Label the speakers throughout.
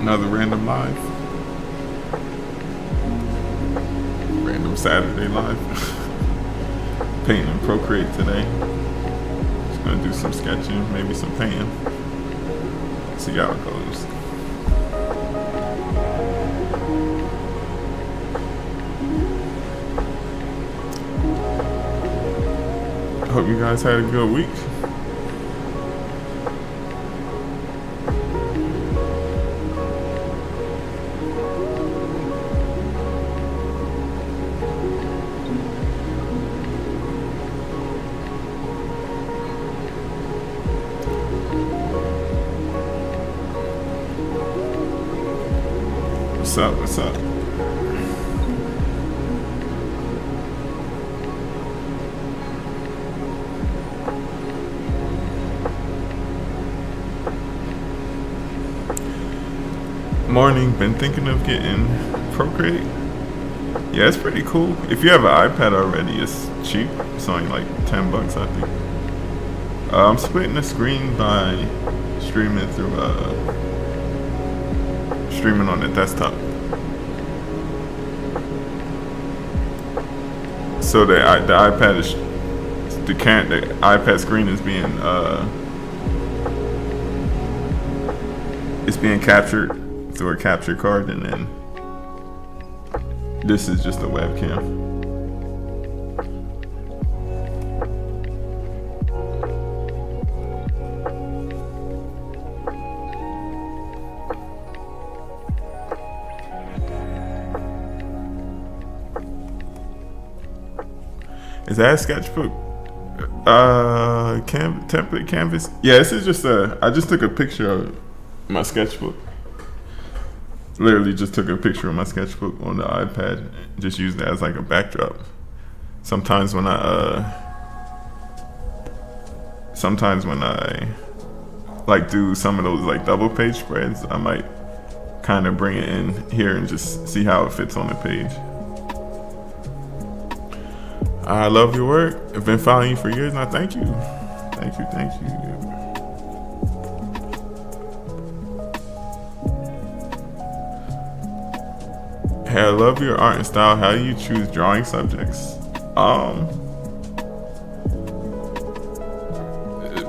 Speaker 1: Another random live. Random Saturday live. Painting and Procreate today. Just gonna do some sketching, maybe some painting. See how it goes. Hope you guys had a good week. What's up? What's up? Morning. Been thinking of getting Procreate. Yeah, it's pretty cool. If you have an iPad already, it's cheap. It's only like $10, I think. I'm splitting the screen by streaming through streaming on the desktop. So the iPad is the iPad screen is being captured through a capture card, and then this is just a webcam. Is that a sketchbook? Template canvas? Yeah, this is just I just took a picture of my sketchbook. Literally just took a picture of my sketchbook on the iPad. Just used it as like a backdrop. Sometimes when I like do some of those like double page spreads, I might kind of bring it in here and just see how it fits on the page. I love your work. I've been following you for years now. Thank you. Thank you. Hey, I love your art and style. How do you choose drawing subjects?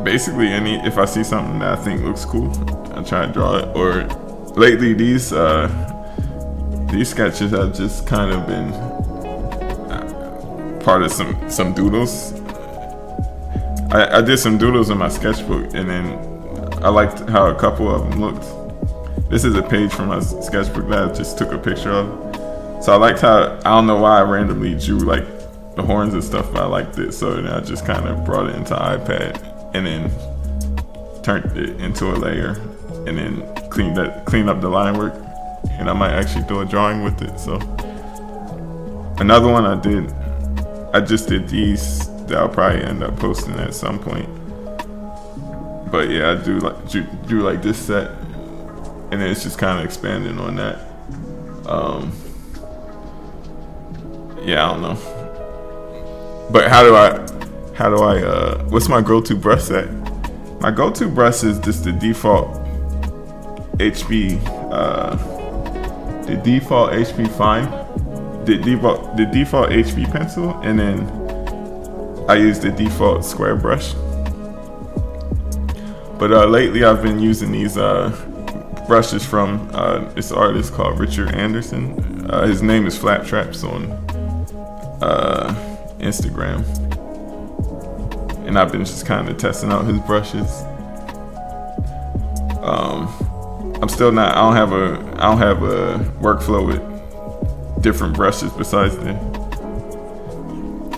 Speaker 1: Basically if I see something that I think looks cool, I try to draw it. Or lately these sketches have just kind of been part of some doodles. I did some doodles in my sketchbook, and then I liked how a couple of them looked. This is a page from my sketchbook that I just took a picture of. So I liked how, I don't know why I randomly drew like the horns and stuff, but I liked it. So then I just kind of brought it into iPad and then turned it into a layer, and then cleaned up the line work, and I might actually do a drawing with it. So another one I just did these that I'll probably end up posting at some point. But yeah, I drew like this set, and then it's just kind of expanding on that. Yeah, I don't know. But how do I what's my go-to brush set? My go-to brush is just the default HB fine, the default HB pencil, and then I use the default square brush. But lately I've been using these brushes from this artist called Richard Anderson. His name is Flat Traps on Instagram, and I've been just kind of testing out his brushes. I'm still not. I don't have a workflow with different brushes besides the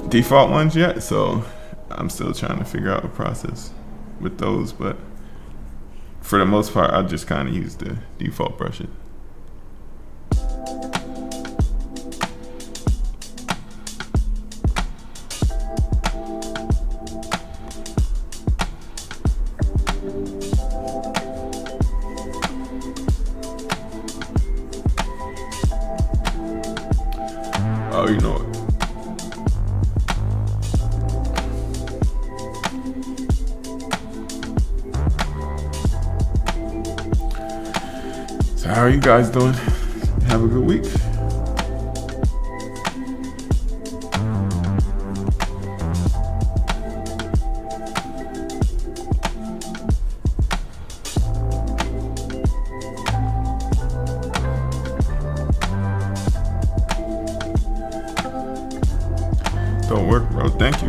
Speaker 1: default ones yet. So I'm still trying to figure out a process with those. But for the most part, I just kind of use the default brushes. Oh, you know what? So how are you guys doing? Have a good week. Don't work, bro. Thank you.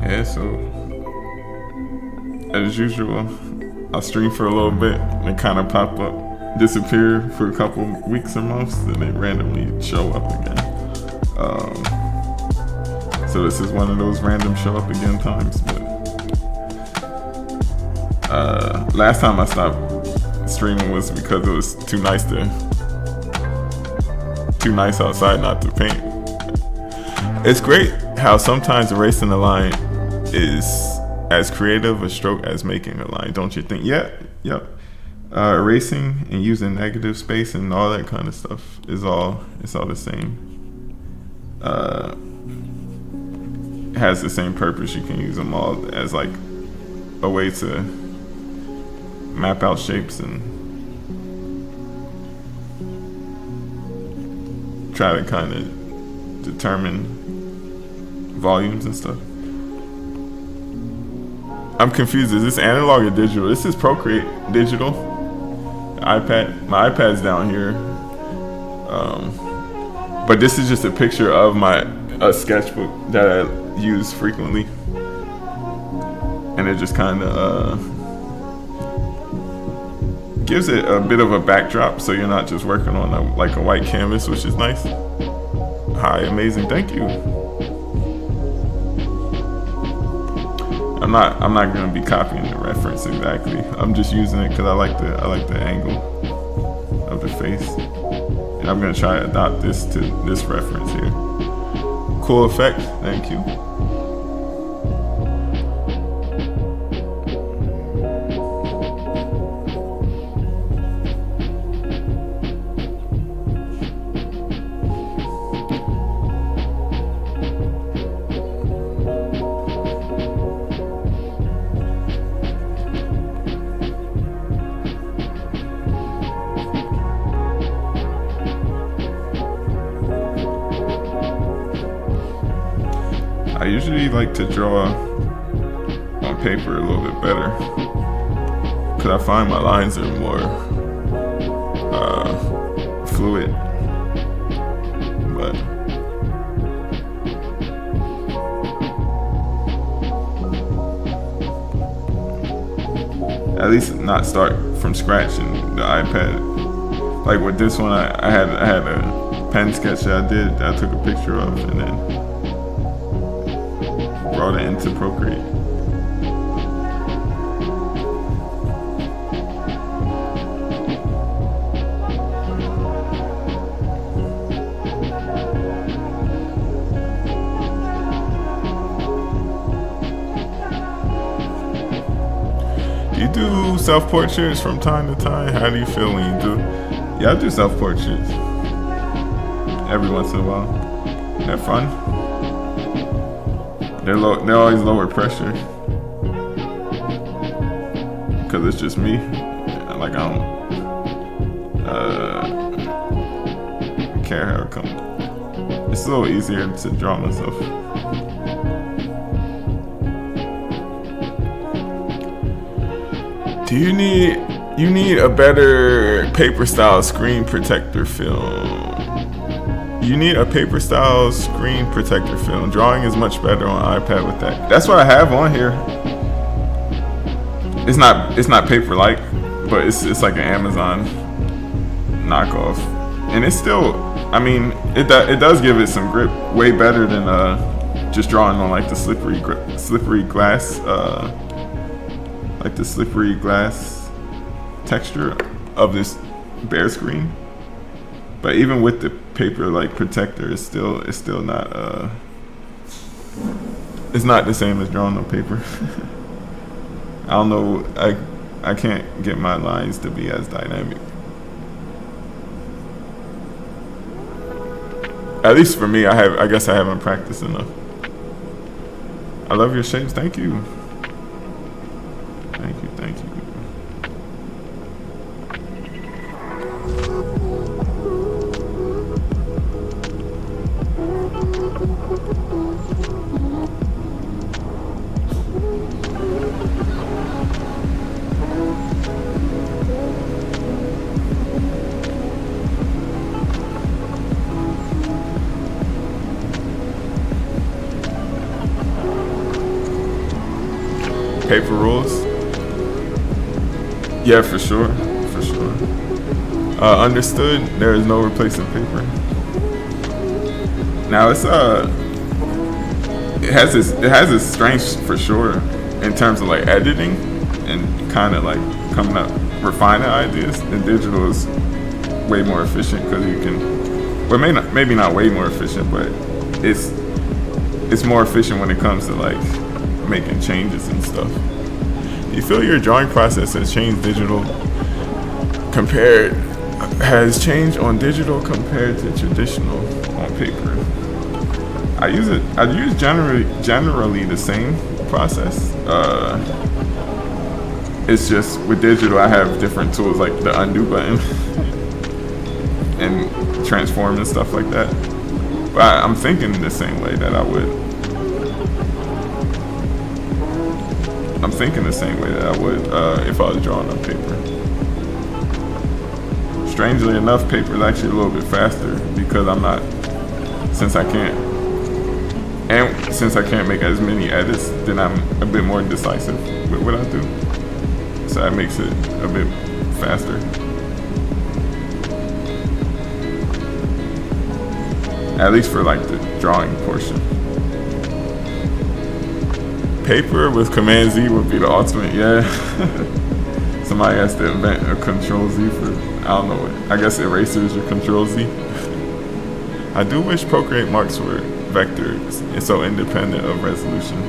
Speaker 1: Yeah, so as usual, I'll stream for a little bit and they kind of pop up, disappear for a couple weeks or months, and they randomly show up again. So this is one of those random show up again times. But last time I stopped streaming was because it was too nice outside not to paint. It's great how sometimes erasing the line is as creative a stroke as making a line, don't you think? Yep. Erasing and using negative space and all that kind of stuff it's all the same. Has the same purpose. You can use them all as like a way to map out shapes and try to kind of determine volumes and stuff. I'm confused. Is this analog or digital? This is Procreate digital. My iPad's down here. But this is just a picture of a sketchbook that I use frequently. And it just kind of gives it a bit of a backdrop, so you're not just working on a white canvas, which is nice. Hi, amazing, thank you. I'm not gonna be copying the reference exactly. I'm just using it because I like the angle of the face, and I'm gonna try to adopt this to this reference here. Cool effect, thank you. I usually like to draw on paper a little bit better because I find my lines are more fluid. But at least not start from scratch in the iPad. Like with this one, I had a pen sketch that I did that I took a picture of and then brought it into Procreate. Do you do self-portraits from time to time? How do you feel when you do? Yeah, I do self-portraits every once in a while. They're fun. They're always lower pressure because it's just me. Like I don't care how it comes. It's a little easier to draw myself. Do you need You need a better paper style screen protector film. You need a paper style screen protector film. Drawing is much better on iPad with that. That's what I have on here. It's not paper like, but it's like an Amazon knockoff, and it's still, I mean, it does give it some grip, way better than just drawing on like the slippery glass, like the slippery glass texture of this bare screen. But even with the paper like protector, it's still not it's not the same as drawing on paper. I don't know, I can't get my lines to be as dynamic. At least for me, I guess I haven't practiced enough. I love your shapes. Thank you. Thank you. Thank you. Paper rules. Yeah, for sure. Understood. There is no replacing paper. Now it has its strengths for sure in terms of like editing and kind of like coming up refining ideas. And digital is way more efficient because you can, well, maybe not way more efficient, but it's more efficient when it comes to like making changes and stuff. You feel your drawing process has changed on digital compared to traditional on paper? I use generally the same process. It's just with digital I have different tools like the undo button and transform and stuff like that. But I'm thinking the same way that I would. I'm thinking the same way that I would if I was drawing on paper. Strangely enough, paper is actually a little bit faster because since I can't make as many edits, then I'm a bit more decisive with what I do. So that makes it a bit faster. At least for like the drawing portion. Paper with Command Z would be the ultimate, yeah. Somebody has to invent a Control Z for, I don't know, I guess erasers or Control Z. I do wish Procreate marks were vectors and so independent of resolution.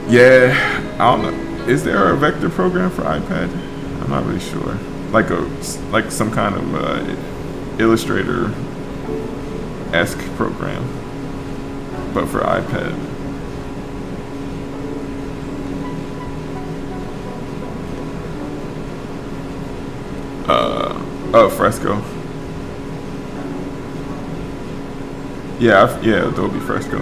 Speaker 1: Yeah, I don't know. Is there a vector program for iPad? I'm not really sure. Like some kind of Illustrator-esque program, but for iPad. Fresco. Yeah, Adobe Fresco.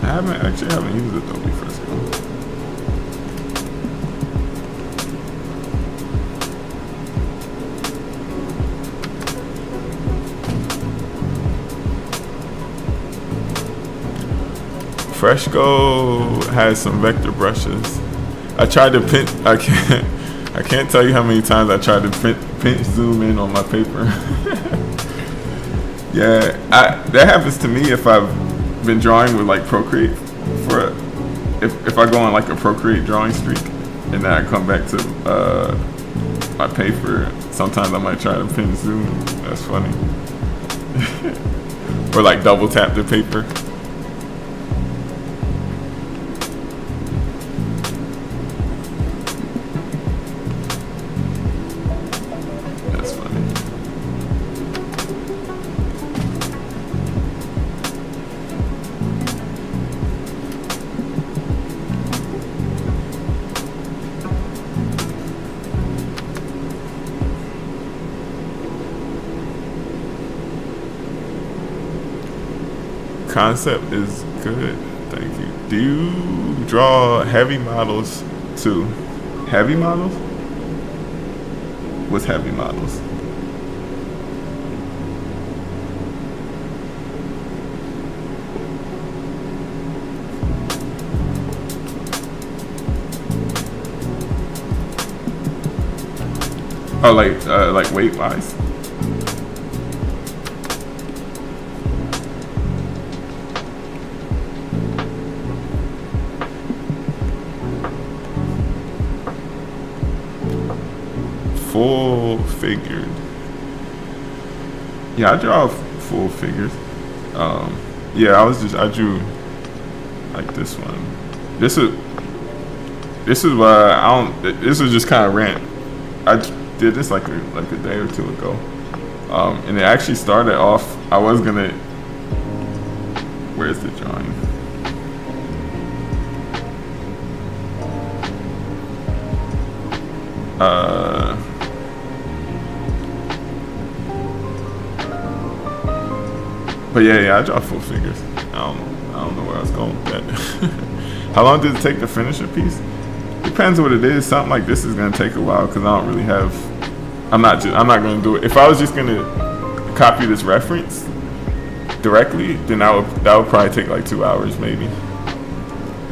Speaker 1: I haven't used Adobe Fresco. Fresco has some vector brushes. I tried to pinch. I can't tell you how many times I tried to pinch zoom in on my paper. Yeah, that happens to me if I've been drawing with like Procreate if I go on like a Procreate drawing streak and then I come back to my paper. Sometimes I might try to pinch zoom. That's funny. Or like double tap the paper. Concept is good, thank you. Do you draw heavy models to heavy models. What's heavy models? Oh, like weight wise. Full figured. Yeah, I draw full figures. Yeah, I drew like this one. This is why I don't. This was just kind of rant. I did this like a day or two ago, and it actually started off. I was gonna. Where's the drawing? But yeah, I draw full figures. I don't know where I was going with that. How long did it take to finish a piece? Depends what it is. Something like this is gonna take a while because I don't really have. I'm not gonna do it. If I was just gonna copy this reference directly, then that would probably take like 2 hours maybe.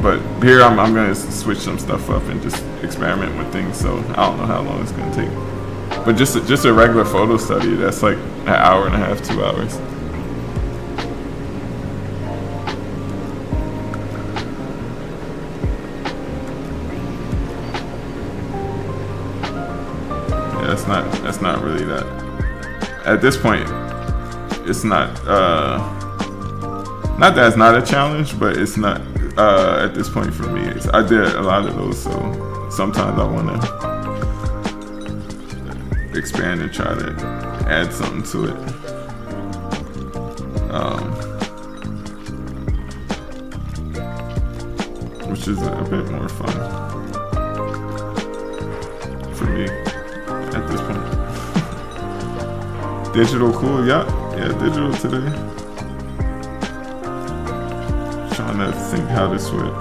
Speaker 1: But here I'm gonna switch some stuff up and just experiment with things. So I don't know how long it's gonna take. But just a regular photo study, that's like an hour and a half, 2 hours. That's not really that. At this point, it's not that it's not a challenge, but it's not at this point for me. I did a lot of those, so sometimes I want to expand and try to add something to it. Which is a bit more fun for me at this point. Digital cool, yeah, digital today. Trying to think how this would.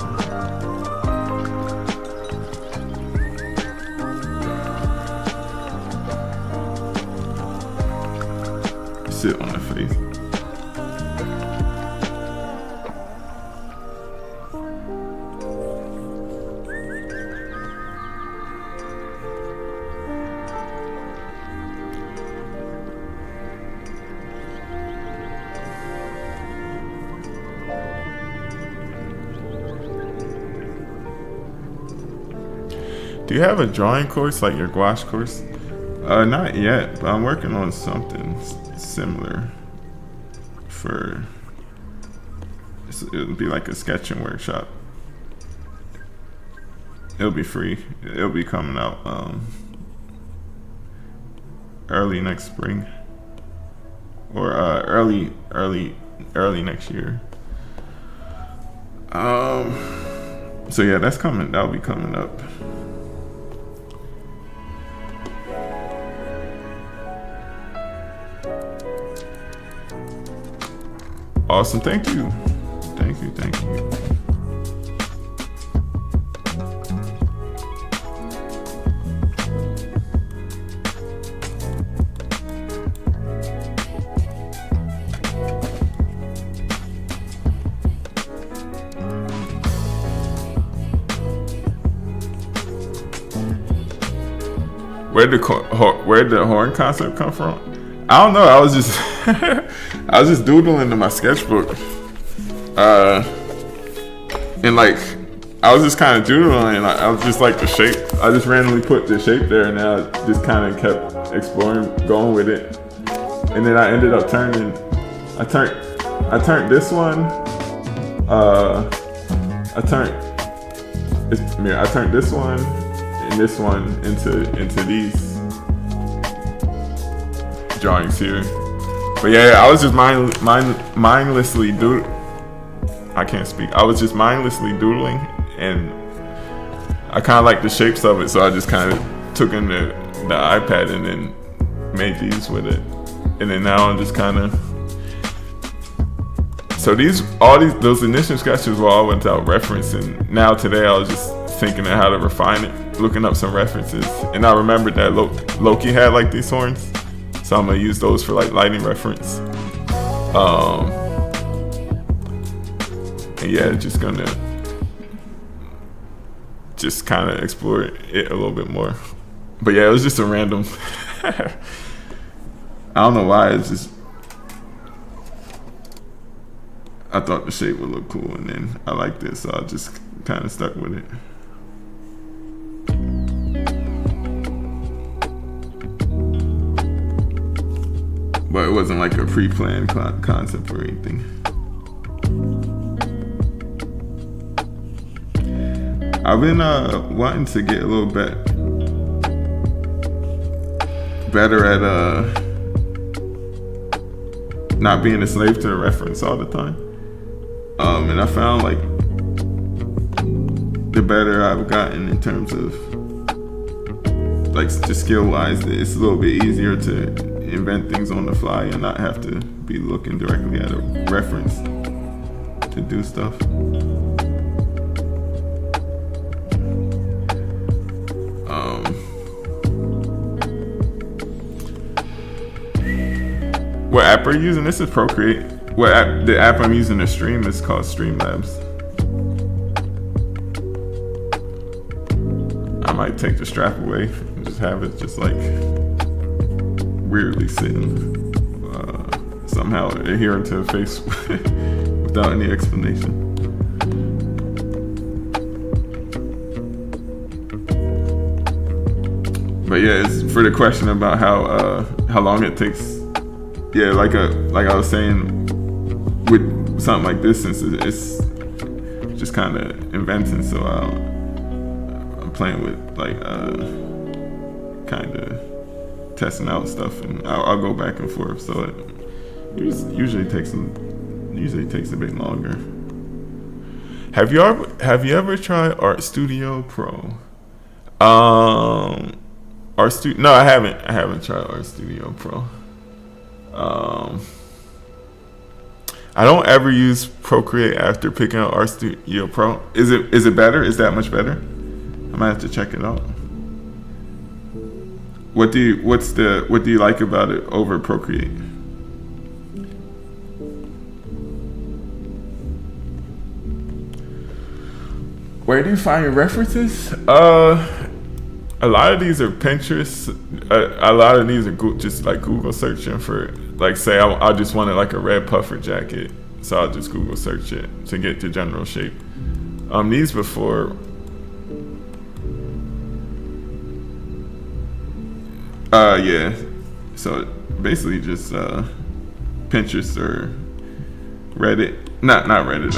Speaker 1: Sit on the face. Do you have a drawing course like your gouache course? Not yet, but I'm working on something similar. It'll be like a sketching workshop. It'll be free. It'll be coming out early next spring or early next year. So yeah, that's coming. That'll be coming up. Awesome, thank you. Where'd the horn concept come from? I don't know. I was just doodling in my sketchbook, and like I was just kind of doodling, and I was just like the shape. I just randomly put the shape there, and I just kind of kept exploring, going with it, and then I ended up turning. I turned this one. I turned this one and this one into these drawings here. But yeah, I was just mindlessly I can't speak. I was just mindlessly doodling, and I kind of like the shapes of it, so I just kind of took in the iPad and then made these with it. And then now I'm just kind of So those initial sketches were all without reference, and now today I was just thinking of how to refine it, looking up some references, and I remembered that Loki had like these horns, so I'm gonna use those for like lighting reference. And yeah, just gonna kind of explore it a little bit more. But yeah, it was just a random. I don't know why. It's just I thought the shape would look cool, and then I liked it, so I just kind of stuck with it. But it wasn't like a pre-planned concept or anything. I've been wanting to get a little bit better at not being a slave to a reference all the time. And I found like the better I've gotten in terms of like just skill-wise, it's a little bit easier to invent things on the fly and not have to be looking directly at a reference to do stuff. What app are you using? This is Procreate. The app I'm using to stream is called Streamlabs. I might take the strap away and just have it just like weirdly sitting, somehow adhering to the face without any explanation. But yeah, it's for the question about how long it takes. Yeah, like I was saying, with something like this, since it's just kind of inventing, so I'm playing with like kind of testing out stuff, and I'll go back and forth. So it usually takes a bit longer. Have you ever tried Art Studio Pro? No, I haven't tried Art Studio Pro. I don't ever use Procreate after picking up Art Studio Pro. Is it better? Is that much better? I might have to check it out. What do you like about it over Procreate? Where do you find your references? A lot of these are Pinterest. A lot of these are just like Google searching for, like, say I just wanted like a red puffer jacket, so I'll just Google search it to get the general shape. These before, yeah. So basically just Pinterest or Reddit. Not Reddit.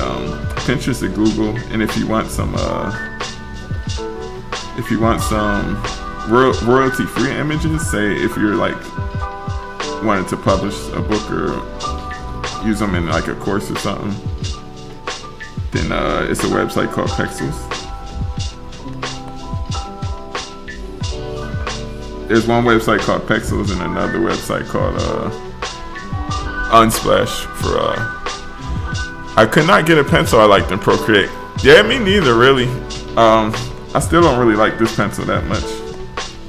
Speaker 1: Pinterest or Google. And if you want some royalty-free images, say if you're like wanting to publish a book or use them in like a course or something, then it's a website called Pexels. There's one website called Pexels and another website called Unsplash for I could not get a pencil I liked in Procreate. Yeah, me neither, really. I still don't really like this pencil that much,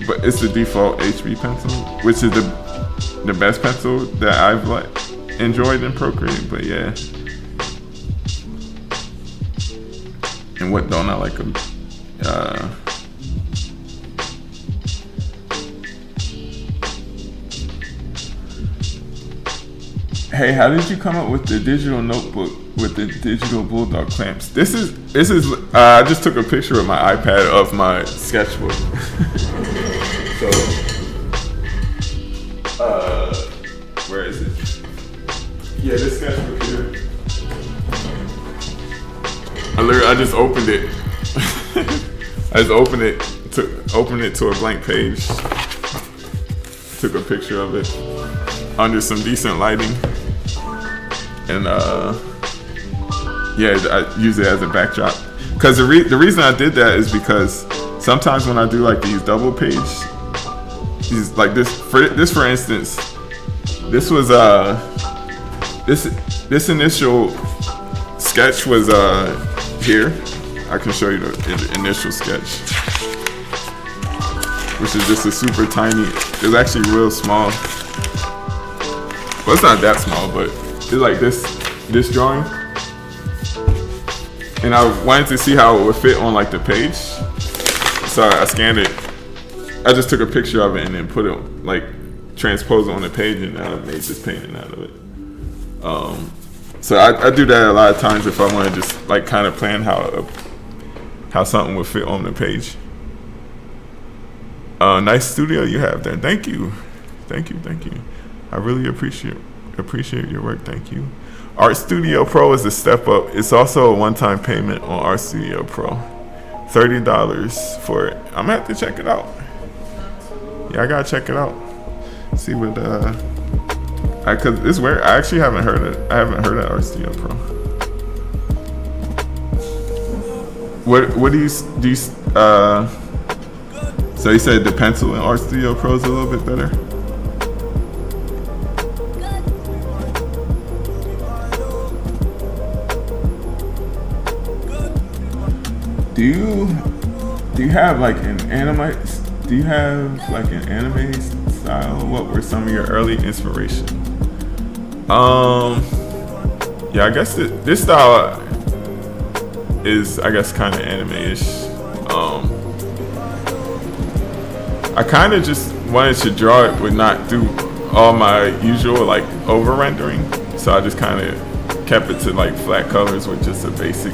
Speaker 1: but it's the default HB pencil, which is the best pencil that I've enjoyed in Procreate. But yeah, and what don't I like? Hey, how did you come up with the digital notebook with the digital bulldog clamps? This is I just took a picture with my iPad of my sketchbook. So where is it? Yeah, this sketchbook here. I just opened it. I just opened it to a blank page. Took a picture of it under some decent lighting. And yeah, I use it as a backdrop. Because the reason I did that is because sometimes when I do like these double page, these like this for instance, this was this initial sketch was here. I can show you the initial sketch, which is just a super tiny. It's actually real small. Well, it's not that small, but it's like this drawing. And I wanted to see how it would fit on like the page, so I scanned it. I just took a picture of it and then put it like transposed it on the page, and I made this painting out of it. So I do that a lot of times if I want to just like kind of plan how something would fit on the page. Nice studio you have there. Thank you. I really appreciate your work. Thank you. Art Studio Pro is a step up. It's also a one-time payment on Art Studio Pro. $30 for it. I'm gonna have to check it out. Yeah, I gotta check it out. See what cause it's weird. I actually haven't heard it. I haven't heard of Art Studio Pro. What do you so you said the pencil in Art Studio Pro is a little bit better? Do you have like an anime? Do you have like an anime style? What were some of your early inspiration? Yeah, I guess this style is, I guess, kind of anime-ish. I kind of just wanted to draw it, but not do all my usual like over rendering. So I just kind of kept it to like flat colors with just a basic,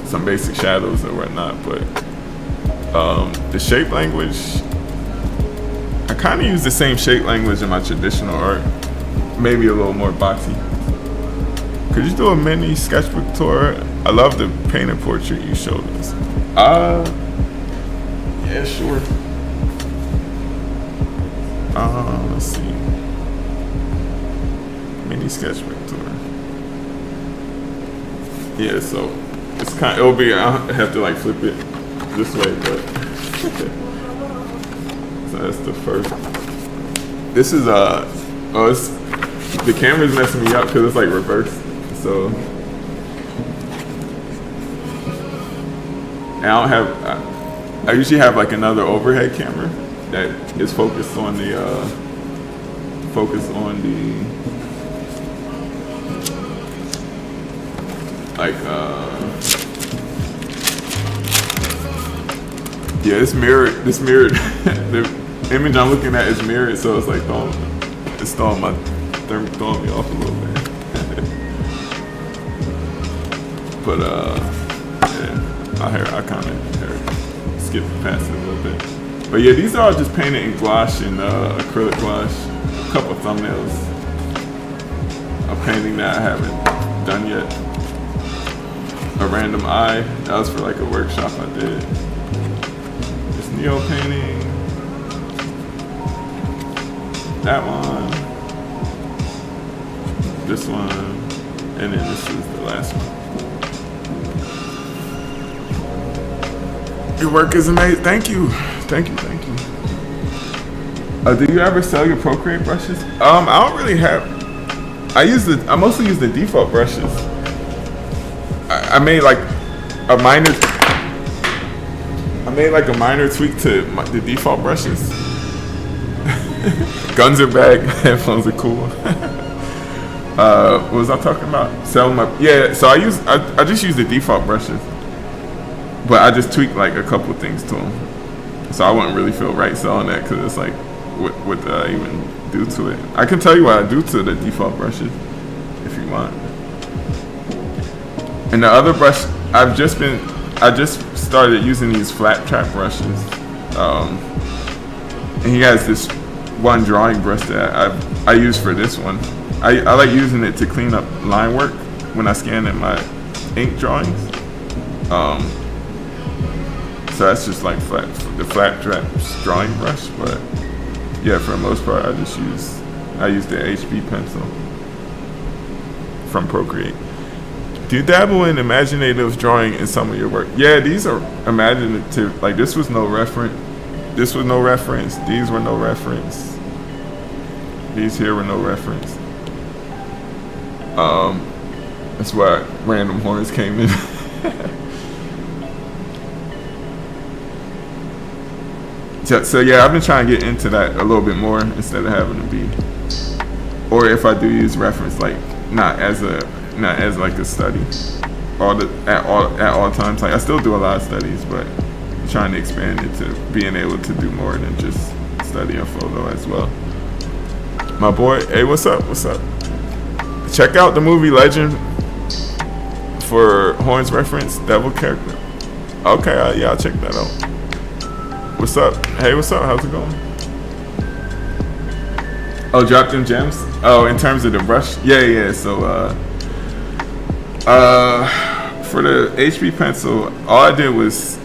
Speaker 1: some basic shadows or whatnot. But the shape language, I kind of use the same shape language in my traditional art, maybe a little more boxy. Could you do a mini sketchbook tour? I love the painted portrait you showed us. Yeah, sure. Let's see. Mini sketchbook tour. Yeah, so it's it'll be, I'll have to like flip it this way, but so that's the first. This is the camera's messing me up because it's like reversed. So and I usually have like another overhead camera that is focused on the like yeah, it's mirrored. The image I'm looking at is mirrored, so it's like throwing me off a little bit. But yeah, I kind of skip past it a little bit. But yeah, these are all just painted in gouache and acrylic gouache. A couple of thumbnails. A painting that I haven't done yet. A random eye. That was for like a workshop I did. This Neo painting. That one. This one. And then this is the last one. Your work is amazing. Thank you. Do you ever sell your Procreate brushes? I don't really have. I mostly use the default brushes. I made like a minor tweak to the default brushes. Guns are back. Headphones are cool. What was I talking about? Selling my So I just use the default brushes. But I just tweaked like a couple things to them, so I wouldn't really feel right selling that because it's like, what did I even do to it? I can tell you what I do to the default brushes if you want. And the other brush, I just started using these flat trap brushes. And he has this one drawing brush that I use for this one. I like using it to clean up line work when I scan in my ink drawings. So that's just like the flat trap drawing brush, but yeah, for the most part, I use the HB pencil from Procreate. Do you dabble in imaginative drawing in some of your work? Yeah, these are imaginative. Like this was no reference. These were no reference. These here were no reference. That's why random horns came in. So yeah, I've been trying to get into that a little bit more instead of having to be, or if I do use reference, like not as like a study, at all times. Like I still do a lot of studies, but I'm trying to expand it to being able to do more than just study a photo as well. My boy, hey, what's up? What's up? Check out the movie Legend for horns reference, devil character. Okay, yeah, I'll check that out. What's up? Hey, what's up? How's it going? Oh, drop them gems? Oh, in terms of the brush? Yeah. So, for the HB pencil, all I did was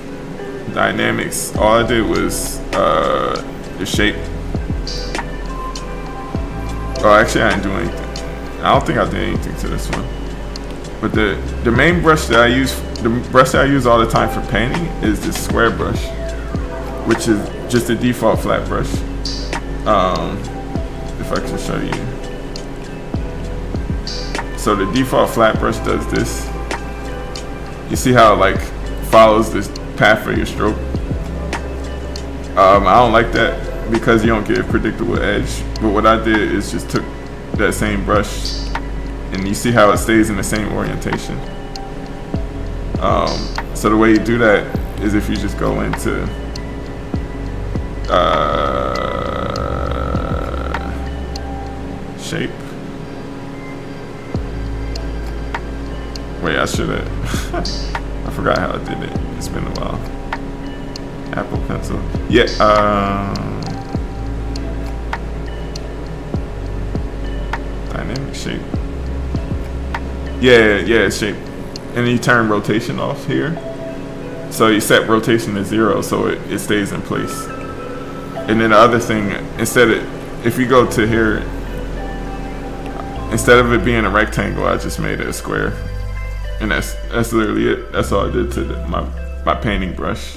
Speaker 1: dynamics. All I did was the shape. Oh, actually, I didn't do anything. I don't think I did anything to this one. But the main brush that I use, the brush that I use all the time for painting is this square brush, which is just a default flat brush. If I can show you. So the default flat brush does this. You see how it like follows this path of your stroke? I don't like that because you don't get a predictable edge. But what I did is just took that same brush and you see how it stays in the same orientation. So the way you do that is if you just go into shape. Wait, I should have. I forgot how I did it. It's been a while. Apple pencil. Yeah. Dynamic shape. Yeah, shape. And then you turn rotation off here. So you set rotation to 0 so it stays in place. And then the other thing, if you go to here, instead of it being a rectangle, I just made it a square. And that's literally it. That's all I did to my painting brush.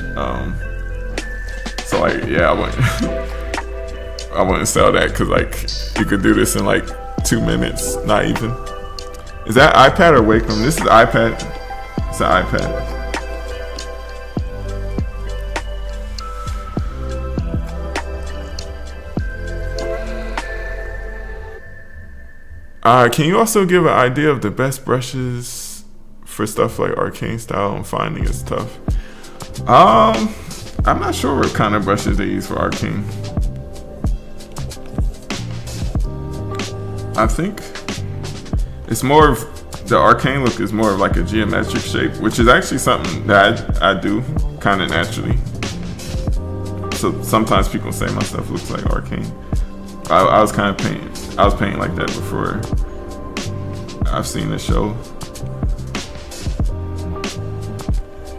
Speaker 1: So like, yeah, I wouldn't sell that because like you could do this in like 2 minutes, not even. Is that iPad or Wacom? This is iPad. It's an iPad. Can you also give an idea of the best brushes for stuff like arcane style and finding is tough? I'm not sure what kind of brushes they use for arcane. I think it's more of the arcane look is more of like a geometric shape, which is actually something that I do kind of naturally. So sometimes people say my stuff looks like arcane. I was painting like that before I've seen the show.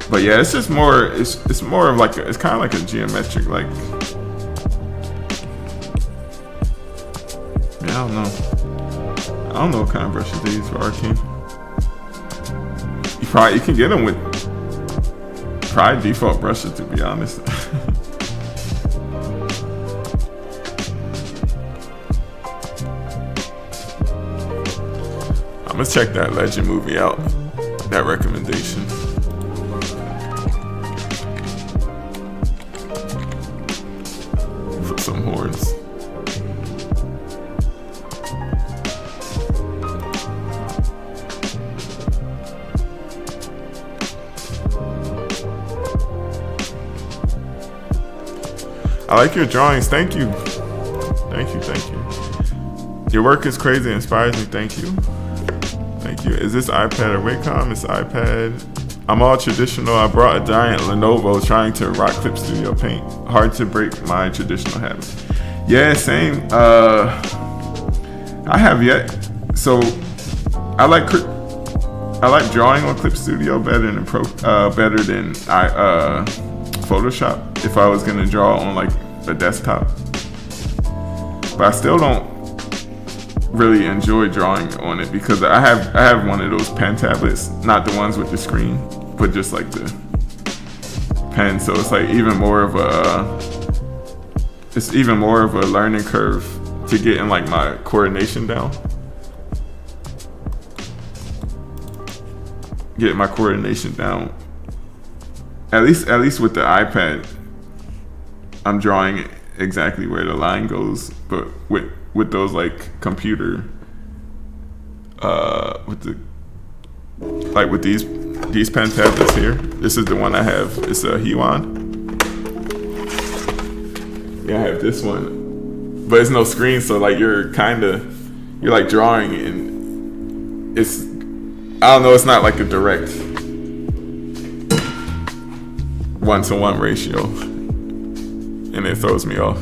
Speaker 1: But yeah, it's just more. It's more of like it's kind of like a geometric like. Yeah, I don't know what kind of brushes they use for arcane. You can get them with probably default brushes, to be honest. I'm gonna check that Legend movie out. That recommendation. For some horns. I like your drawings. Thank you. Thank you. Your work is crazy. It inspires me. Thank you. Is this iPad or Wacom? It's iPad. I'm all traditional. I brought a giant Lenovo trying to rock Clip Studio Paint. Hard to break my traditional habits. Yeah, same. I have yet. So I like drawing on Clip Studio better than Photoshop if I was gonna draw on like a desktop. But I still don't really enjoy drawing on it because I have one of those pen tablets, not the ones with the screen, but just like the pen. So it's like even more of a learning curve to getting like my coordination down. get my coordination down. At least with the iPad, I'm drawing exactly where the line goes. But with those like computer, with these pen tablets here. This is the one I have. It's a Huan. Yeah, I have this one, but it's no screen, so like you're like drawing, and it's, I don't know, it's not like a direct 1-to-1 ratio, and it throws me off.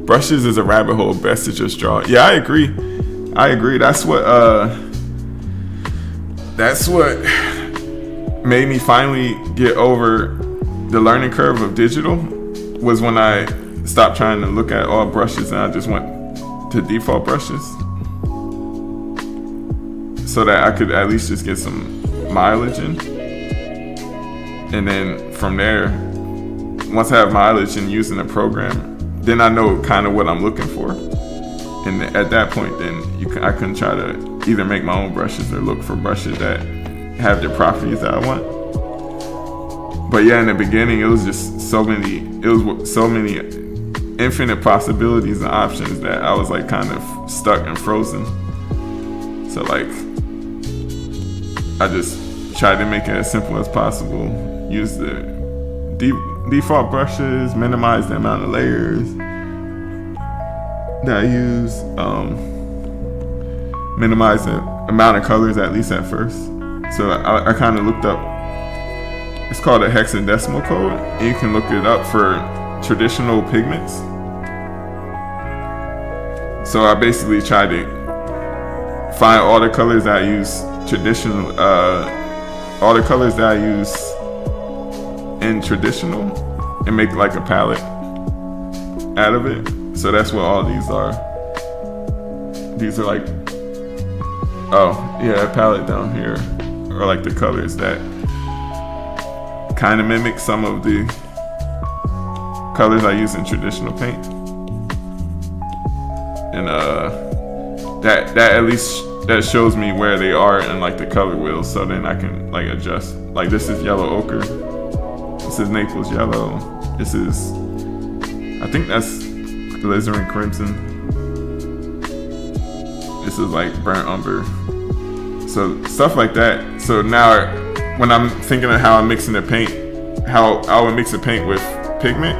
Speaker 1: Brushes is a rabbit hole. Best to just draw. Yeah, I agree. That's what made me finally get over the learning curve of digital, was when I stopped trying to look at all brushes and I just went to default brushes, so that I could at least just get some mileage in. And then from there, once I have mileage in using a program, then I know kind of what I'm looking for. And at that point, then I can try to either make my own brushes or look for brushes that have the properties that I want. But yeah, in the beginning, it was just so many infinite possibilities and options that I was like kind of stuck and frozen. So like, I just tried to make it as simple as possible. Use the default brushes, minimize the amount of layers that I use, minimize the amount of colors, at least at first. So I kind of looked up, it's called a hexadecimal code, and you can look it up for traditional pigments. So I basically tried to find all the colors that I use all the colors that I use in traditional, and make like a palette out of it. So that's what all these are. These are like, oh yeah, that palette down here are like the colors that kind of mimic some of the colors I use in traditional paint. And that at least that shows me where they are in like the color wheels, so then I can like adjust. Like this is yellow ochre, this is Naples yellow, this is, I think that's alizarin crimson, this is like burnt umber. So stuff like that. So now when I'm thinking of how I'm mixing the paint, how I would mix the paint with pigment,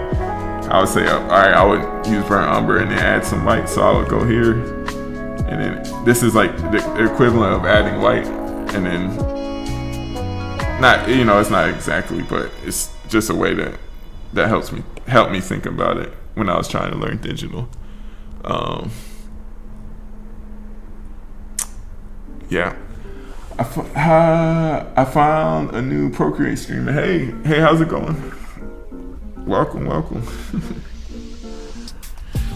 Speaker 1: I would say, all right, I would use burnt umber and then add some white. So I would go here, and then this is like the equivalent of adding white, and then not, it's not exactly, but it's just a way that helped me think about it when I was trying to learn digital. Yeah. I found a new Procreate streamer. Hey, how's it going? Welcome.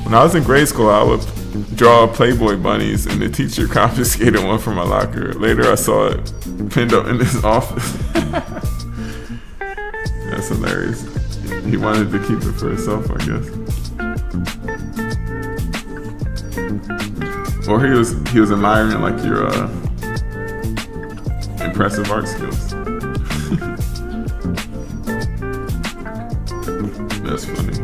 Speaker 1: When I was in grade school, I would draw Playboy bunnies, and the teacher confiscated one from my locker. Later, I saw it pinned up in his office. That's hilarious. He wanted to keep it for himself, I guess. Or he was admiring like your impressive art skills. That's funny.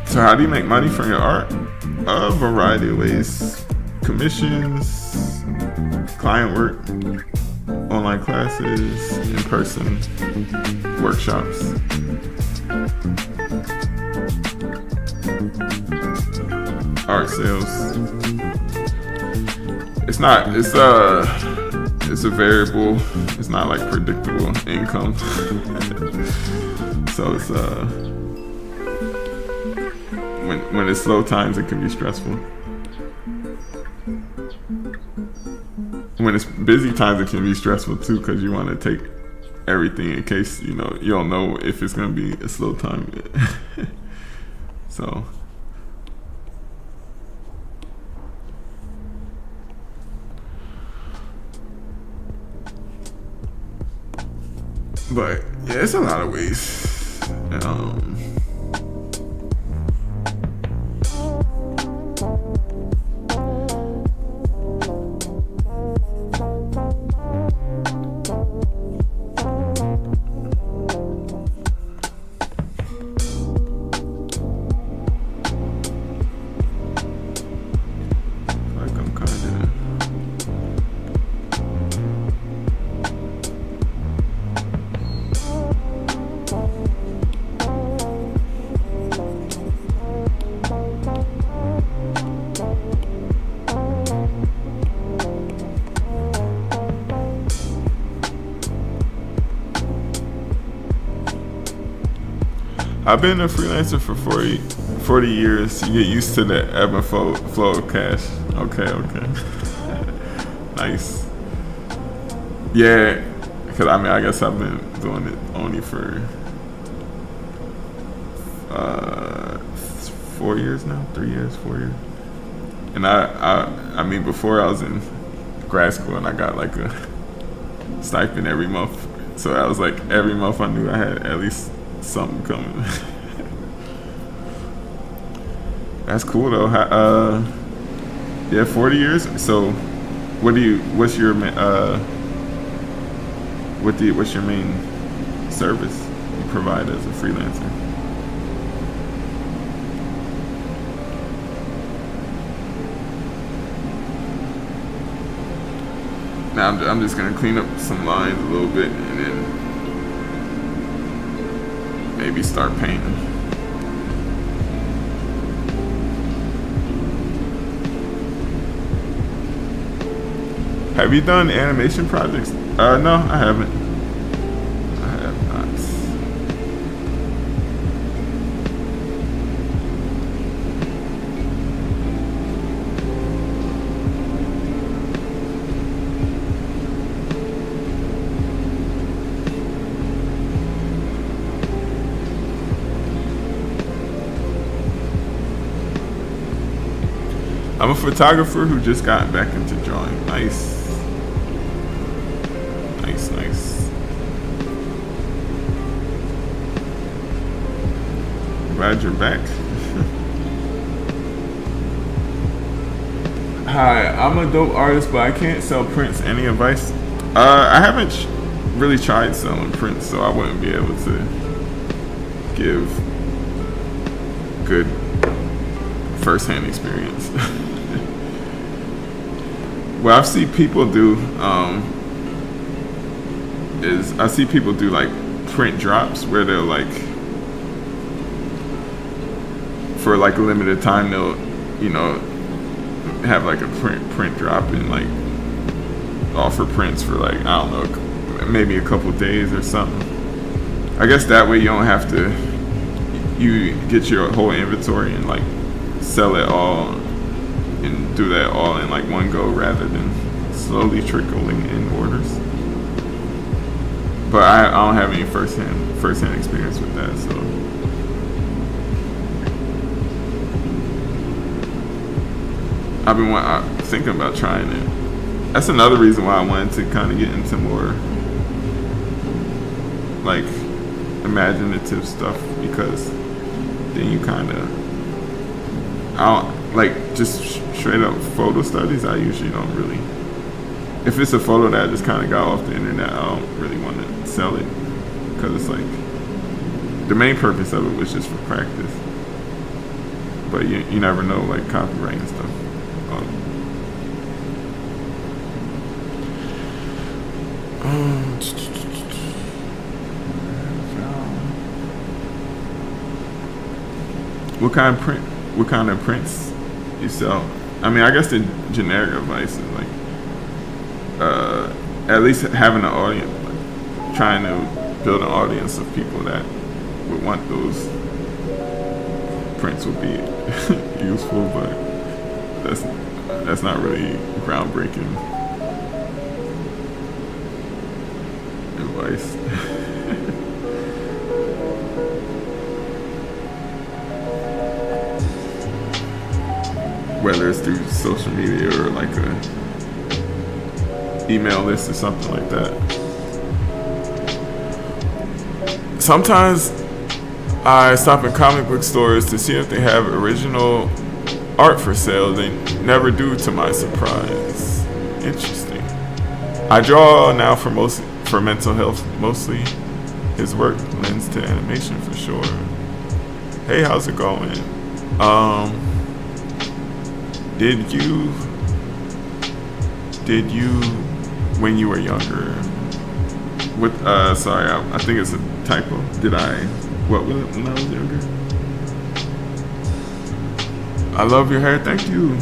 Speaker 1: So how do you make money from your art? A variety of ways. Commissions, client work, online classes, in-person workshops. Art sales. It's a variable It's not like predictable income. So it's when it's slow times, it can be stressful. When it's busy times, it can be stressful too, because you want to take everything in case you don't know if it's gonna be a slow time. So. But yeah, it's a lot of ways. I've been a freelancer for 40 years. You get used to the ebb and flow of cash. Okay. Nice. Yeah, because I guess I've been doing it only for 4 years now, 3 years, 4 years. And I mean, before I was in grad school and I got like a stipend every month. So I was like, every month I knew I had at least something coming. That's cool though. Yeah, 40 years. So, what's your main service you provide as a freelancer? Now I'm just gonna clean up some lines a little bit and then maybe start painting. Have you done animation projects? No, I haven't. I have not. I'm a photographer who just got back into drawing. Nice. Glad you're back. Hi, I'm a dope artist, but I can't sell prints. Any advice? I haven't really tried selling prints, so I wouldn't be able to give good first-hand experience. What I've seen people do is I see people do like print drops where they'll like, for like a limited time, they'll have like a print drop and like offer prints for like, I don't know, maybe a couple days or something. I guess that way you don't have to, you get your whole inventory and like sell it all and do that all in like one go rather than slowly trickling in orders. But I don't have any first-hand experience with that, so. I've been thinking about trying it. That's another reason why I wanted to kind of get into more like imaginative stuff, because then you kind of, I don't like just straight up photo studies. I usually don't really, if it's a photo that I just kind of got off the internet, I don't really want to sell it, because it's like the main purpose of it was just for practice. But you never know, like copyright and stuff. What kind of prints you sell? I mean, I guess the generic advice is like at least having an audience, like, trying to build an audience of people that would want those prints would be useful, but that's not really groundbreaking advice. Whether it's through social media or like a email list or something like that. Sometimes I stop in comic book stores to see if they have original art for sale. They never do, to my surprise. Interesting. I draw now for mental health mostly. His work lends to animation for sure. Hey, how's it going? Did you when you were younger sorry, I think it's a typo. What was it when I was younger? I love your hair. Thank you.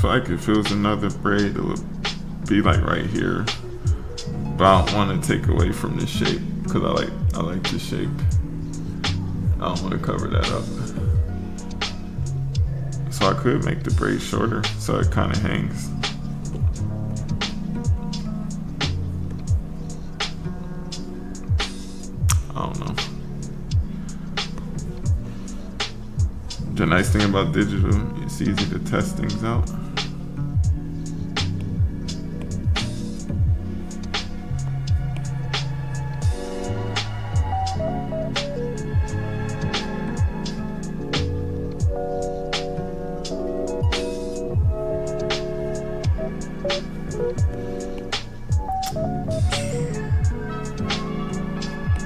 Speaker 1: Like if it was another braid, it would be like right here, but I don't want to take away from the shape because I like the shape. I don't want to cover that up, so I could make the braid shorter so it kind of hangs. I don't know. The nice thing about digital, it's easy to test things out.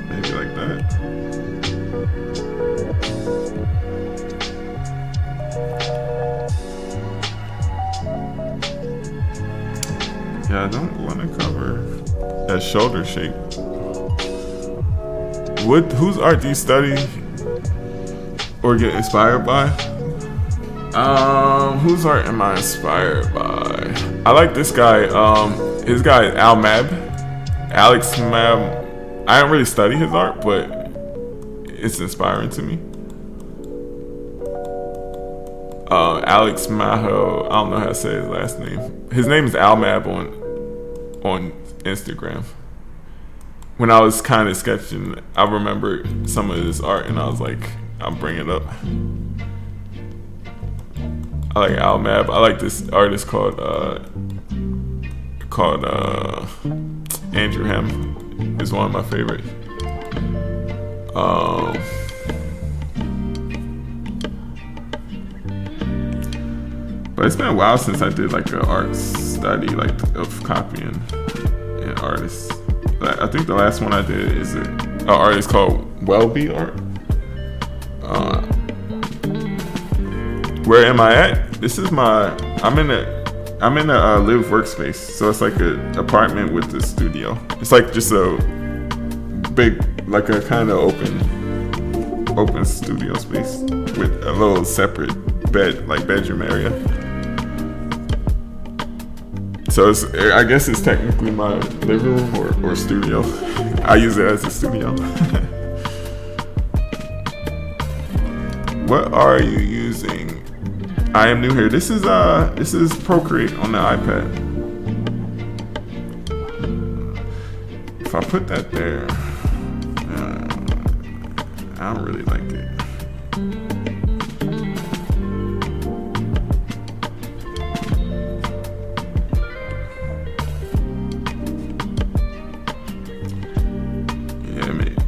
Speaker 1: Maybe like that. Yeah, I don't want to cover that shoulder shape. Whose art do you study or get inspired by? Whose art am I inspired by? I like this guy. His guy is Alex Mab. I don't really study his art, but it's inspiring to me. Alex Maho, I don't know how to say his last name. His name is Almab on Instagram. When I was kind of sketching, I remember some of his art, and I was like, I'll bring it up. I like Almab. I like this artist called Andrew Hem. Is one of my favorite. But it's been a while since I did like an art study, like of copying and artists. I think the last one I did is an artist called Welby Art. Where am I at? This is I'm in a live workspace, so it's like an apartment with a studio. It's like just a big, like a kind of open studio space with a little separate bedroom area. So I guess it's technically my living room or studio. I use it as a studio. What are you using? I am new here. This is Procreate on the iPad. If I put that there, I don't really like it.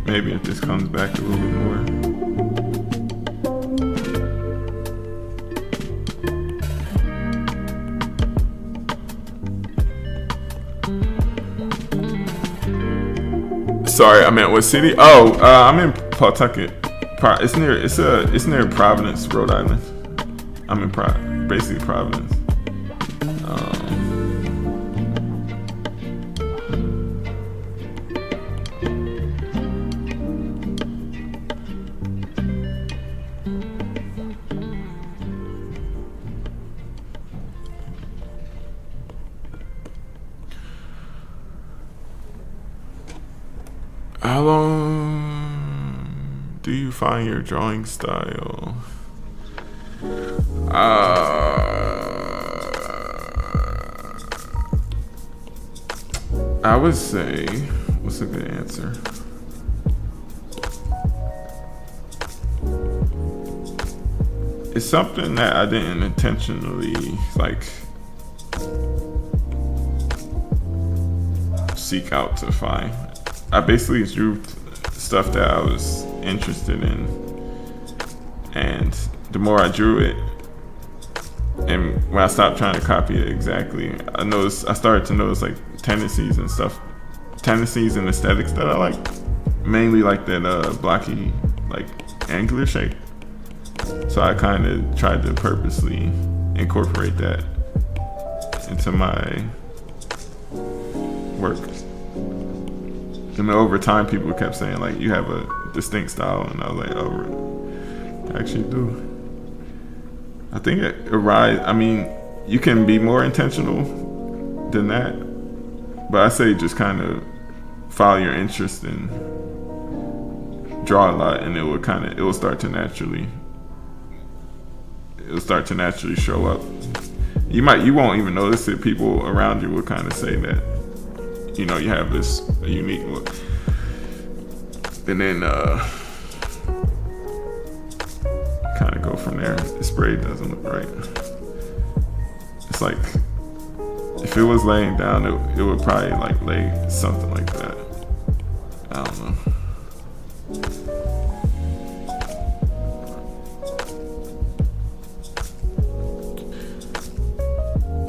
Speaker 1: Maybe if this comes back a little bit more. Sorry, I meant what city? Oh, I'm in Pawtucket. It's near Providence, Rhode Island. I'm in basically Providence. How long do you find your drawing style? I would say, what's a good answer? It's something that I didn't intentionally seek out to find. I basically drew stuff that I was interested in, and the more I drew it, and when I stopped trying to copy it exactly, I started to notice tendencies and aesthetics that I like, mainly that blocky, angular shape. So I kind of tried to purposely incorporate that into my work. And over time, people kept saying you have a distinct style, and I was like, oh, I actually do. I think it arises. I mean, you can be more intentional than that, but I say just kind of follow your interest and draw a lot, and it will start to naturally show up. You won't even notice it. People around you will kind of say that, you have a unique look, and then kind of go from there. The spray doesn't look right. It's if it was laying down, it would probably lay something like that. I don't know.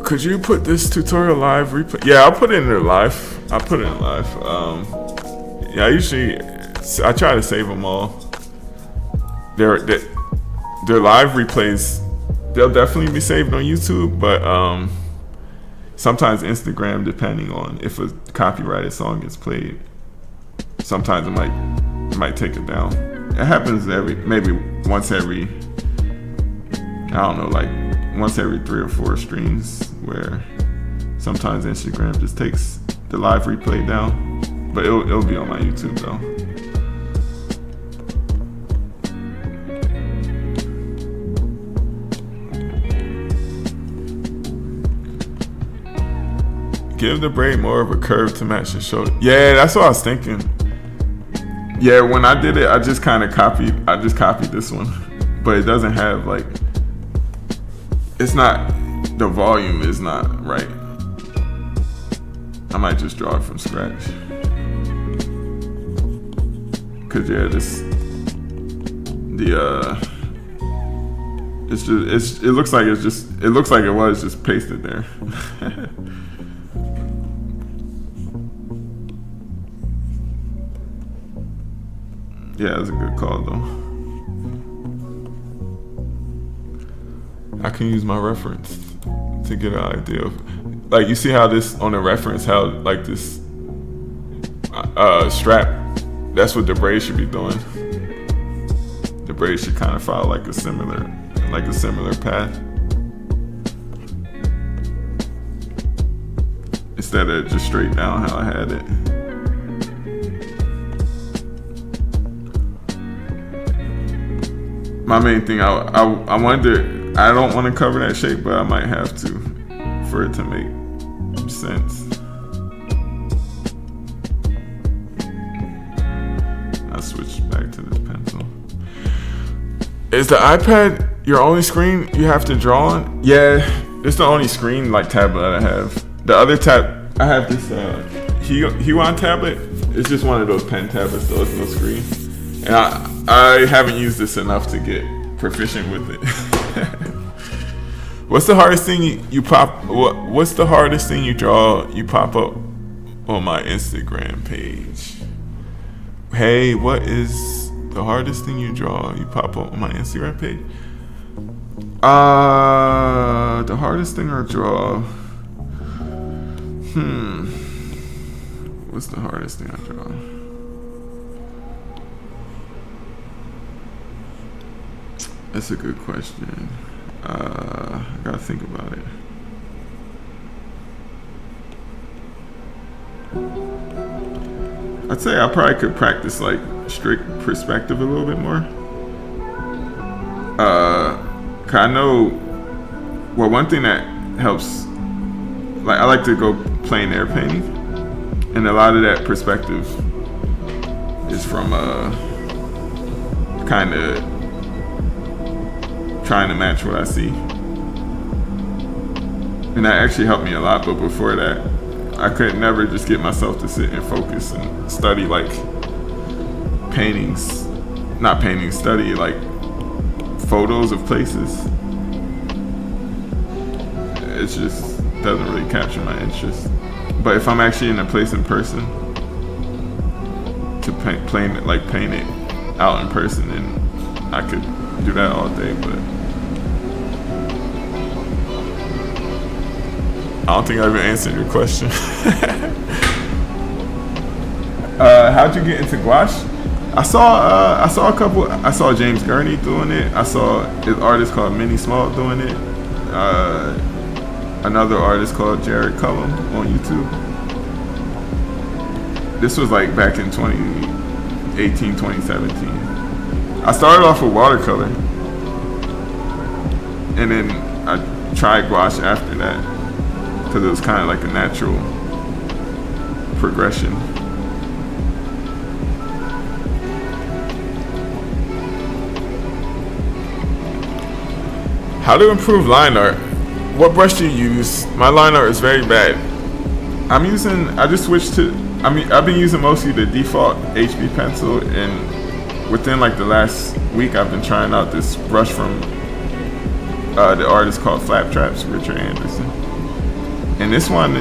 Speaker 1: Could you put this tutorial live replay? Yeah, I'll put it in there live. I try to save them all. They're live replays. They'll definitely be saved on YouTube, but sometimes Instagram, depending on if a copyrighted song gets played, sometimes it might take it down. It happens maybe once every, once every 3 or 4 streams, where sometimes Instagram just takes the live replay down, but it'll be on my YouTube though. Give the braid more of a curve to match the shoulder. Yeah, that's what I was thinking. Yeah, when I did it, I just copied this one, but it doesn't have it's not, the volume is not right. I might just draw it from scratch. Cause it looks like it was just pasted there. Yeah, it was a good call though. I can use my reference to get an idea of, you see how this on the reference, how this strap, that's what the braid should be doing. The braid should kind of follow a similar path, instead of just straight down how I had it. My main thing, I wonder, I don't want to cover that shape, but I might have to for it to make sense. I'll switch back to this pencil. Is the iPad your only screen you have to draw on? Yeah, it's the only screen tablet I have. The other I have this Huon tablet. It's just one of those pen tablets, so it's no screen. And I haven't used this enough to get proficient with it. What's the hardest thing What's the hardest thing you draw? You pop up on my Instagram page. Hey, what is the hardest thing you draw? You pop up on my Instagram page. The hardest thing I draw. What's the hardest thing I draw? That's a good question. I gotta think about it. I'd say I probably could practice like strict perspective a little bit more. 'Cause I know, well, one thing that helps, like I like to go plein air painting, and a lot of that perspective is from kind of trying to match what I see, and that actually helped me a lot. But before that, I could never just get myself to sit and focus and study like study like photos of places. It just doesn't really capture my interest. But if I'm actually in a place in person to paint it out in person, then I could do that all day. But I don't think I even answered your question. How'd you get into gouache? I saw a couple. I saw James Gurney doing it. I saw this artist called Minnie Small doing it. Another artist called Jared Cullum on YouTube. This was like back in 2018, 2017. I started off with watercolor, and then I tried gouache after that, because it was kind of like a natural progression. How to improve line art? What brush do you use? My line art is very bad. I've been using mostly the default HB pencil, and within like the last week I've been trying out this brush from the artist called Flaptraps, Richard Anderson. And this one,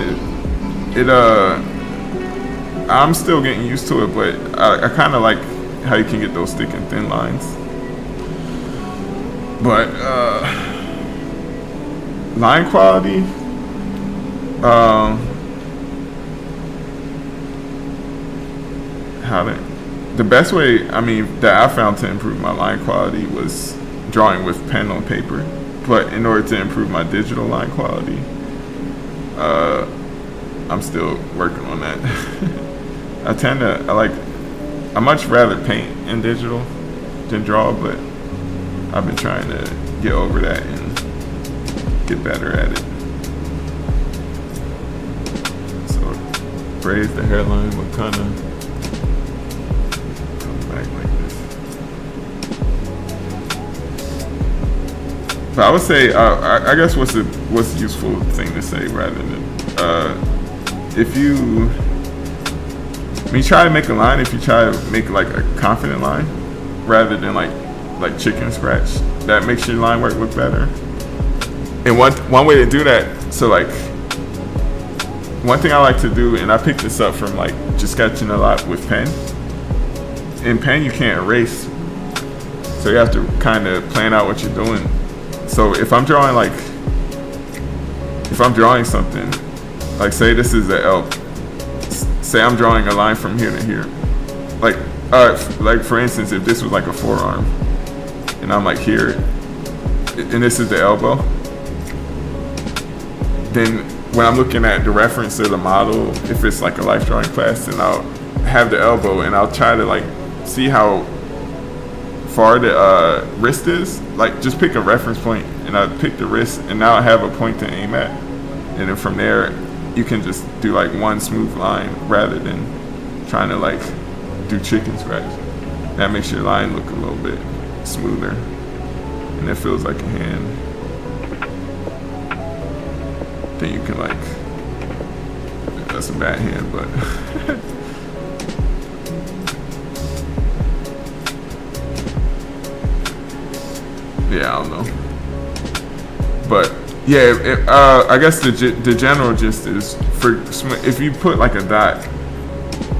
Speaker 1: I'm still getting used to it, but I kind of like how you can get those thick and thin lines. But line quality, the best way that I found to improve my line quality was drawing with pen on paper. But in order to improve my digital line quality, I'm still working on that. I much rather paint in digital than draw, but I've been trying to get over that and get better at it. So, raise the hairline, what kind of come back like this. But I would say, I guess what's the useful thing to say rather than if you try to make a line, if you try to make like a confident line rather than like chicken scratch, that makes your line work look better. And one way to do that, so like one thing I like to do, and I picked this up from like just sketching a lot with pen. In pen you can't erase, so you have to kind of plan out what you're doing. So if I'm drawing something, like say this is the L, say I'm drawing a line from here to here, like for instance, if this was like a forearm, and I'm like here, and this is the elbow, then when I'm looking at the reference of the model, if it's like a life drawing class, then I'll have the elbow and I'll try to like see how far the wrist is. Like just pick a reference point and I pick the wrist, and now I have a point to aim at, and then from there you can just do like one smooth line rather than trying to like do chicken scratch. That makes your line look a little bit smoother, and it feels like a hand. Then you can like, that's a bad hand, but yeah, I don't know. But yeah, I guess the general gist is, if you put like a dot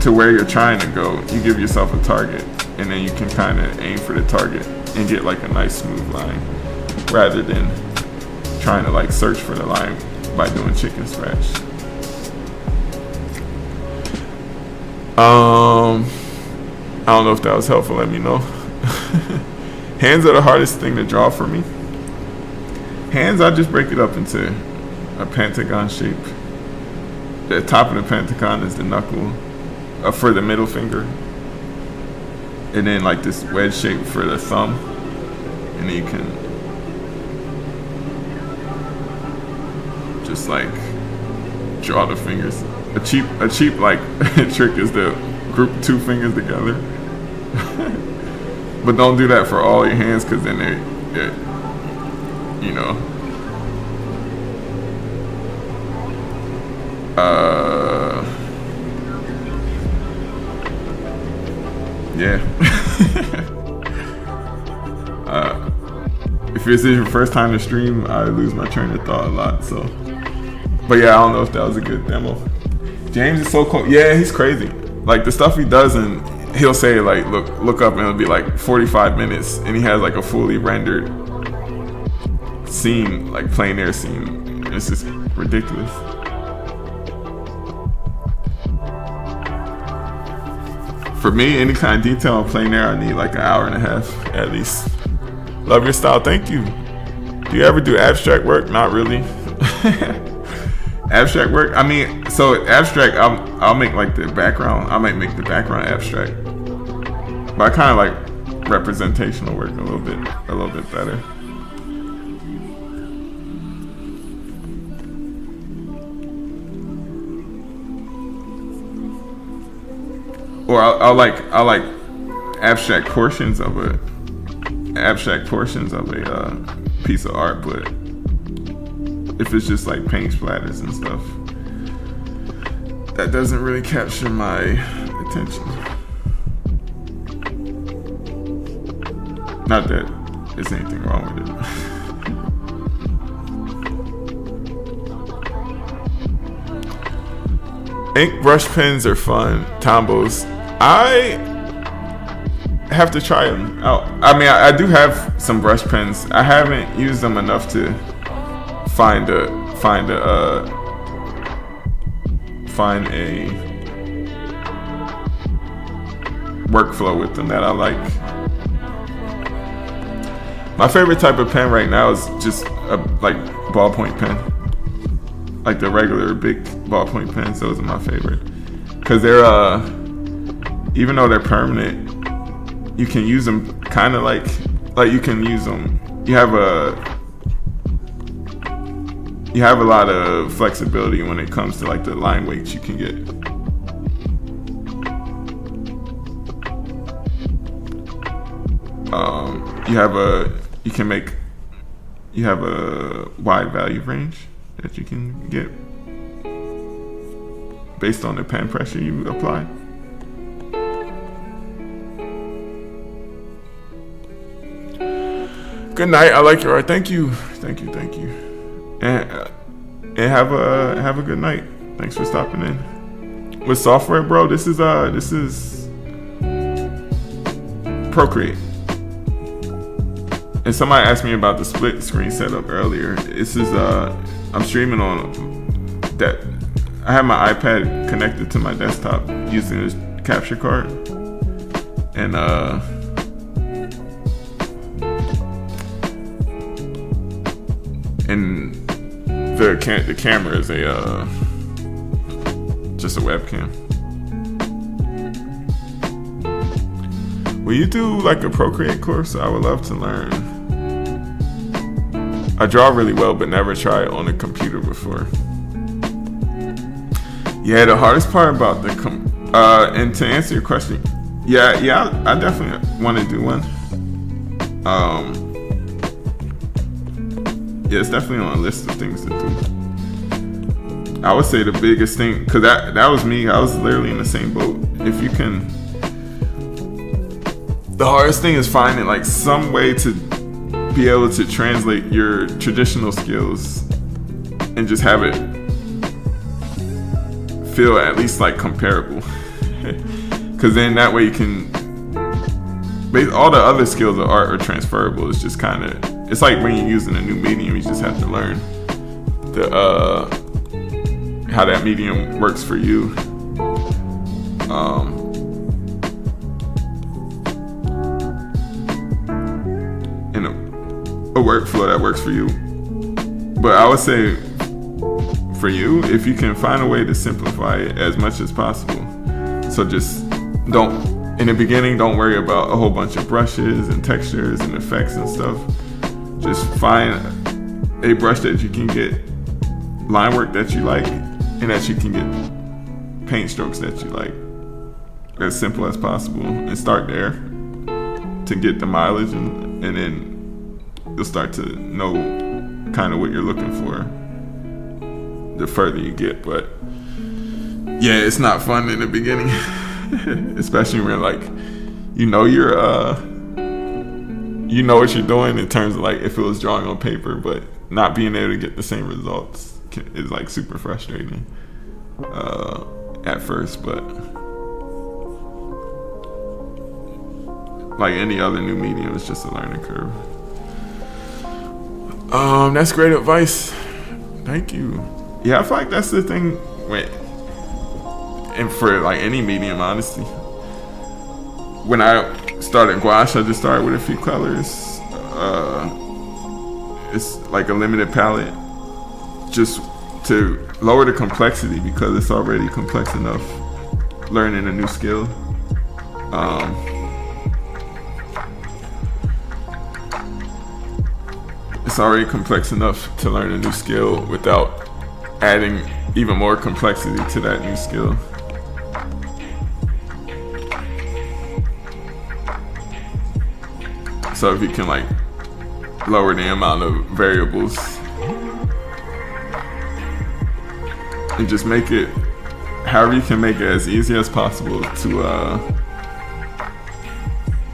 Speaker 1: to where you're trying to go, you give yourself a target, and then you can kind of aim for the target and get like a nice smooth line, rather than trying to like search for the line by doing chicken scratch. I don't know if that was helpful. Let me know. Hands are the hardest thing to draw for me. Hands, I just break it up into a pentagon shape. The top of the pentagon is the knuckle for the middle finger, and then like this wedge shape for the thumb, and then you can just like draw the fingers. A cheap like trick is to group 2 fingers together. But don't do that for all your hands, because then they you know, yeah. If this is your first time to stream, I lose my train of thought a lot, so. But yeah, I don't know if that was a good demo. James is so cool. Yeah, he's crazy. Like the stuff he does, and he'll say like, look up, and it'll be like 45 minutes, and he has like a fully rendered scene, like plein air scene. It's just ridiculous. For me, any kind of detail on plein air, I need like an hour and a half at least. Love your style, thank you. Do you ever do abstract work? Not really. Abstract work, I mean, so abstract, I'll make like the background. I might make the background abstract, but I kind of like representational work a little bit better. Or I'll like abstract portions of a piece of art, but if it's just like paint splatters and stuff, that doesn't really capture my attention. Not that there's anything wrong with it. Ink brush pens are fun. Tombos, I have to try them out. I mean, I do have some brush pens. I haven't used them enough to find a workflow with them that I like. My favorite type of pen right now is just a like ballpoint pen, like the regular big ballpoint pens. Those are my favorite, because they're even though they're permanent, you can use them kind of like you can use them. You have a lot of flexibility when it comes to like the line weights you can get. You have a wide value range that you can get based on the pen pressure you apply. Good night. I like your art. Thank you. And have a good night. Thanks for stopping in. With software, bro, this is Procreate. And somebody asked me about the split screen setup earlier. This is I'm streaming on that. I have my iPad connected to my desktop using this capture card, and the camera is just a webcam. Will you do like a Procreate course? I would love to learn. I draw really well, but never tried on a computer before. Yeah, the hardest part about the and to answer your question, yeah, I definitely want to do one. Yeah, it's definitely on a list of things to do. I would say the biggest thing, because that was me. I was literally in the same boat. If you can, the hardest thing is finding like some way to be able to translate your traditional skills and just have it feel at least like comparable. Because then that way you can, all the other skills of art are transferable. It's just kind of, it's like when you're using a new medium, you just have to learn the how that medium works for you. And a workflow that works for you. But I would say for you, if you can find a way to simplify it as much as possible. So just in the beginning, don't worry about a whole bunch of brushes and textures and effects and stuff. Just find a brush that you can get line work that you like, and that you can get paint strokes that you like, as simple as possible, and start there to get the mileage, and then you'll start to know kind of what you're looking for the further you get. But yeah, it's not fun in the beginning. Especially when like you know what you're doing in terms of like if it was drawing on paper, but not being able to get the same results is like super frustrating at first. But like any other new medium, it's just a learning curve. That's great advice. Thank you. Yeah, I feel like that's the thing and for like any medium, honestly. When I started gouache, I just started with a few colors. It's like a limited palette, just to lower the complexity, because it's already complex enough learning a new skill. It's already complex enough to learn a new skill without adding even more complexity to that new skill. So if you can like lower the amount of variables and just make it however you can make it as easy as possible to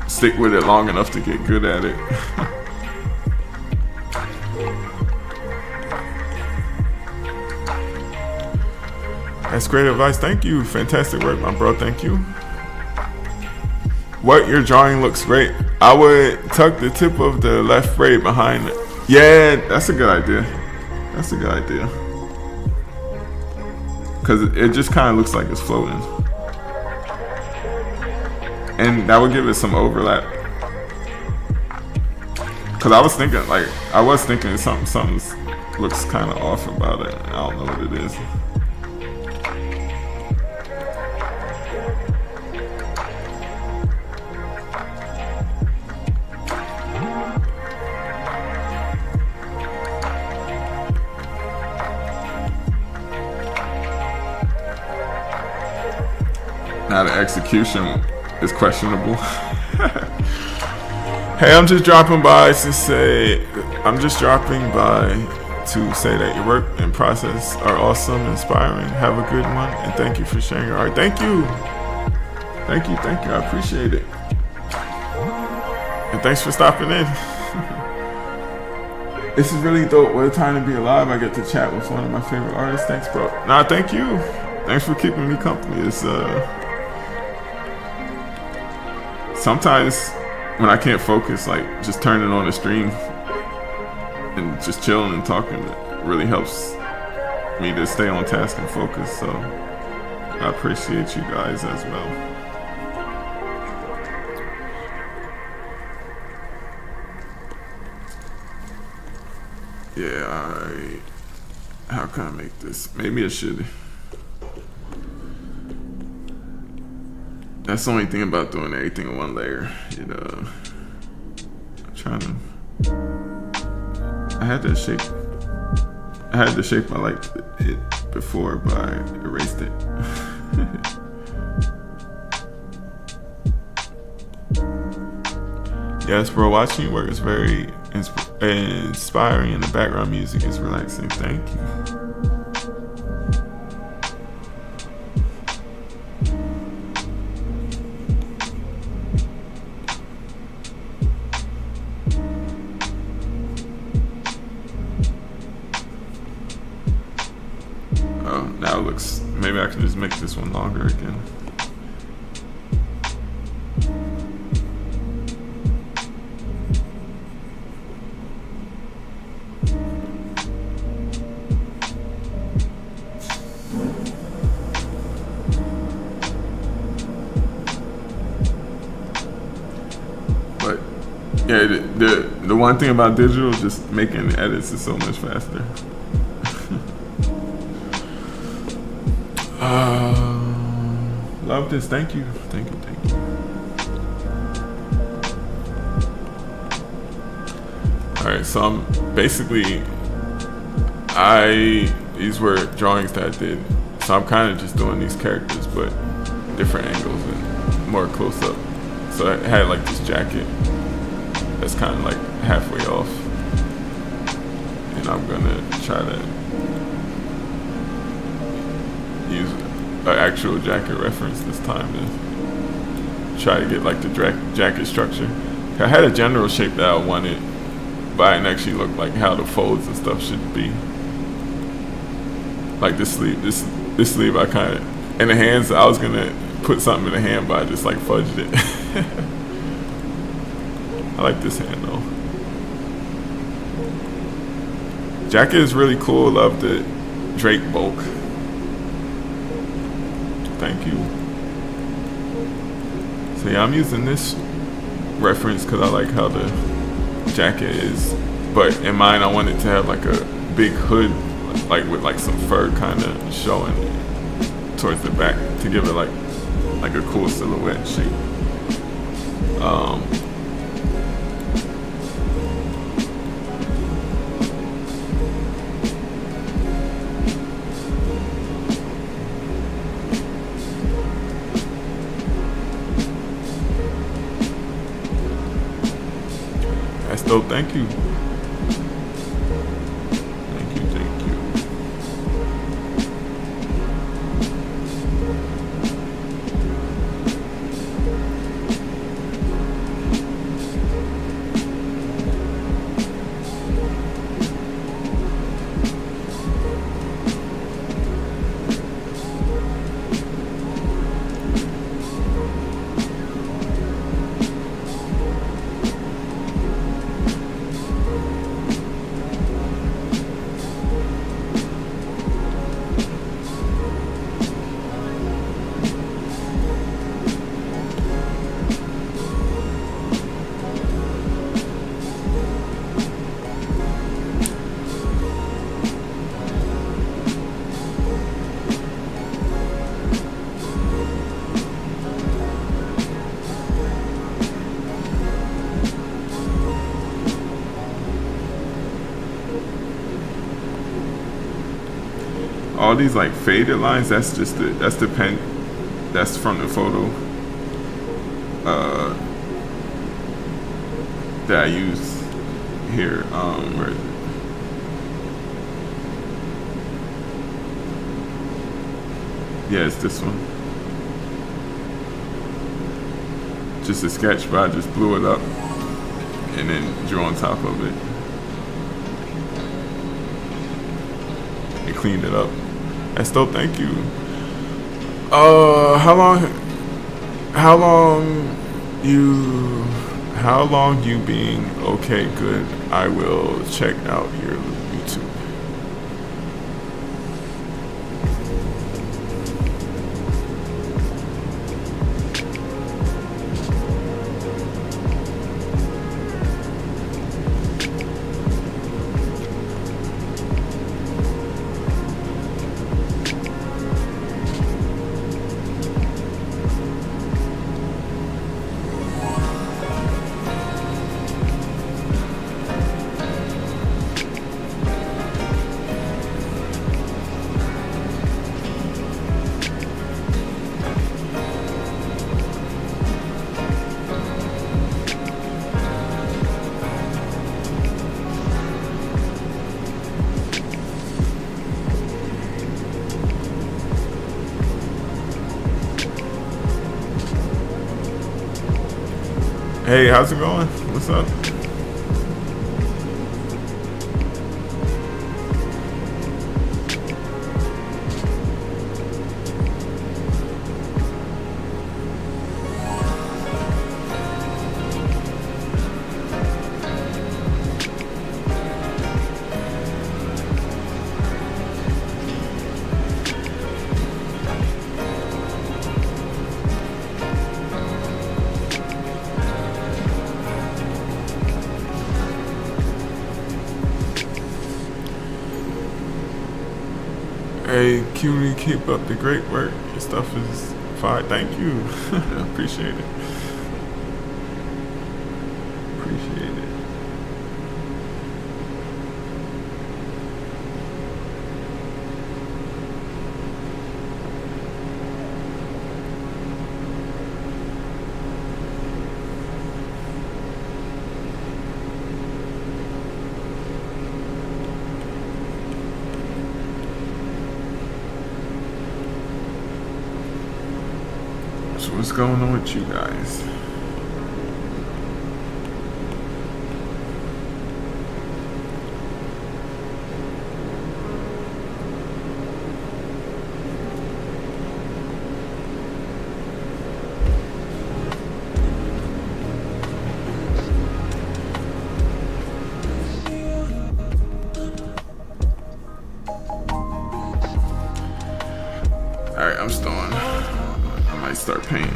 Speaker 1: stick with it long enough to get good at it. That's great advice. Thank you. Fantastic work, my bro. Thank you. What, your drawing looks great. I would tuck the tip of the left braid behind it. Yeah, that's a good idea. That's a good idea. Because it just kind of looks like it's floating. And that would give it some overlap. Because I was thinking something looks kind of off about it. I don't know what it is. Now the execution is questionable. Hey, I'm just dropping by to say that your work and process are awesome, inspiring. Have a good one, and thank you for sharing your art. Thank you. I appreciate it. And thanks for stopping in. This is really dope. What a time to be alive. I get to chat with one of my favorite artists. Thanks, bro. Nah, thank you. Thanks for keeping me company. It's sometimes when I can't focus, like just turning on the stream and just chilling and talking, it really helps me to stay on task and focus. So I appreciate you guys as well. Yeah, how can I make this? Maybe I should. That's the only thing about doing everything in one layer. I'm trying to. I had the shape I liked it before, but I erased it. Yes, bro. Watching you work is very inspiring, and the background music is relaxing. Thank you. Now it looks, maybe I can just make this one longer again. Yeah, the one thing about digital, just making edits is so much faster. Love this. Thank you. Thank you. Thank you. All right, so I'm basically, these were drawings that I did. So I'm kind of just doing these characters, but different angles and more close up. So I had like this jacket that's kind of like halfway off, and I'm gonna try to use an actual jacket reference this time to try to get like the jacket structure. I had a general shape that I wanted, but I didn't actually look like how the folds and stuff should be. Like this sleeve, this sleeve, I kind of, in the hands, I was gonna put something in the hand, but I just like fudged it. I like this hand though. Jacket is really cool. Love the Drake bulk. Thank you. So yeah, I'm using this reference because I like how the jacket is, but in mine I wanted to have like a big hood, like with like some fur kind of showing towards the back to give it like a cool silhouette shape. That's dope. Thank you. Thank you. Thank you. All these like faded lines, that's the pen, that's from the photo that I use here. Where is it? Yeah, it's this one. Just a sketch, but I just blew it up and then drew on top of it and cleaned it up. That's dope. Thank you. How long you being okay? Good. I will check out your YouTube. Hey, how's it going? What's up? Hey, cutie, keep up the great work. Your stuff is fire. Thank you. Appreciate it. Appreciate it. So what's going on with you guys? Alright, I'm starting. I might start painting.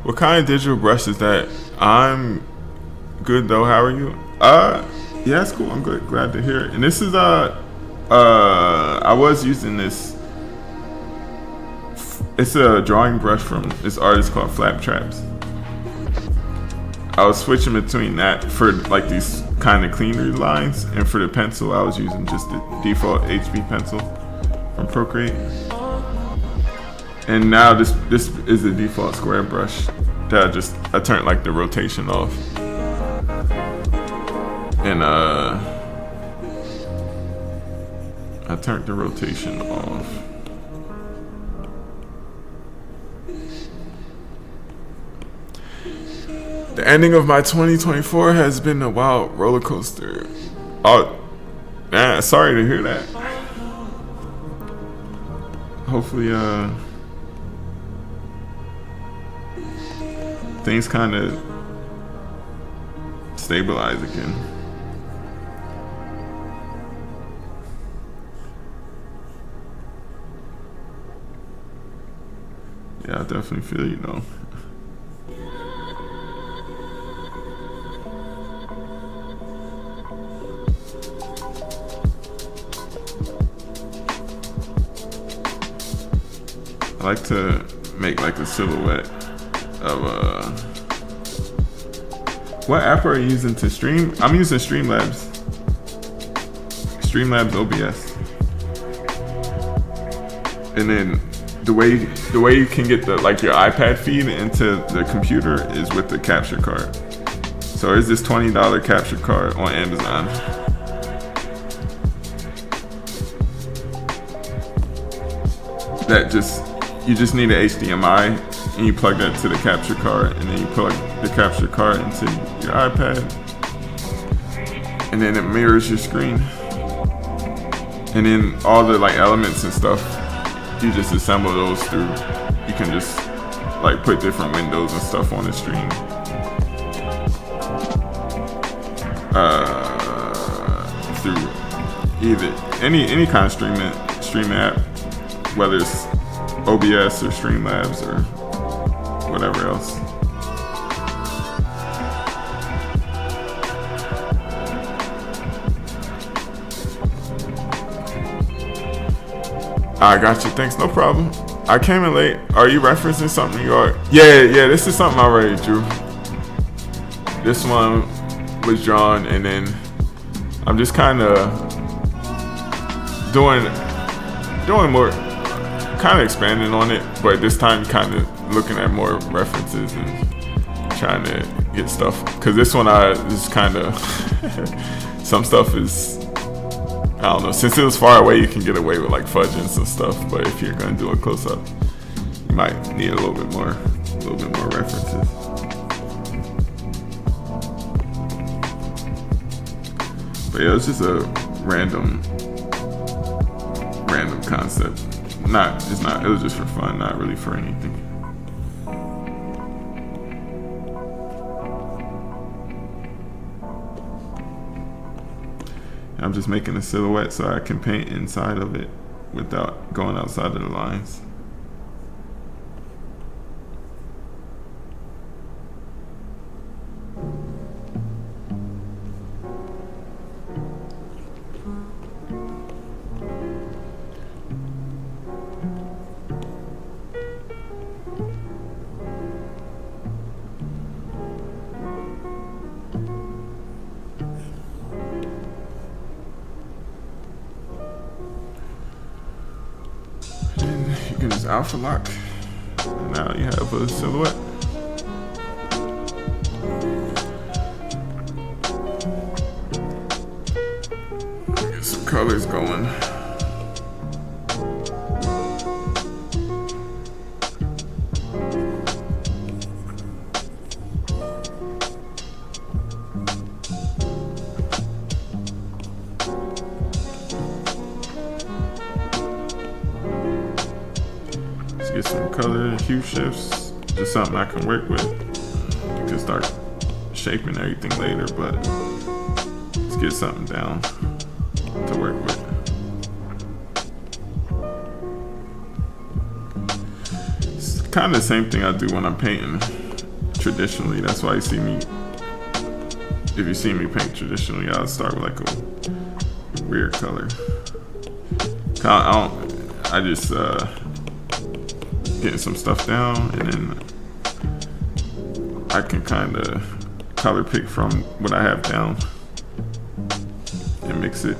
Speaker 1: What kind of digital brush is that? I'm good though. How are you? Yeah, it's cool. I'm good. Glad to hear it. And this is I was using this. It's a drawing brush from this artist called Flaptraps. I was switching between that for like these kind of cleaner lines, and for the pencil, I was using just the default HB pencil from Procreate. And now this is the default square brush that I turned like the rotation off. And I turned the rotation off. The ending of my 2024 has been a wild roller coaster. Oh, man, sorry to hear that. Hopefully, things kind of stabilize again. Yeah, I definitely feel you though. I like to make like a silhouette of what app are you using to stream? I'm using Streamlabs OBS. And then the way you can get the like your iPad feed into the computer is with the capture card. So there's this $20 capture card on Amazon. That you just need an HDMI and you plug that to the capture card, and then you plug the capture card into your iPad, and then it mirrors your screen. And then all the like elements and stuff, you just assemble those through. You can just like put different windows and stuff on the stream. Through either any kind of streaming app, whether it's OBS or Streamlabs or whatever else. I got you. Thanks. No problem. I came in late. Are you referencing something you are? Yeah. This is something I already drew. This one was drawn, and then I'm just kind of doing more, kind of expanding on it, but this time kind of looking at more references and trying to get stuff. Cause this one is kind of some stuff is, I don't know. Since it was far away, you can get away with like fudging some stuff, but if you're gonna do a close up, you might need a little bit more references. But yeah, it's just a random concept. It was just for fun, not really for anything. I'm just making a silhouette so I can paint inside of it without going outside of the lines. You can just alpha lock. And now you have a silhouette. Get some colors going. Get some color hue shifts, just something I can work with. You can start shaping everything later, but let's get something down to work with. It's kind of the same thing I do when I'm painting traditionally. That's why you see me, if you see me paint traditionally, I'll start with like a weird color. I just getting some stuff down, and then I can kind of color pick from what I have down and mix it.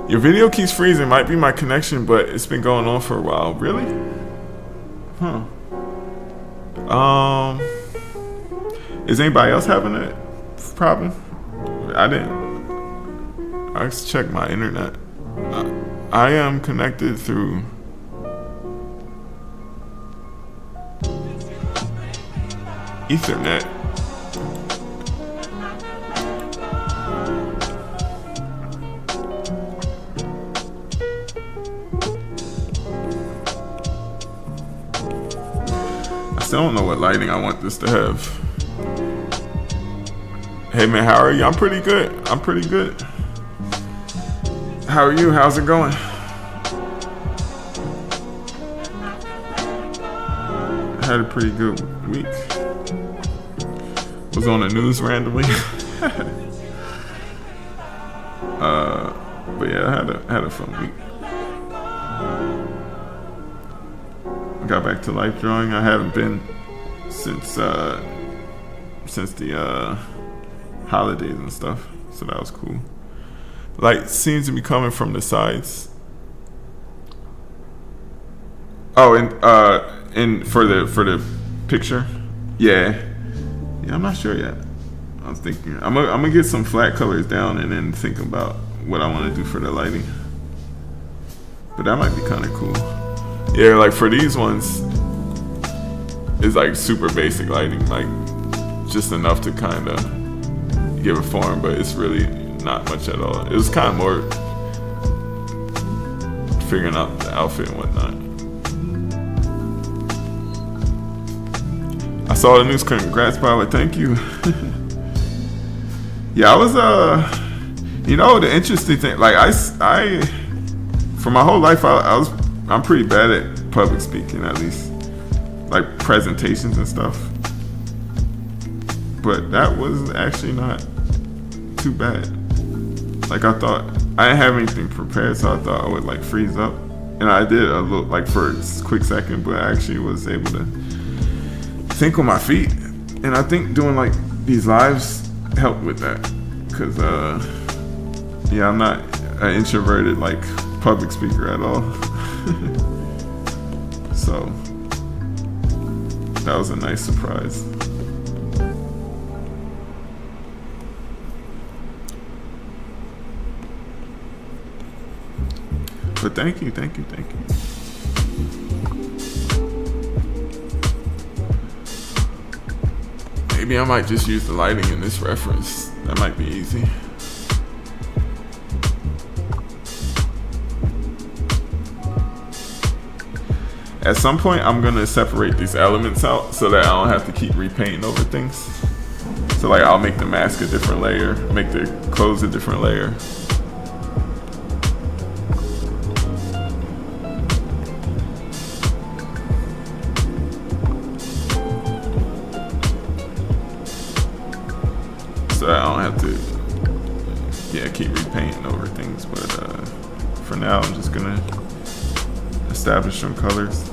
Speaker 1: Your video keeps freezing. Might be my connection, but it's been going on for a while. Really? Huh. Is anybody else having a problem? I didn't. I just checked my internet. I am connected through Ethernet. I still don't know what lighting I want this to have. Hey man, how are you? I'm pretty good. I'm pretty good. How are you? How's it going? I had a pretty good week. Was on the news randomly. But yeah, I had a fun week. Got back to life drawing. I haven't been since the holidays and stuff, so that was cool. Light seems to be coming from the sides. Oh, and for the picture, yeah, I'm not sure yet. I was thinking I'm gonna get some flat colors down and then think about what I want to do for the lighting. But that might be kind of cool. Yeah, like for these ones, it's like super basic lighting, like just enough to kind of give a form, but it's really not much at all. It was kind of more figuring out the outfit and whatnot. I saw the news. Congrats, pilot. Thank you. Yeah, I was the interesting thing, like I for my whole life I'm pretty bad at public speaking, at least like presentations and stuff. But that was actually not too bad. Like I thought I didn't have anything prepared, so I thought I would like freeze up, and I did a little, like for a quick second, but I actually was able to think on my feet. And I think doing like these lives helped with that, because I'm not an introverted like public speaker at all. So that was a nice surprise. But thank you. Maybe I might just use the lighting in this reference. That might be easy. At some point, I'm gonna separate these elements out so that I don't have to keep repainting over things. So like I'll make the mask a different layer, make the clothes a different layer. So I don't have to, keep repainting over things. But for now, I'm just gonna establish some colors.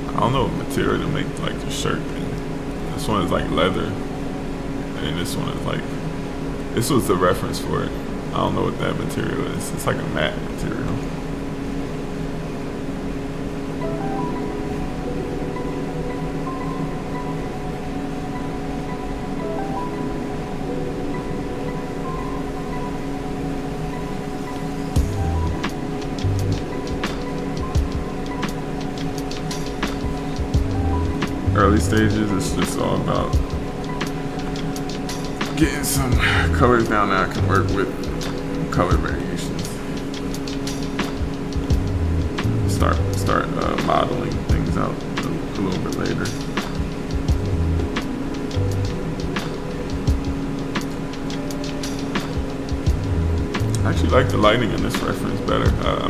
Speaker 1: I don't know what material to make like the shirt in. This one is like leather, and this one is like, this was the reference for it. I don't know what that material is. It's like a matte material. Early stages, it's just all about getting some colors down that I can work with, color variations. Start modeling things out a little bit later. I actually like the lighting in this reference better. I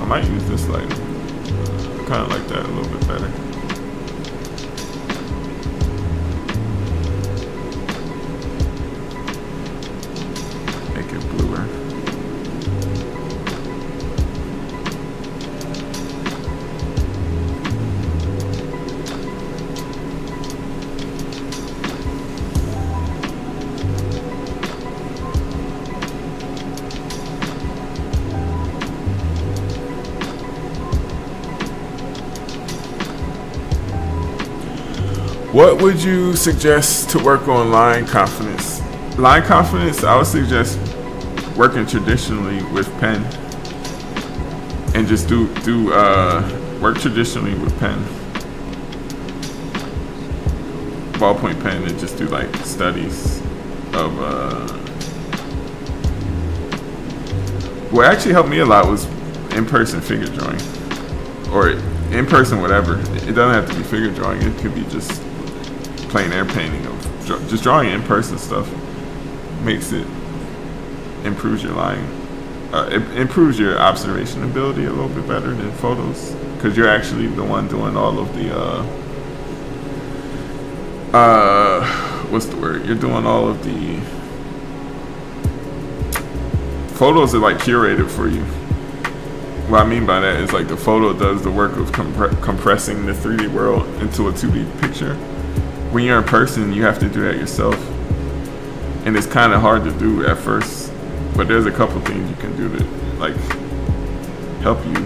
Speaker 1: might use this lighting. I kind of like that a little bit better. Make it bluer. What would you suggest to work on line confidence? Line confidence, I would suggest working traditionally with pen, and just work traditionally with pen, ballpoint pen, and just do like studies of. What actually helped me a lot was in-person figure drawing, or in-person whatever. It doesn't have to be figure drawing. It could be just plein air painting of just drawing in-person stuff. Improves your line, improves your observation ability a little bit better than photos, because you're actually the one doing all of the what's the word? You're doing all of the photos are like curated for you. What I mean by that is like the photo does the work of compressing the 3D world into a 2D picture. When you're in person, you have to do that yourself, and it's kind of hard to do at first. But there's a couple things you can do to like help you.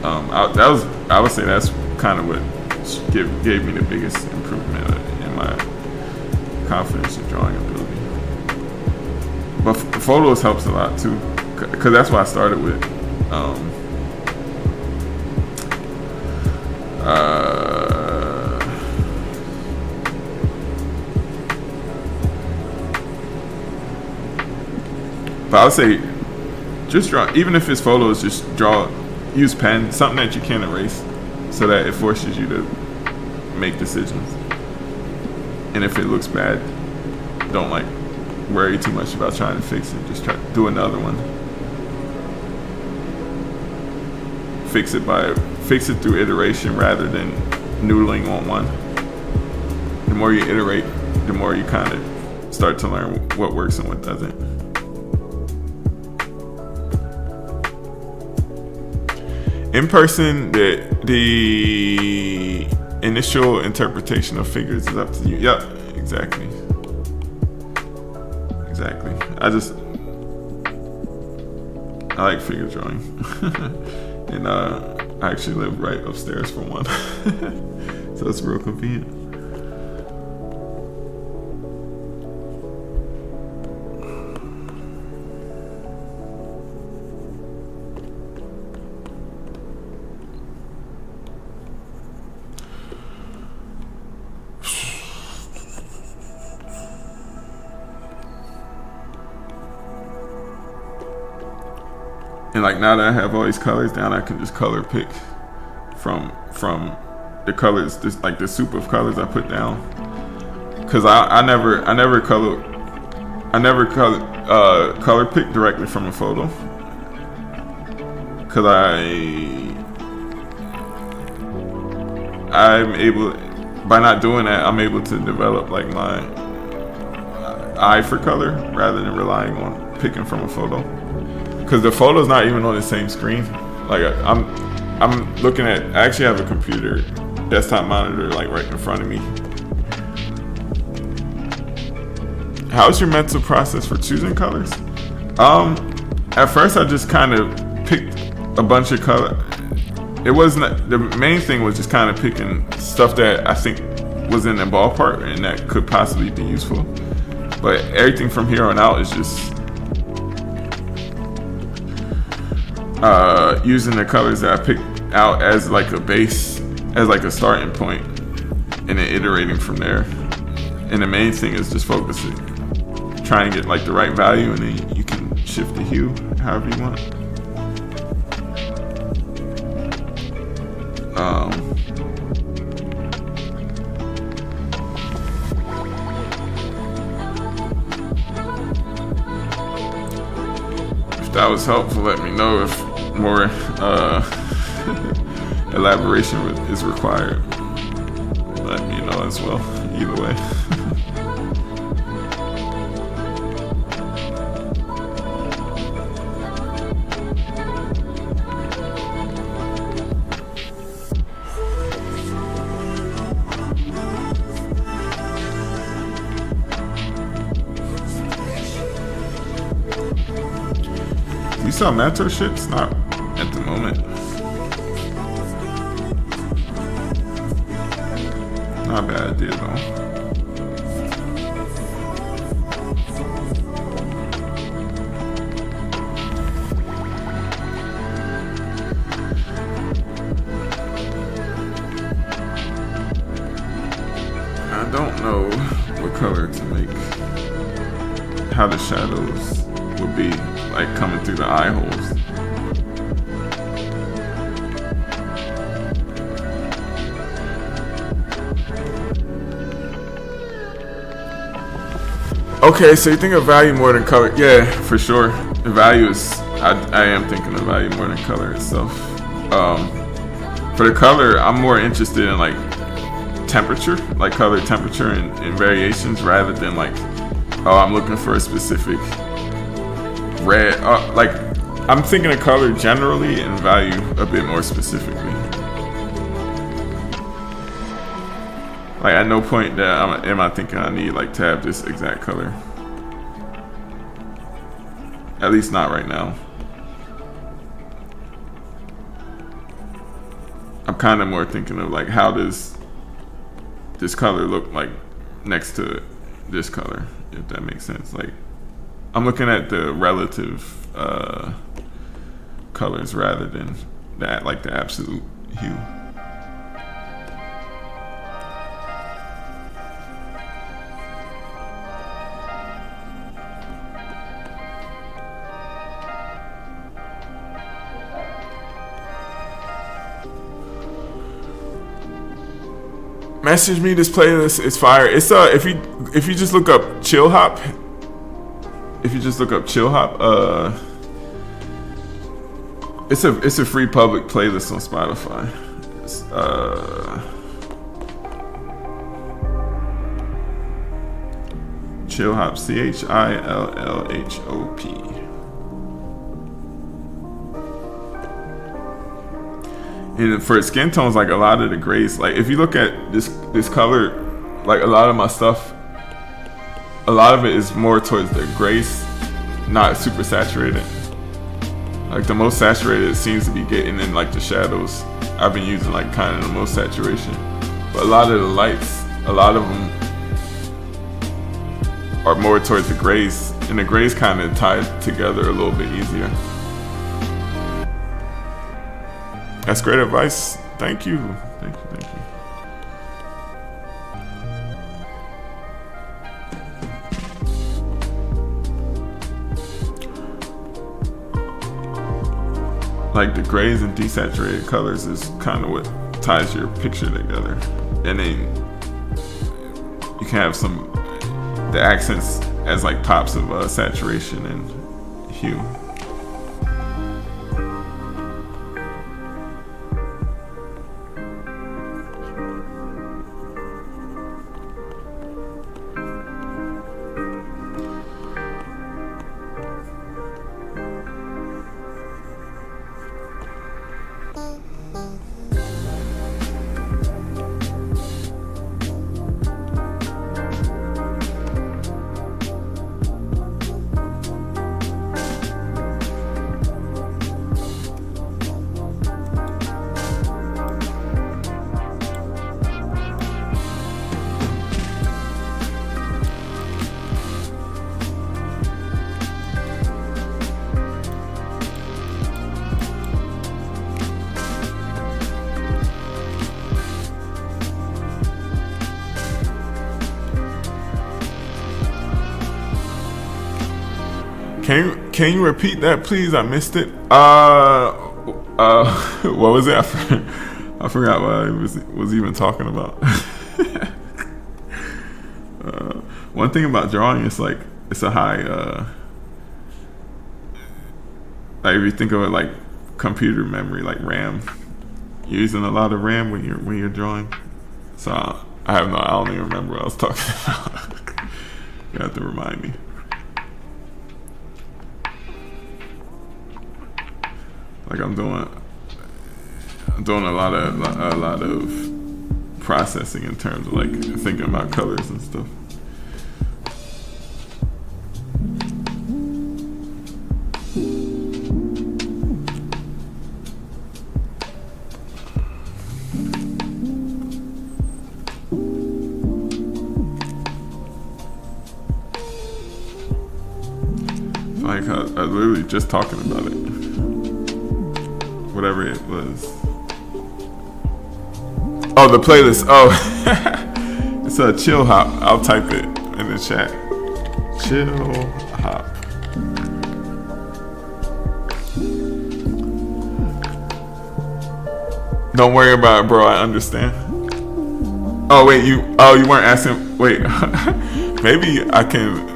Speaker 1: I would say that's kind of what gave me the biggest improvement in my confidence in drawing ability. But photos helps a lot too, because that's what I started with. But I would say just draw, even if it's photos, just use pen, something that you can't erase, so that it forces you to make decisions. And if it looks bad, don't worry too much about trying to fix it. Just try to do another one. Fix it through iteration rather than noodling on one. The more you iterate, the more you kind of start to learn what works and what doesn't. In person, the initial interpretation of figures is up to you. Yep, exactly. I like figure drawing. And I actually live right upstairs from one. So it's real convenient. And like now that I have all these colors down, I can just color pick from the colors, just like the soup of colors I put down. Cause I never color pick directly from a photo. Cause I'm able, by not doing that, I'm able to develop like my eye for color rather than relying on picking from a photo. Because the photo's not even on the same screen. Like I'm looking at, I actually have a computer desktop monitor like right in front of me. How's your mental process for choosing colors? At first I just kind of picked a bunch of color. It wasn't, the main thing was just kind of picking stuff that I think was in the ballpark and that could possibly be useful. But everything from here on out is just using the colors that I picked out as like a base, as like a starting point, and then iterating from there. And the main thing is just focusing, trying to get like the right value, and then you can shift the hue however you want. If that was helpful, let me know. If more elaboration is required, let me know as well. Either way. You sell mentorships? Not at the moment. Not a bad idea though. I don't know what color to make, how the shadows would be like coming through the eye holes. Okay, so you think of value more than color? Yeah, for sure. The value is, I am thinking of value more than color itself. For the color, I'm more interested in like temperature, like color temperature and variations, rather than like, oh, I'm looking for a specific red. Like, I'm thinking of color generally and value a bit more specifically. Like, at no point that am I thinking I need like to have this exact color. At least not right now. I'm kind of more thinking of like, how does this color look like next to this color, if that makes sense. Like, I'm looking at the relative colors rather than that, like the absolute hue. Message me, this playlist is fire. It's if you just look up chill hop if you just look up Chill Hop, it's a free public playlist on Spotify. It's, Chill Hop, CHILLHOP. And for skin tones, like a lot of the grays, like if you look at this color, like a lot of my stuff, a lot of it is more towards the grays, not super saturated. Like the most saturated it seems to be getting in like the shadows. I've been using like kind of the most saturation, but a lot of the lights, a lot of them are more towards the grays, and the grays kind of tied together a little bit easier. That's great advice. Thank you. Thank you. Thank you. Like the grays and desaturated colors is kind of what ties your picture together. And then you can have the accents as like pops of saturation and hue. Can you repeat that, please? I missed it. What was it? I forgot what I was even talking about. One thing about drawing is like it's a high. Like if you think of it like computer memory, like RAM, you're using a lot of RAM when you're drawing. So I don't even remember what I was talking about. You have to remind me. Like I'm doing a lot of processing in terms of like thinking about colors and stuff. Like I literally just talking about it. Whatever it was. Oh, the playlist. Oh, it's a Chill Hop. I'll type it in the chat. Chill Hop. Don't worry about it, bro. I understand. Oh wait, you weren't asking. Wait, maybe I can.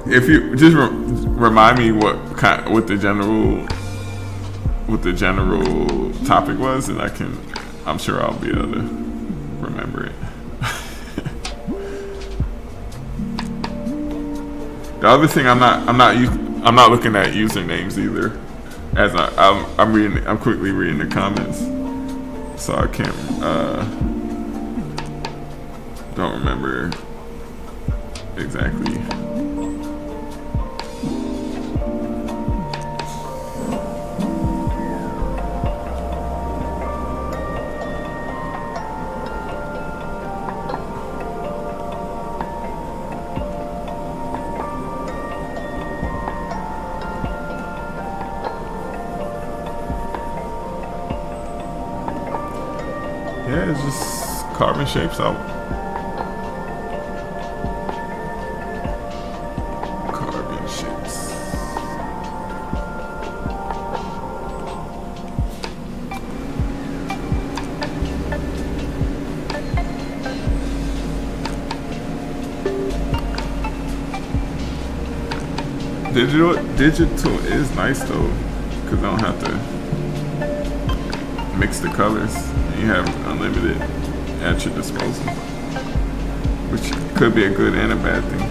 Speaker 1: If you just remind me what the general topic was, and I'm sure I'll be able to remember it. The other thing, I'm not looking at usernames either, as I'm quickly reading the comments, so I can't don't remember exactly. Yeah, it's just carving shapes out. Carving shapes. Digital is nice though, because I don't have to mix the colors. You have unlimited at your disposal, which could be a good and a bad thing.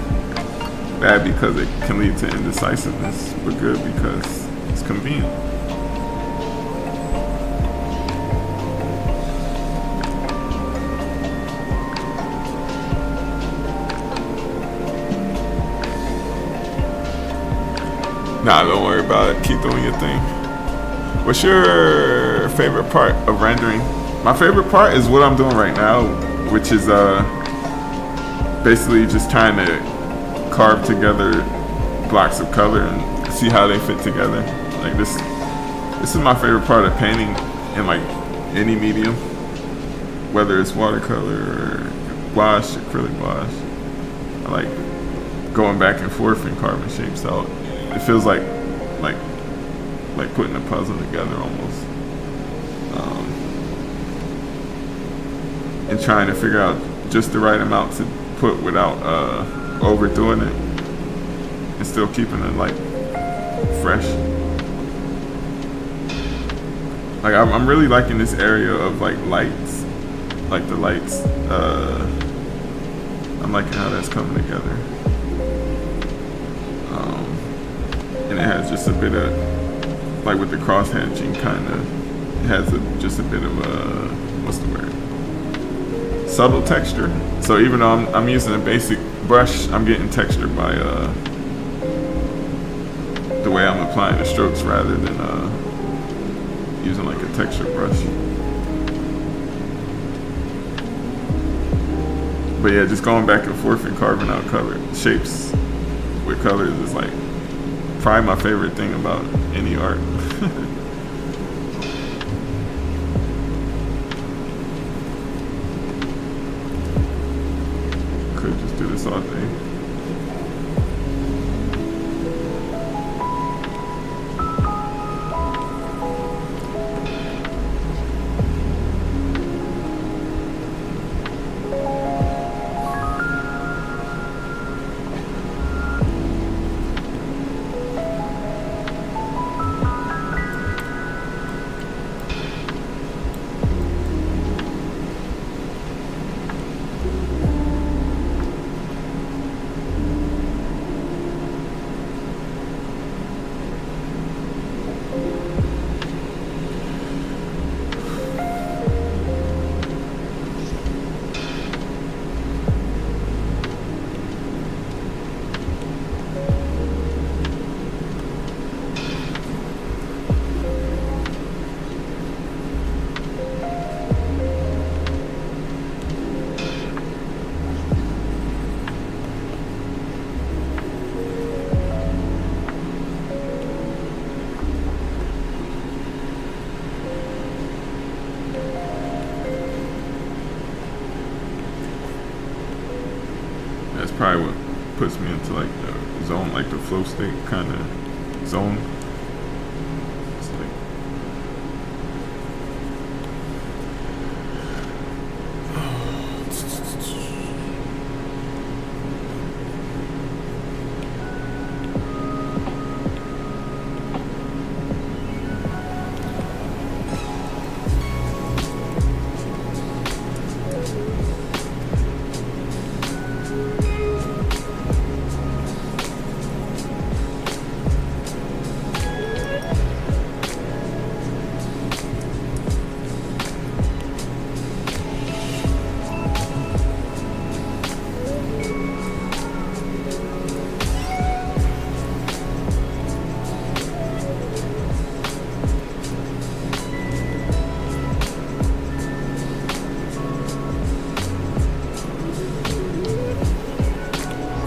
Speaker 1: Bad because it can lead to indecisiveness, but good because it's convenient. Nah, don't worry about it. Keep doing your thing. What's your favorite part of rendering? My favorite part is what I'm doing right now, which is basically just trying to carve together blocks of color and see how they fit together. Like this is my favorite part of painting in like any medium, whether it's watercolor or gouache, acrylic gouache. I like going back and forth and carving shapes out. It feels like putting a puzzle together almost, and trying to figure out just the right amount to put without overdoing it and still keeping it like fresh. Like I'm really liking this area of like lights, like the lights. I'm liking how that's coming together. And it has just a bit of, like with the cross hatching, kind of, it has just a bit of a, what's the word? Subtle texture. So even though I'm using a basic brush, I'm getting texture by the way I'm applying the strokes rather than using like a texture brush. But yeah, just going back and forth and carving out color shapes with colors is like probably my favorite thing about any art. Could just do this all day. That's probably what puts me into like the zone, like the flow state kind of zone. It's like,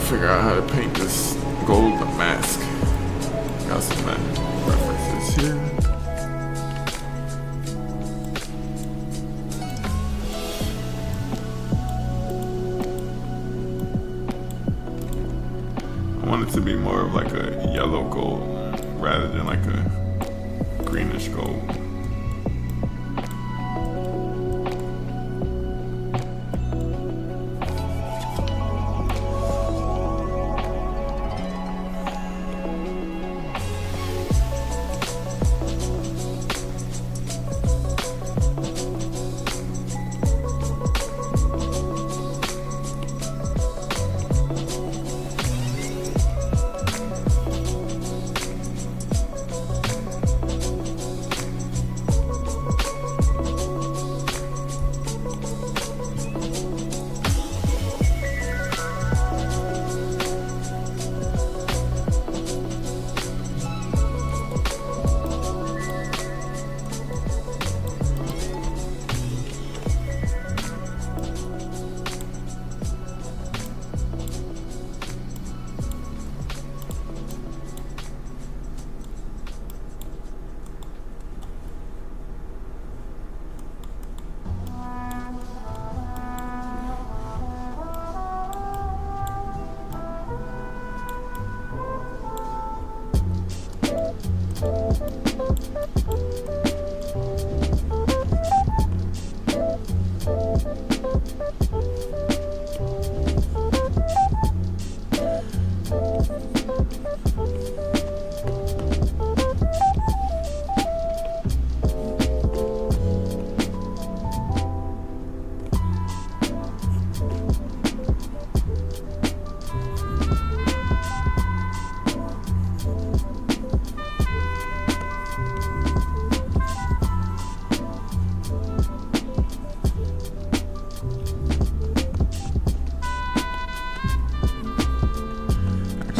Speaker 1: figure out how to paint this gold mask. Got some references here. I want it to be more of like a yellow gold rather than like a greenish gold.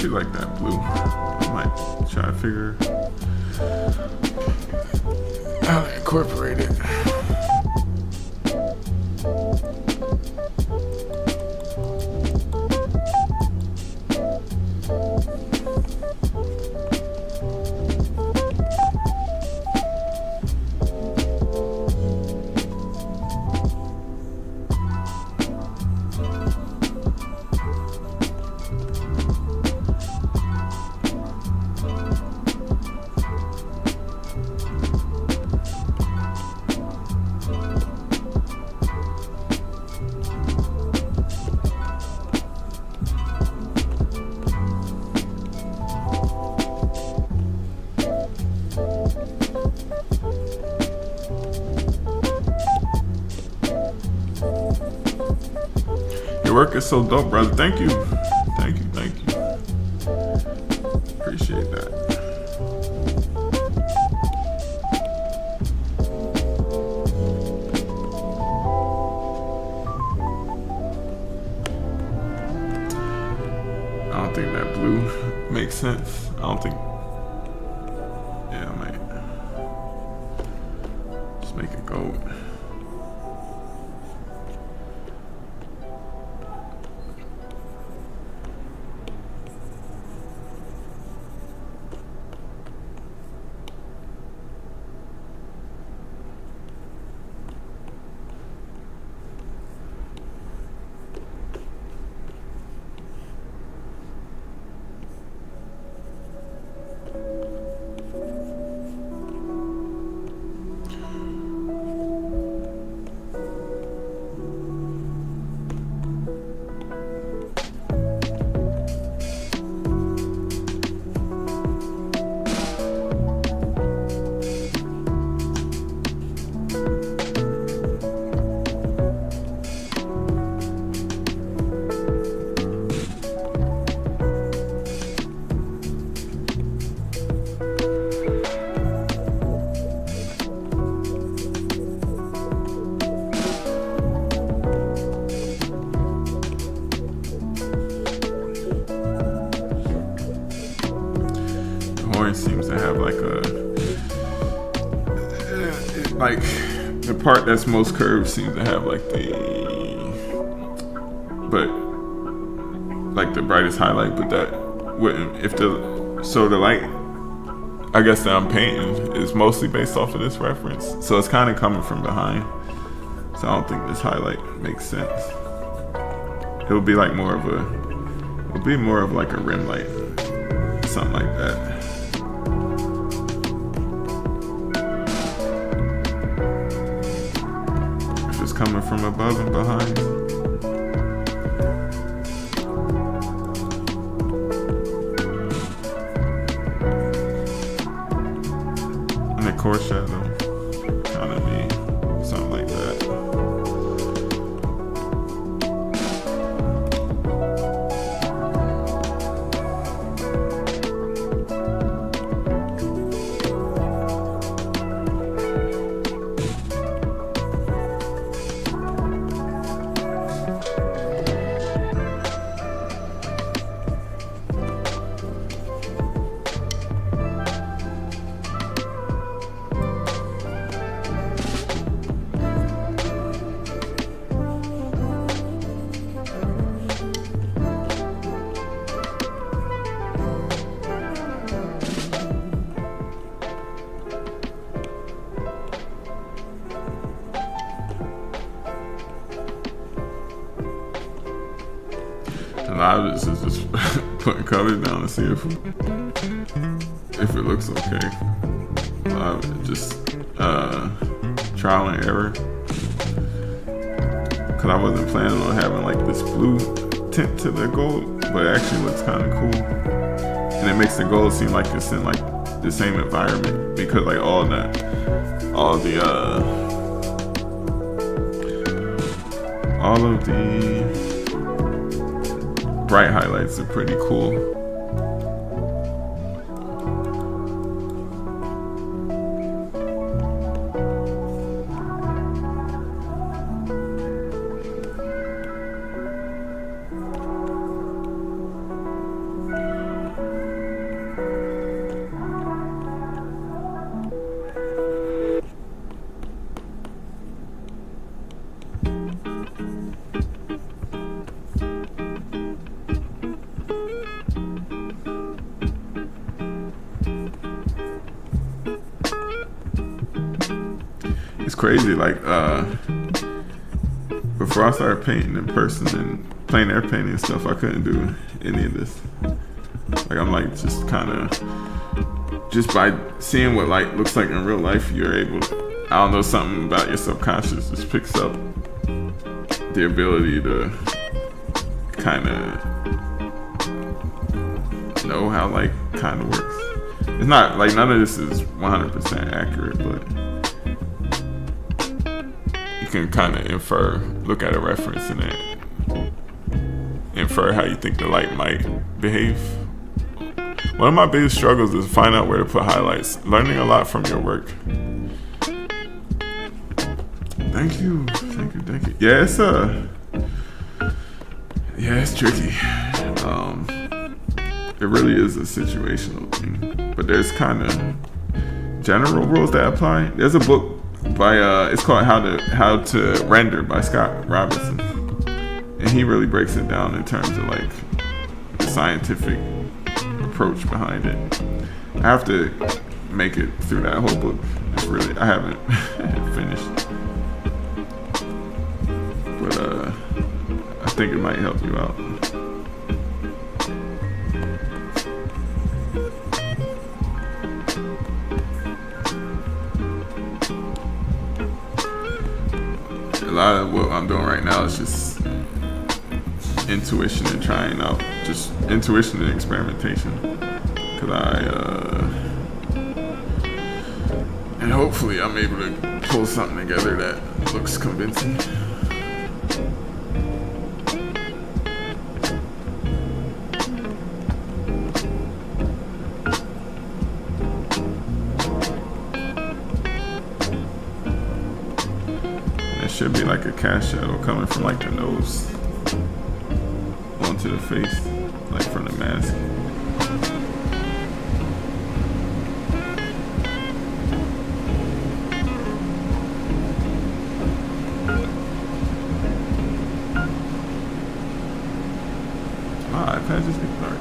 Speaker 1: Like that blue. I might try to figure how to incorporate it. Your work is so dope, brother. Thank you. Thank you. Thank you. Appreciate that. I don't think that blue makes sense. I don't think. Yeah, I might just make it gold. Seems to have like the part that's most curved seems to have like the brightest highlight, but that wouldn't the light I guess that I'm painting is mostly based off of this reference, so it's kind of coming from behind, so I don't think this highlight makes sense. It would be like more of like a rim light, something like that. Coming from above and behind. And the core shadow kind of be something like that. A lot of this is just putting color down to see if it looks okay. just trial and error. Cause I wasn't planning on having like this blue tint to the gold, but it actually looks kind of cool. And it makes the gold seem like it's in like the same environment, because like all the bright highlights are pretty cool. It's crazy, like before I started painting in person and plein air painting and stuff, I couldn't do any of this. Like I'm like just kind of, just by seeing what light looks like in real life, you're able to, I don't know, something about your subconscious just picks up the ability to kind of know how light kind of works. It's not like none of this is 100% accurate, but you can kind of infer, look at a reference and then infer how you think the light might behave. One of my biggest struggles is find out where to put highlights. Learning a lot from your work. Thank you. Yeah, it's tricky. It really is a situational thing, but there's kind of general rules that apply. There's a book by it's called How to Render by Scott Robinson, and he really breaks it down in terms of like the scientific approach behind it. I have to make it through that whole book. It's really, I haven't finished, but I think it might help you out. A lot of what I'm doing right now is just intuition and trying out, just intuition and experimentation. Cause and hopefully I'm able to pull something together that looks convincing. Should be like a cast shadow coming from like the nose onto the face, like from the mask. My iPad just gets dark.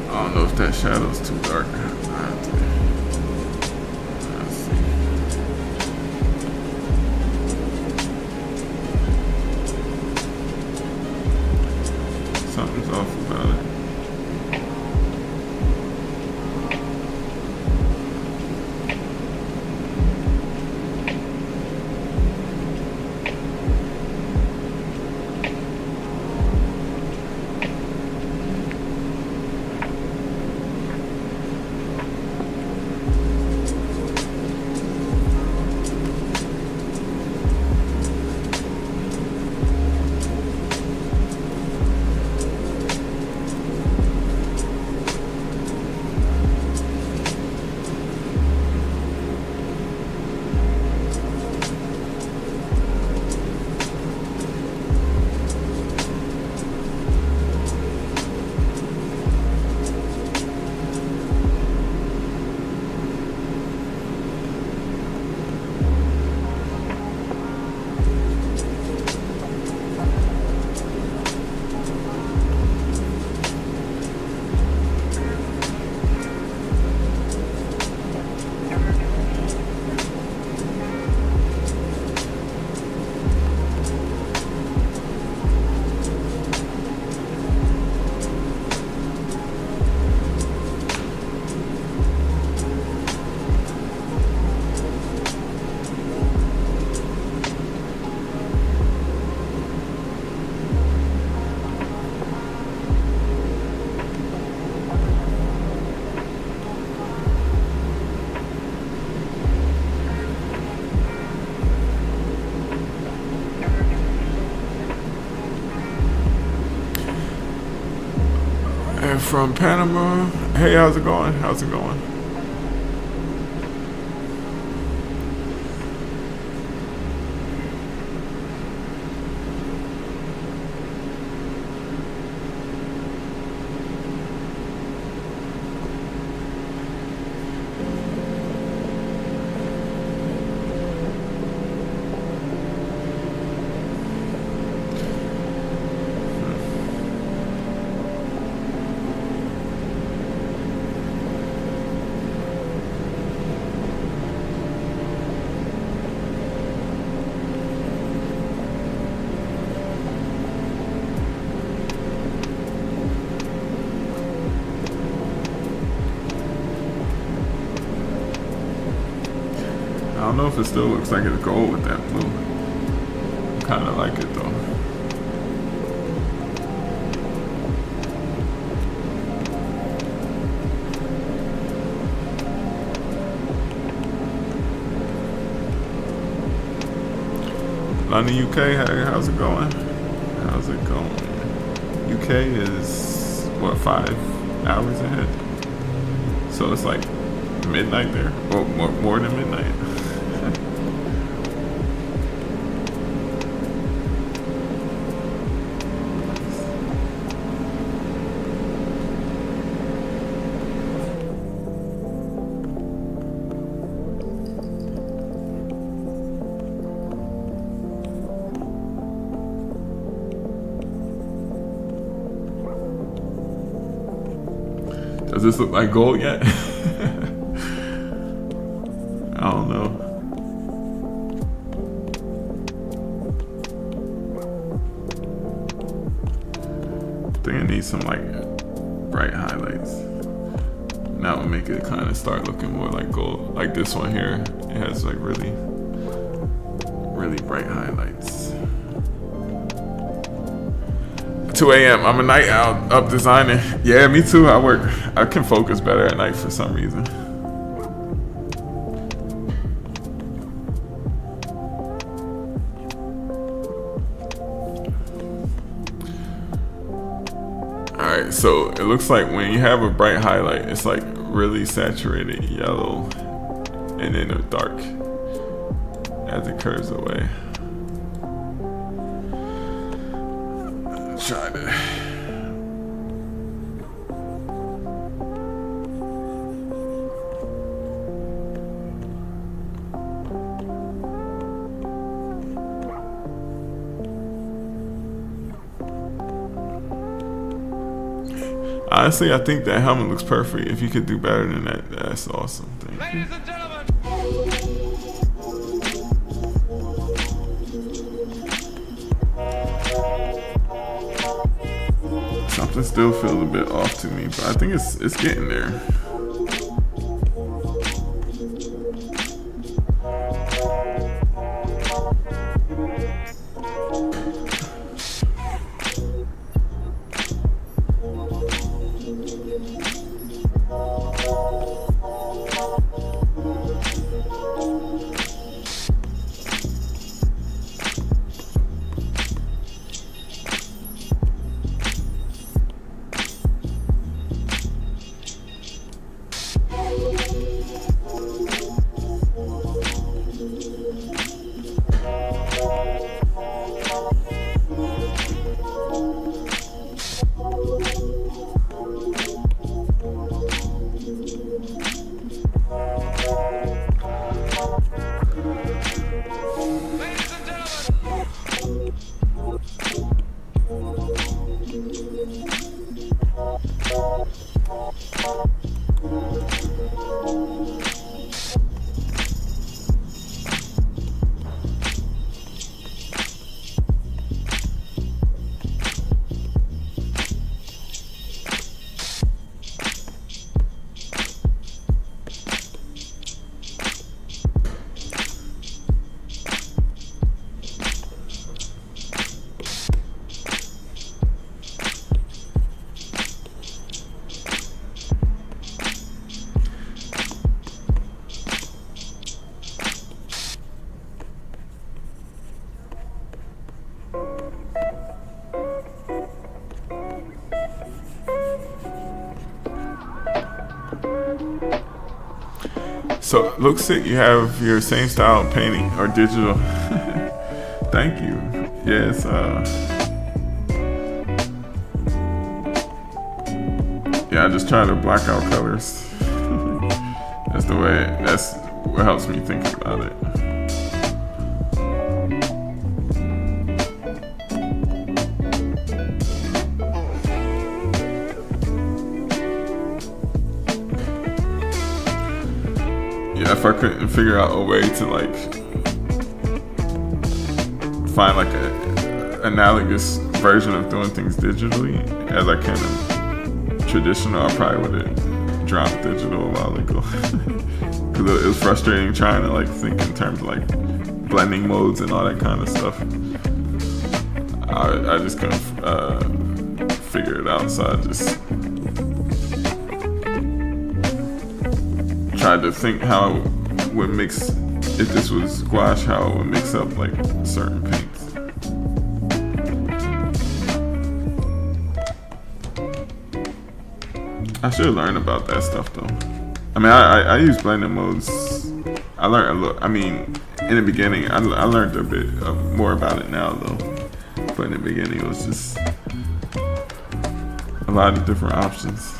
Speaker 1: I don't know if that shadow's too dark. Let's see. Something's off about it. And from Panama. Hey, how's it going? How's it going? I don't know if it still looks like it's gold with that blue. Kind of like it though. London, UK, how's it going? How's it going? UK is, what, 5 hours ahead? So it's like midnight there? Or more than midnight? Does this look like gold yet? I don't know. I think it needs some like bright highlights. That would make it kind of start looking more like gold. Like this one here, it has like really bright highlights. 2 a.m. I'm a night owl, up designing. Yeah, me too. I can focus better at night for some reason. Alright, so it looks like when you have a bright highlight, it's like really saturated yellow and then a dark as it curves away. Try to. Honestly, I think that helmet looks perfect. If you could do better than that, that's awesome. Thank you.
Speaker 2: Ladies and gentlemen.
Speaker 1: Something still feels a bit off to me, but I think it's getting there. So looks like you have your same style of painting or digital. Thank you. Yes. Yeah, I just try to black out colors. That's what helps me think about it. Yeah, if I couldn't figure out a way to like find like a analogous version of doing things digitally as I can in traditional, I probably would have dropped digital a while ago. Because it was frustrating trying to like think in terms of like blending modes and all that kind of stuff. I just couldn't figure it out, so I just tried to think how it would mix, if this was gouache, how it would mix up like certain paints. I should learn about that stuff though. I mean, I use blending modes. I learned a little. I mean, in the beginning, I learned a bit more about it now though. But in the beginning, it was just a lot of different options.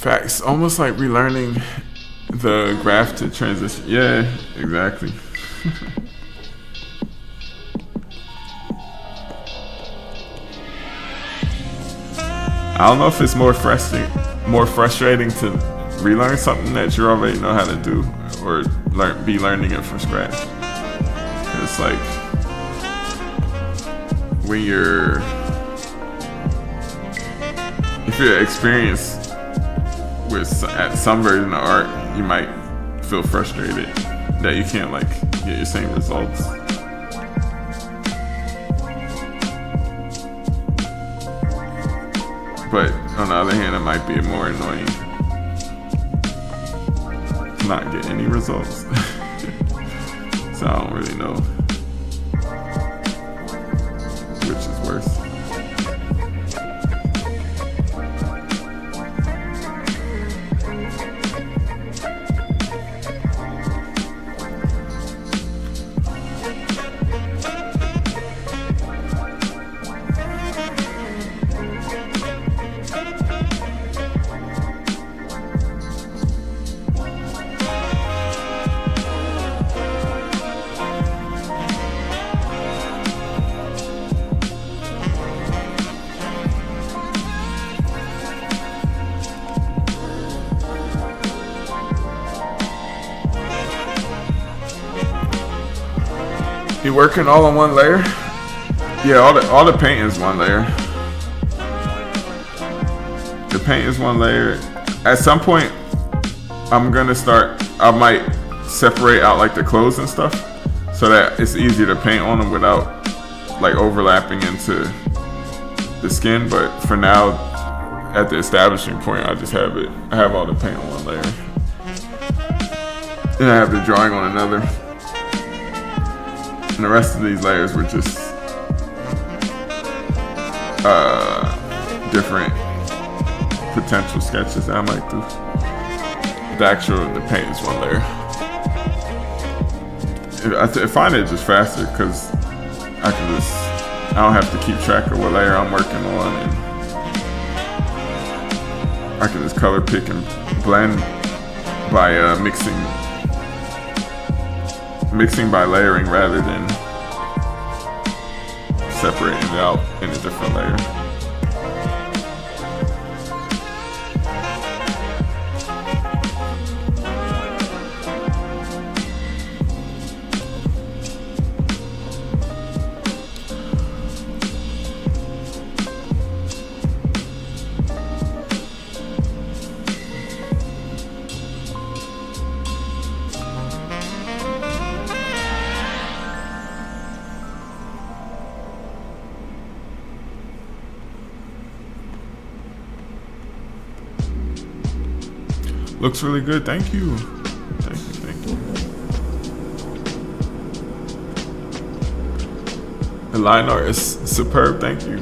Speaker 1: Facts. Almost like relearning the graph to transition. Yeah, exactly. I don't know if it's more frustrating to relearn something that you already know how to do, or be learning it from scratch. It's like when if you're experienced at some version of art, you might feel frustrated that you can't like get your same results. But on the other hand, it might be more annoying to not get any results. So I don't really know which is worse. You working all on one layer? Yeah, all the paint is one layer. The paint is one layer. At some point, I might separate out like the clothes and stuff, so that it's easier to paint on them without like overlapping into the skin. But for now, at the establishing point, I have all the paint on one layer, and I have the drawing on another. And the rest of these layers were just different potential sketches that I might do. The paint is one layer. I find it just faster because I don't have to keep track of what layer I'm working on, and I can just color pick and blend by mixing by layering rather than separating it out in a different layer. Looks really good. Thank you. Thank you. Thank you. The line art is superb. Thank you.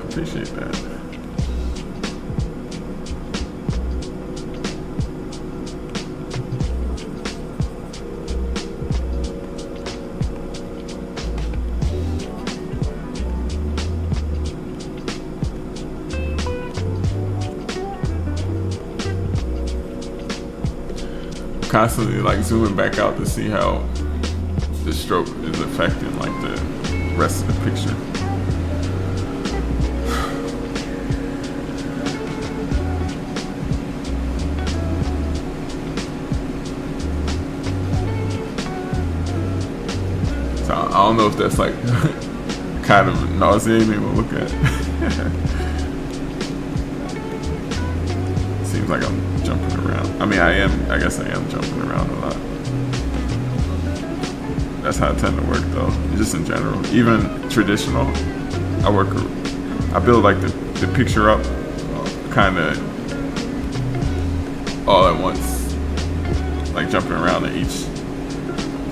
Speaker 1: Appreciate that. Constantly like zooming back out to see how the stroke is affecting like the rest of the picture. So I don't know if that's like kind of nauseating to look at. Seems like I'm jumping around. I mean, I guess I am jumping around a lot. That's how I tend to work though, just in general. Even traditional, I build like the picture up kind of all at once, like jumping around in each.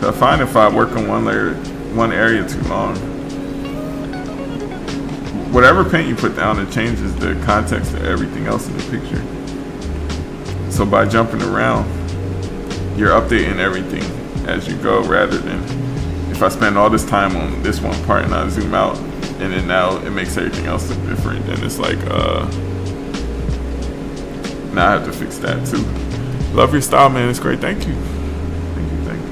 Speaker 1: So I find if I work on one area too long, whatever paint you put down, it changes the context of everything else in the picture. So by jumping around, you're updating everything as you go, rather than if I spend all this time on this one part and I zoom out and then now it makes everything else look different, then it's like now I have to fix that too. Love your style, man. It's great. Thank you. Thank you. Thank you.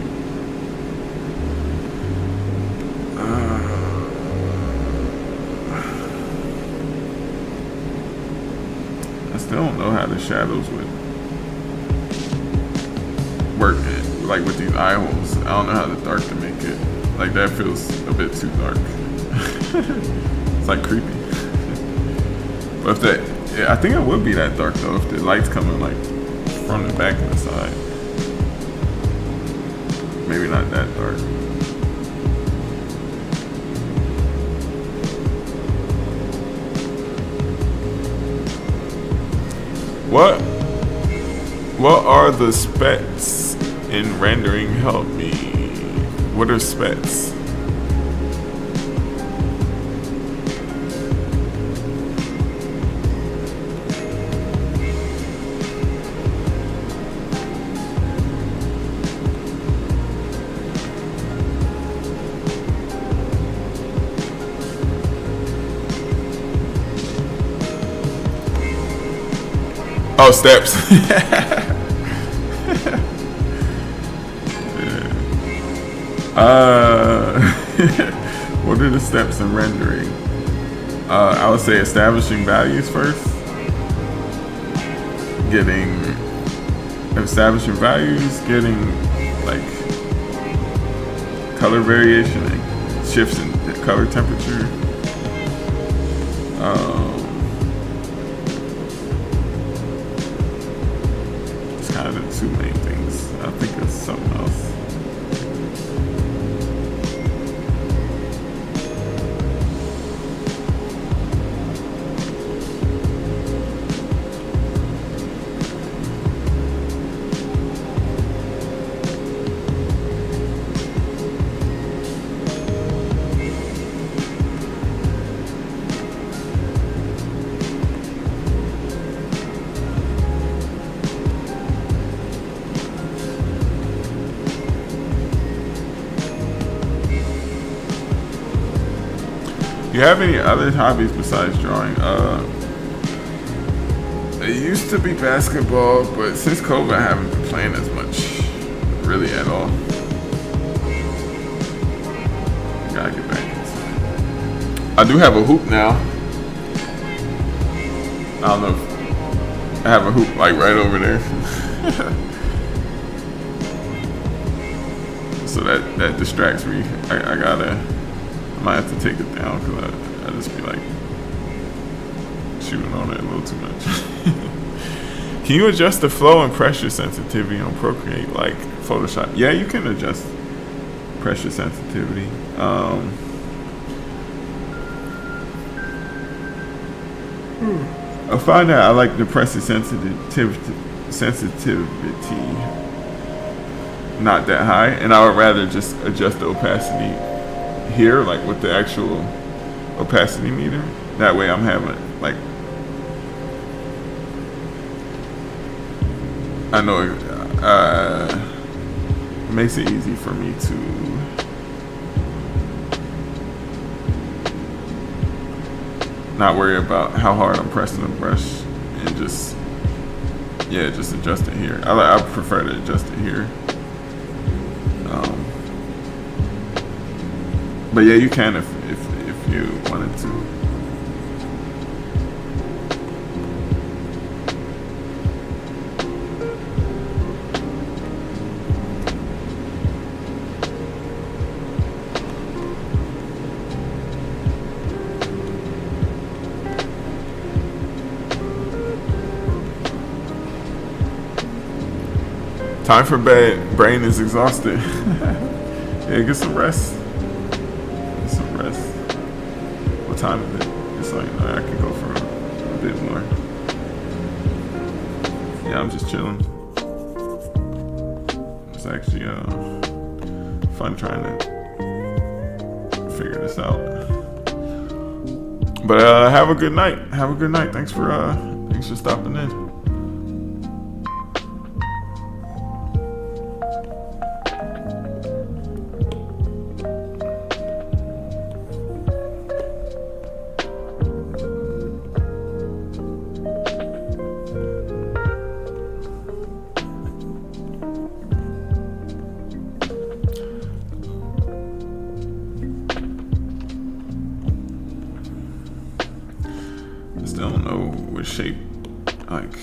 Speaker 1: I still don't know how the shadows would work like with these eye holes. I don't know how the dark to make it. Like that feels a bit too dark. It's like creepy. But if I think it would be that dark though if the light's coming like from the back and the side. Maybe not that dark. What are the specs in rendering? Help me. What are specs? Oh, steps. What are the steps in rendering? I would say establishing values first. Establishing values, getting like color variation and shifts in the color temperature. It's kind of the two main things. I think it's something else. Do you have any other hobbies besides drawing? It used to be basketball, but since COVID I haven't been playing as much, really at all. Gotta get back into it. I do have a hoop now. I don't know if I have a hoop like right over there. So that distracts me. I might have to take it down because I just be like shooting on it a little too much. Can you adjust the flow and pressure sensitivity on Procreate like Photoshop? Yeah, you can adjust pressure sensitivity. I find that I like the pressure sensitivity sensitivity not that high, and I would rather just adjust the opacity here, like with the actual opacity meter. That way I'm having, like, I know it makes it easy for me to not worry about how hard I'm pressing the brush and just adjust it here. I prefer to adjust it here. But yeah, you can if you wanted to. Time for bed. Brain is exhausted. Yeah, get some rest. Get some rest. What time is it? It's like, I can go for a bit more. Yeah, I'm just chilling. It's actually fun trying to figure this out. But have a good night. Have a good night. Thanks for stopping in. Still don't know what shape, like,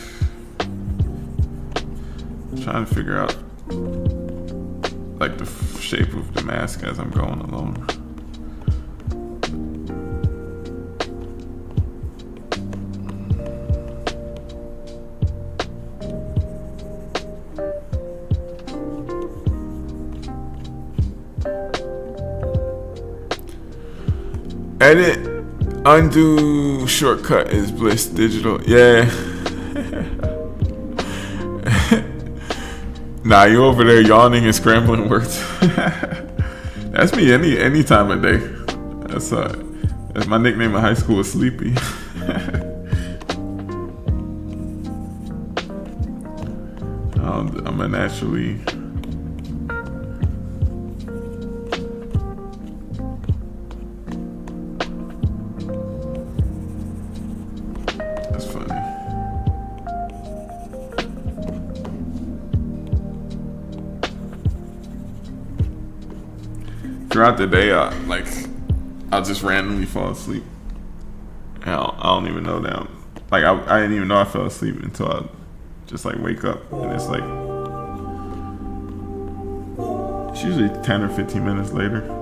Speaker 1: trying to figure out, like, the shape of the mask as I'm going along. Edit. Undo shortcut is Bliss Digital. Yeah. Nah, you over there yawning and scrambling words. That's me any time of day. That's my nickname in high school was Sleepy. I'm a naturally. Throughout the day, I'll just randomly fall asleep. And I don't even know that. I didn't even know I fell asleep until I just like wake up, and it's like it's usually 10 or 15 minutes later.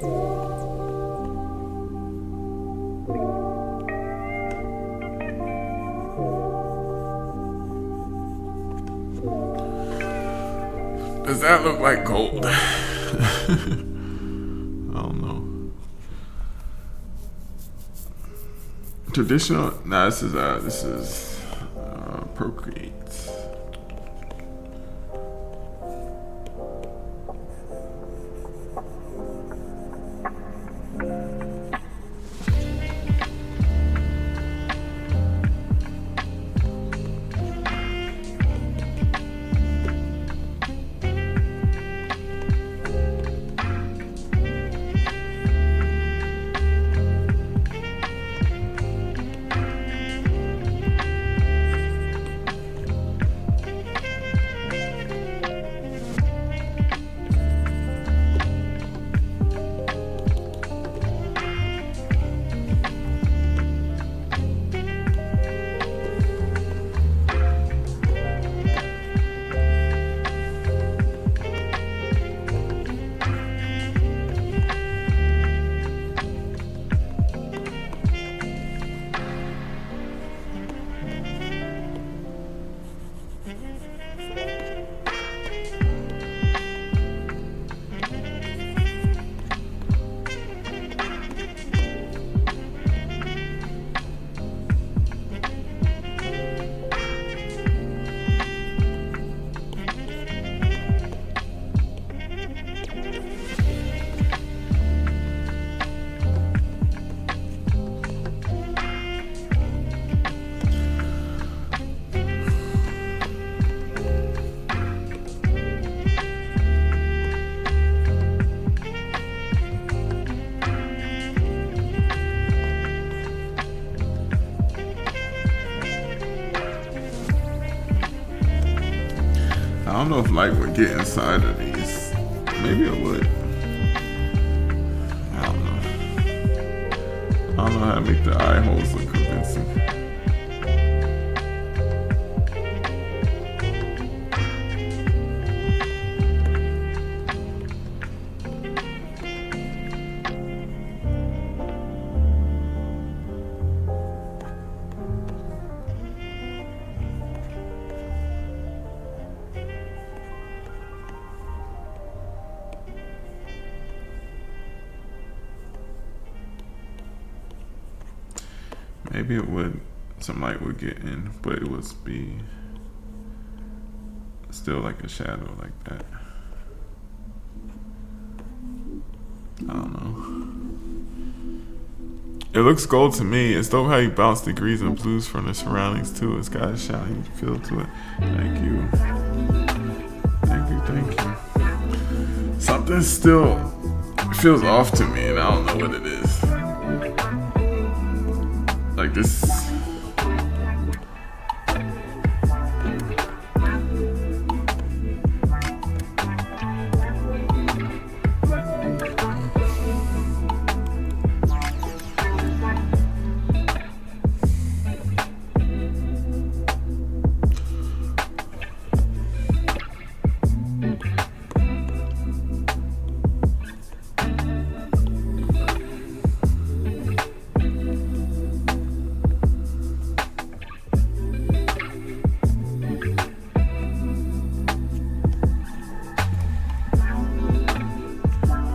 Speaker 1: Does that look like gold? I don't know. Traditional? Nah, this is procreate. I don't know if light would get inside of these. Maybe it would. I don't know. I don't know how to make the eye holes look convincing. Maybe it would, some light would get in, but it would be still like a shadow like that. I don't know. It looks gold to me. It's dope how you bounce the greens and blues from the surroundings too. It's got a shiny feel to it. Thank you. Thank you, thank you. Something still feels off to me and I don't know what it is. Like this.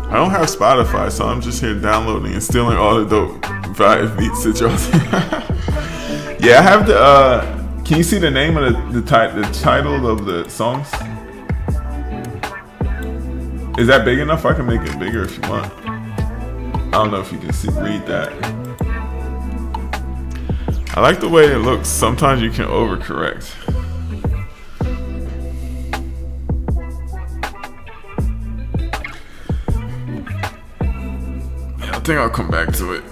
Speaker 1: I don't have Spotify, so I'm just here downloading and stealing all the dope vibe beats that y'all. Yeah, I have the. Can you see the name of the title of the songs? Is that big enough? I can make it bigger if you want. I don't know if you can read that. I like the way it looks. Sometimes you can overcorrect. I think I'll come back to it.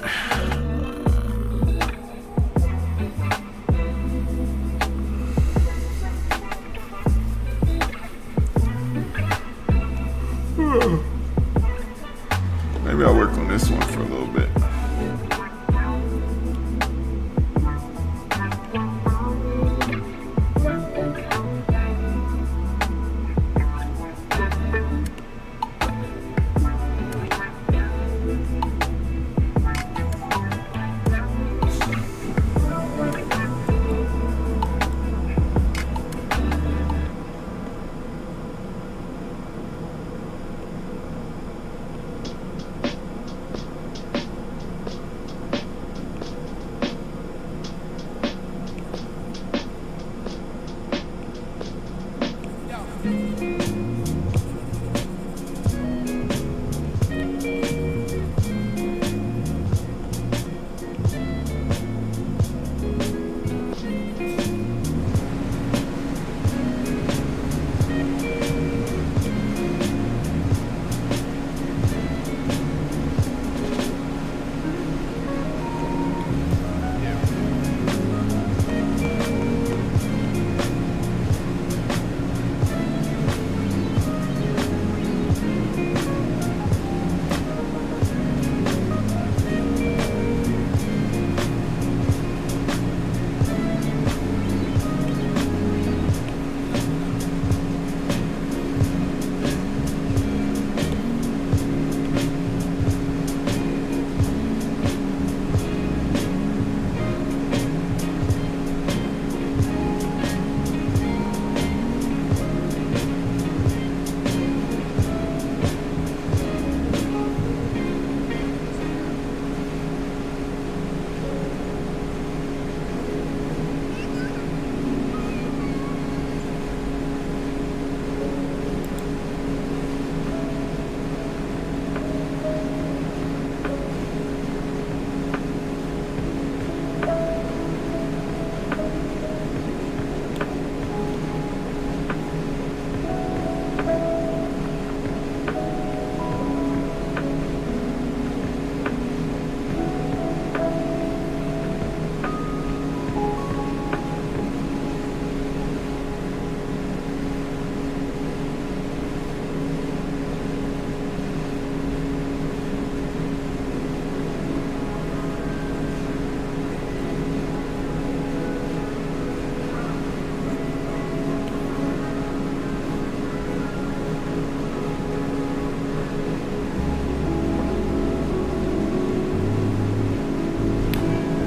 Speaker 1: Maybe I'll work on this one for a little bit.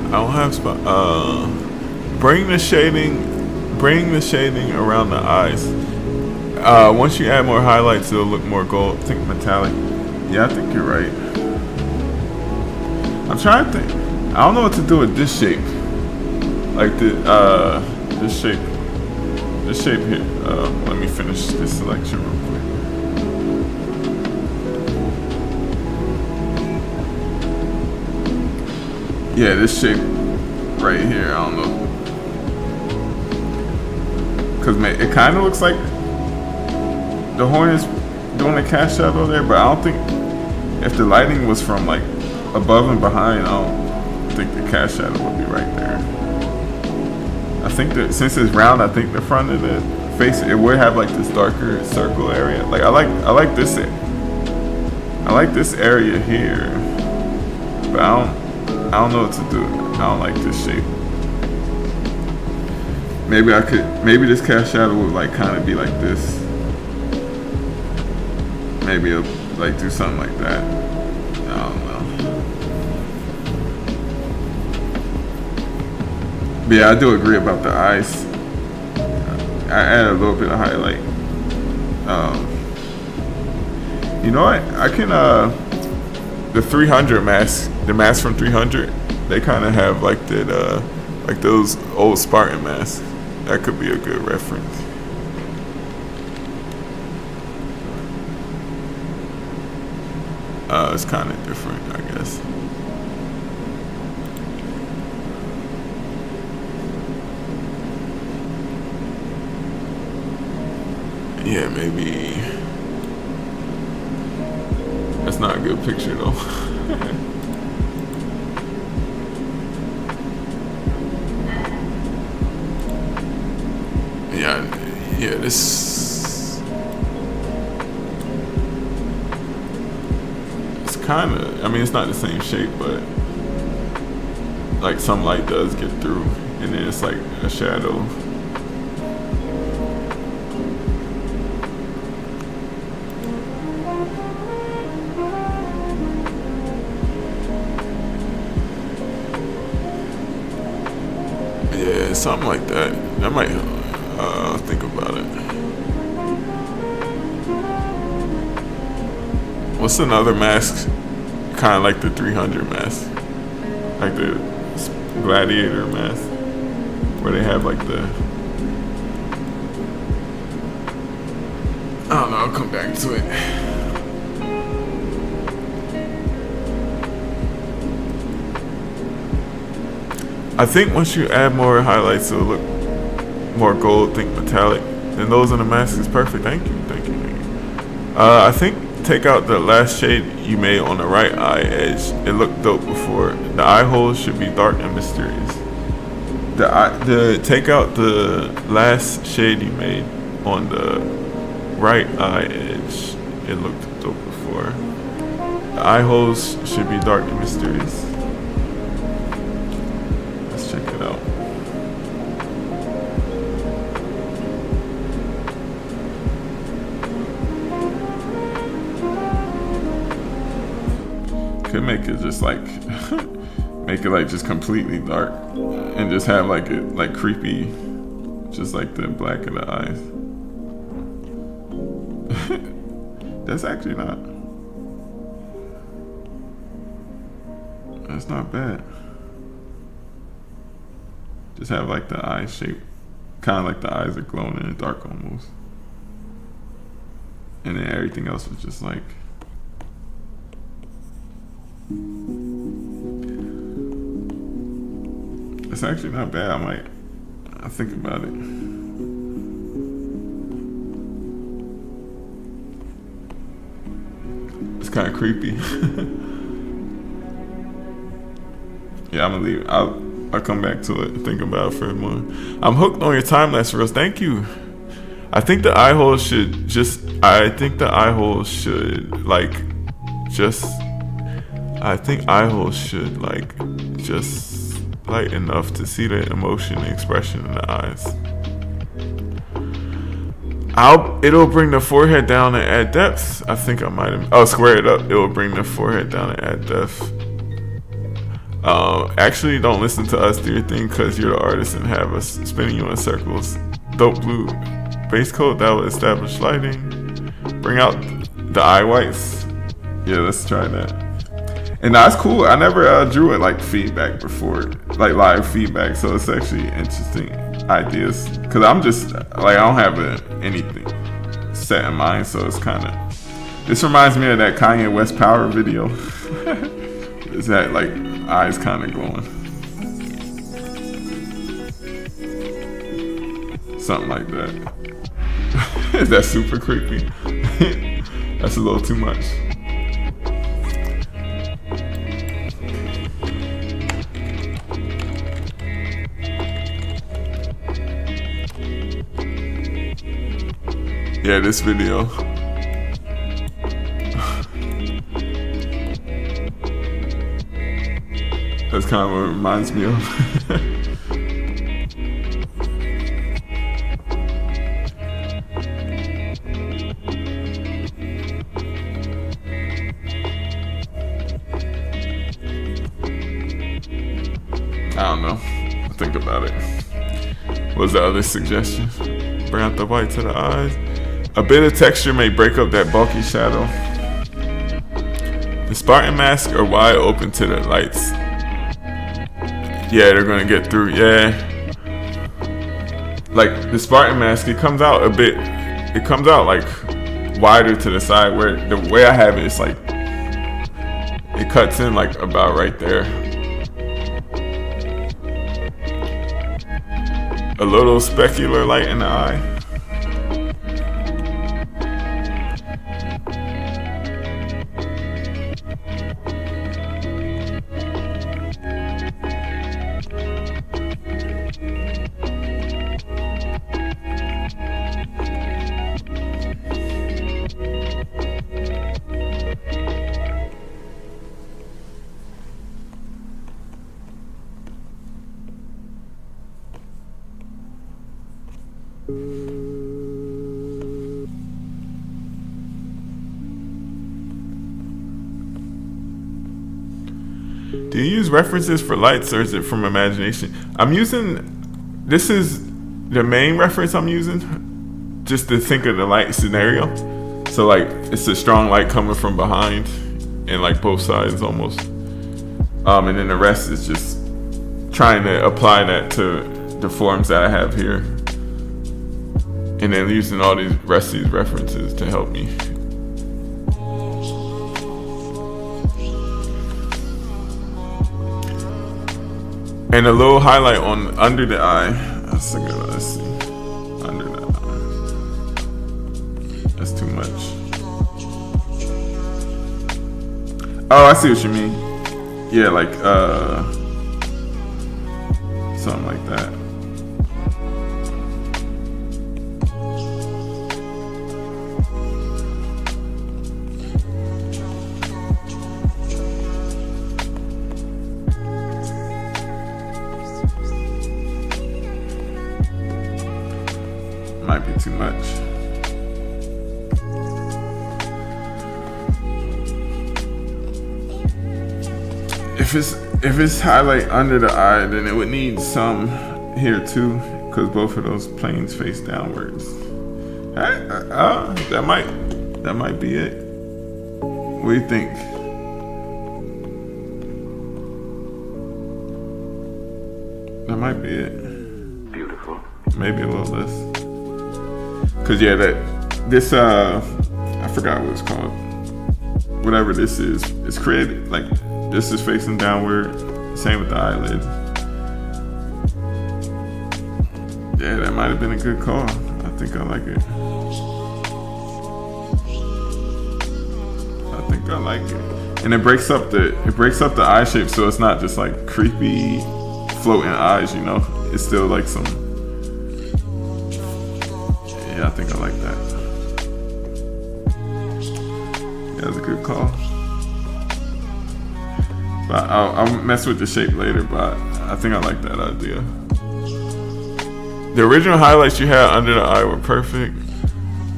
Speaker 1: I don't have spot. Bring the shading around the eyes. Once you add more highlights, it'll look more gold. Think metallic. Yeah, I think you're right. I'm trying to think. I don't know what to do with this shape. Like this shape. This shape here. Let me finish this selection real quick. Yeah, this shape right here. I don't know. Cause it kind of looks like the horn is doing a cast shadow there, but I don't think if the lighting was from like above and behind, I don't think the cast shadow would be right there. I think that since it's round, I think the front of the face it would have like this darker circle area. Like I like this area here, but I don't know what to do. I don't like this shape. Maybe this cast shadow would like kind of be like this. Maybe it'll like do something like that. I don't know. But yeah, I do agree about the eyes. I add a little bit of highlight. You know what? I can the 300 mask, the mask from 300. They kind of have like that, like those old Spartan masks. That could be a good reference. It's kind of different, I guess. Yeah, maybe. That's not a good picture though. Yeah, this. It's kind of. I mean, it's not the same shape, but like some light does get through, and then it's like a shadow. Yeah, something like that. That might think about it. What's another mask? Kind of like the 300 mask, like the gladiator mask, where they have like the. I don't know. I'll come back to it. I think once you add more highlights, it'll look more gold, think metallic. And those in the mask is perfect. Thank you. I think take out the last shade you made on the right eye edge. It looked dope before. The eye holes should be dark and mysterious. Take out the last shade you made on the right eye edge. It looked dope before. The eye holes should be dark and mysterious. Let's check it out. Could make it just like make it like just completely dark and just have like it like creepy, just like the black of the eyes. That's actually not. That's not bad. Just have like the eye shape, kind of like the eyes are glowing in the dark almost, and then everything else was just like. It's actually not bad. I think about it. It's kind of creepy. Yeah, I'm gonna leave it. I'll come back to it and think about it for a moment. I'm hooked on your time-lapse reels. Thank you. I think the eye holes should just. I think eye holes should just light enough to see the emotion and expression in the eyes. It'll bring the forehead down and add depth. I think I might have. Oh, square it up. It will bring the forehead down and add depth. Actually, don't listen to us. Do your thing, cause you're the artist and have us spinning you in circles. Dope blue base coat that will establish lighting. Bring out the eye whites. Yeah, let's try that. And that's cool. I never drew it like feedback before, like live feedback. So it's actually interesting ideas. Cause I'm just like, I don't have anything set in mind. So it's kind of, this reminds me of that Kanye West Power video. Is that like eyes kind of glowing? Something like that. Is that super creepy? That's a little too much. Yeah, this video. That's kind of what it reminds me of. I don't know. Think about it. What's the other suggestion? Bring out the white to the eyes. A bit of texture may break up that bulky shadow. The Spartan masks are wide open to the lights. Yeah, they're gonna get through. Yeah. Like the Spartan mask, it comes out a bit. It comes out like wider to the side. Where the way I have it, it's like it cuts in like about right there. A little specular light in the eye. Do you use references for lights or is it from imagination? This is the main reference I'm using, just to think of the light scenario. So like, it's a strong light coming from behind and like both sides almost. And then the rest is just trying to apply that to the forms that I have here. And then using all these references to help me. And a little highlight on under the eye. Let's see. Under the eye. That's too much. Oh, I see what you mean. Yeah, like something like that. Might be too much. If it's highlight under the eye, then it would need some here too, because both of those planes face downwards. That might be it. What do you think? That might be it.
Speaker 2: Beautiful.
Speaker 1: Maybe a little less. Cause yeah, this I forgot what it's called. Whatever this is, it's created like this is facing downward. Same with the eyelid. Yeah, that might have been a good call. I think I like it. And it breaks up the eye shape, so it's not just like creepy floating eyes, you know. It's still like some. Yeah, I think I like that. Yeah, that's a good call. But I'll mess with the shape later, but I think I like that idea. The original highlights you had under the eye were perfect.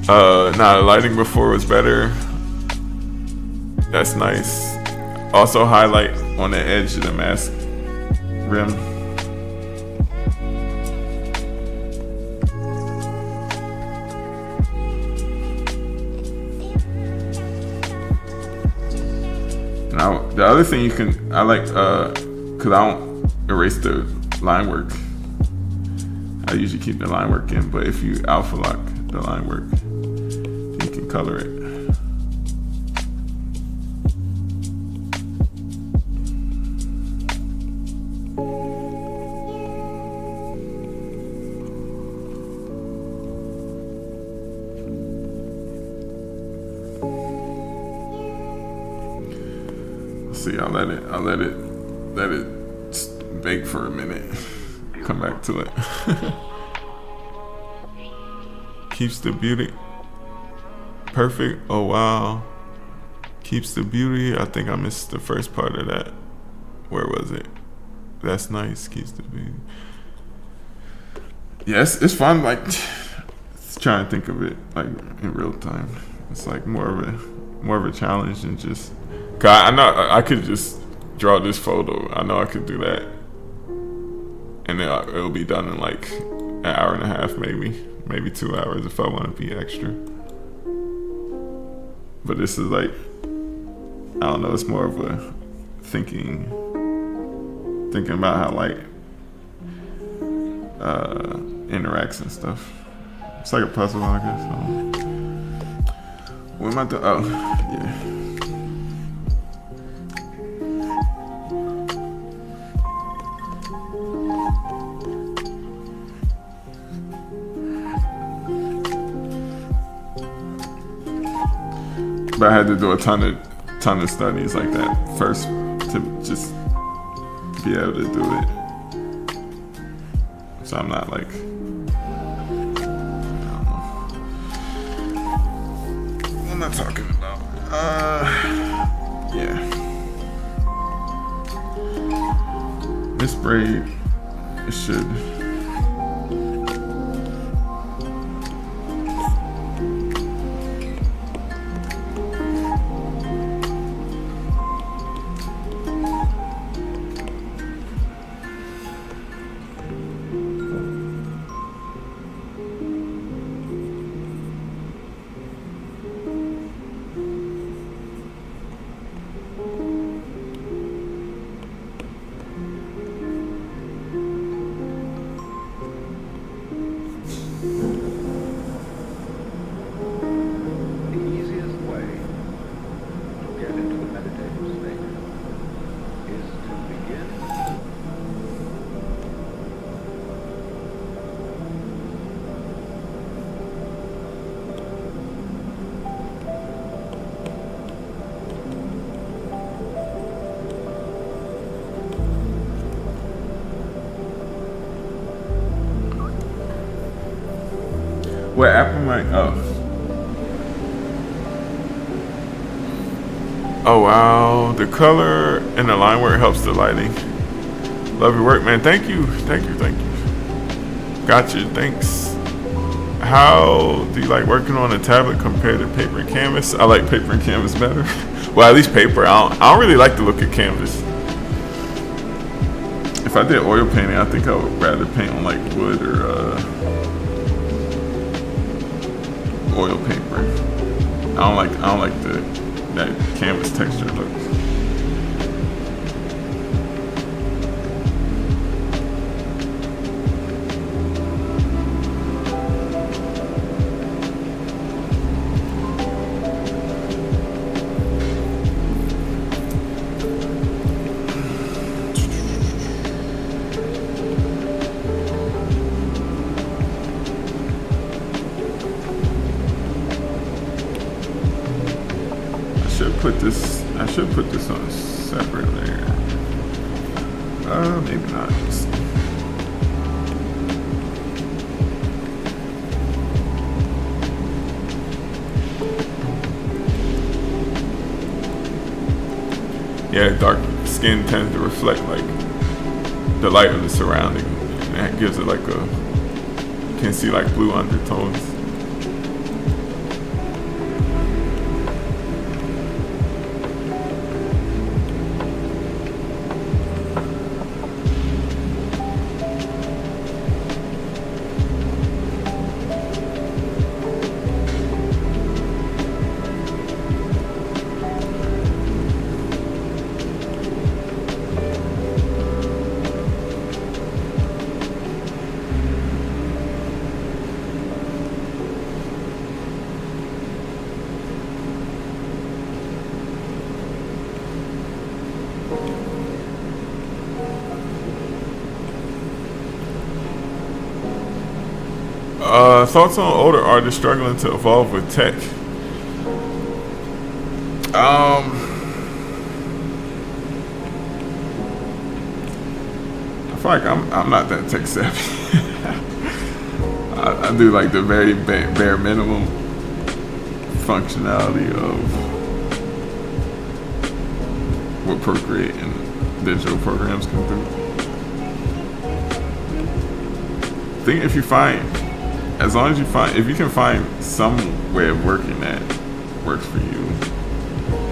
Speaker 1: The lighting before was better. That's nice. Also highlight on the edge of the mask rim. Now the other thing you can, I like, cause I don't erase the line work. I usually keep the line work in, but if you alpha lock the line work, you can color it. See, I'll let it bake for a minute. Come back to it. Keeps the beauty. Perfect. Oh wow. Keeps the beauty. I think I missed the first part of that. Where was it? That's nice. Keeps the beauty. Yes, it's fun. Like, trying to think of it like in real time. It's like more of a challenge than just. Cause I know I could just draw this photo. I know I could do that, and then it'll be done in like an hour and a half, maybe 2 hours if I want to be extra. But this is like, I don't know. It's more of a thinking about how light interacts and stuff. It's like a puzzle, I guess. What am I doing? Oh, yeah. But I had to do a ton of studies like that first to just be able to do it. So I'm not like, I don't know. What am I talking about? Yeah. This braid, it should. What app am I? Oh wow, the color and the line work helps the lighting. Love your work, man. Thank you. Gotcha, thanks. How do you like working on a tablet compared to paper and canvas? I like paper and canvas better. Well, at least paper. I don't really like to look at canvas. If I did oil painting, I think I would rather paint on like wood or oil paper. I don't like that canvas texture look. I should put this on a separate layer. Maybe not. Yeah, dark skin tends to reflect like the light of the surrounding, and that gives it like you can see like blue undertones. Thoughts on older artists struggling to evolve with tech? I feel like I'm not that tech savvy. I do like the very bare minimum functionality of what Procreate and digital programs can do. I think if you can find some way of working that works for you,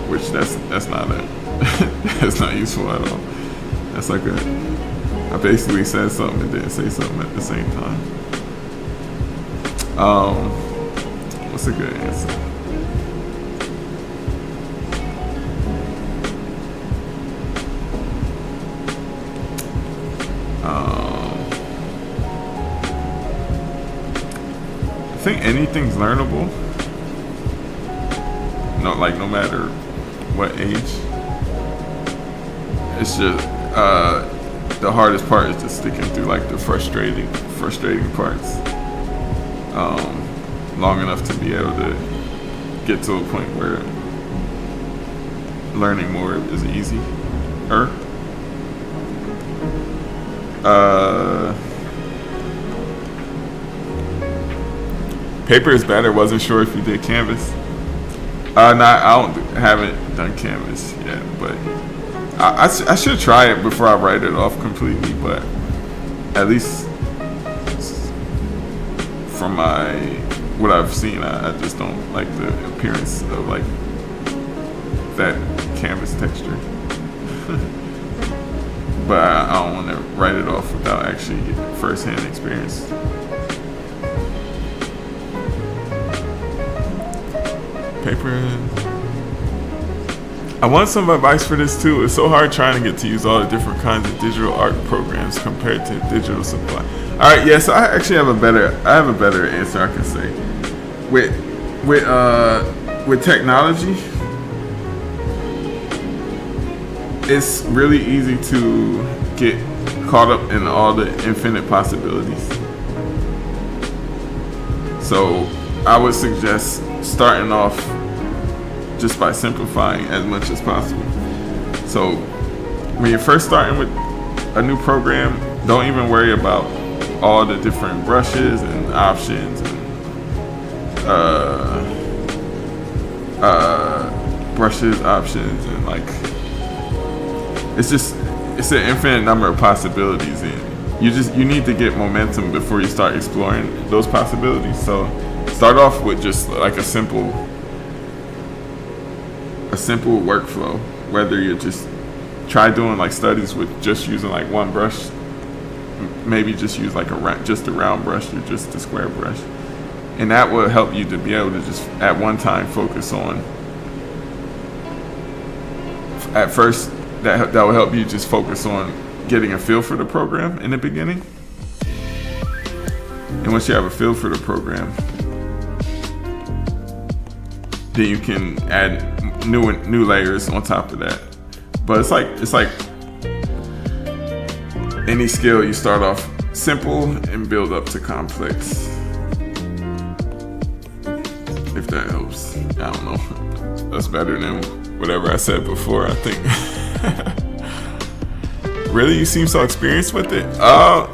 Speaker 1: which that's not that's not useful at all. That's like I basically said something and didn't say something at the same time. What's a good answer? I think anything's learnable. No matter what age. It's just the hardest part is just sticking through like the frustrating parts long enough to be able to get to a point where learning more is easy. Paper is better. Wasn't sure if you did Canvas. Haven't done Canvas yet, but I should try it before I write it off completely. But at least from what I've seen, I just don't like the appearance of like that canvas texture. But I don't want to write it off without actually getting first-hand experience. Paper. I want some advice for this too. It's so hard trying to get to use all the different kinds of digital art programs compared to digital supply. All right, yeah. So I actually have a better answer I can say. With technology, it's really easy to get caught up in all the infinite possibilities. So I would suggest starting off just by simplifying as much as possible. So when you're first starting with a new program, don't even worry about all the different brushes and options and options and like it's an infinite number of possibilities, and you need to get momentum before you start exploring those possibilities. So start off with just like a simple workflow, whether you just try doing like studies with just using like one brush, maybe just use like a round brush or just a square brush, and that will help you to be able to just at one time focus on. At first, that will help you just focus on getting a feel for the program in the beginning, and once you have a feel for the program, then you can add new layers on top of that. But it's like any skill, you start off simple and build up to complex. If that helps. I don't know. That's better than whatever I said before, I think. Really? You seem so experienced with it? I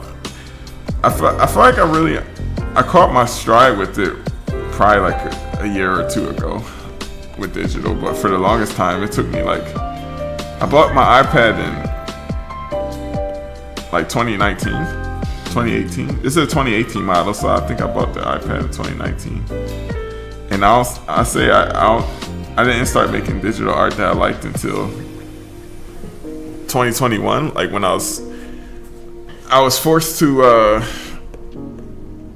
Speaker 1: feel like I caught my stride with it probably like a year or two ago with digital, but for the longest time it took me like, I bought my iPad in like 2018. This is a 2018 model, so I think I bought the iPad in 2019. And I didn't start making digital art that I liked until 2021, like when I was forced to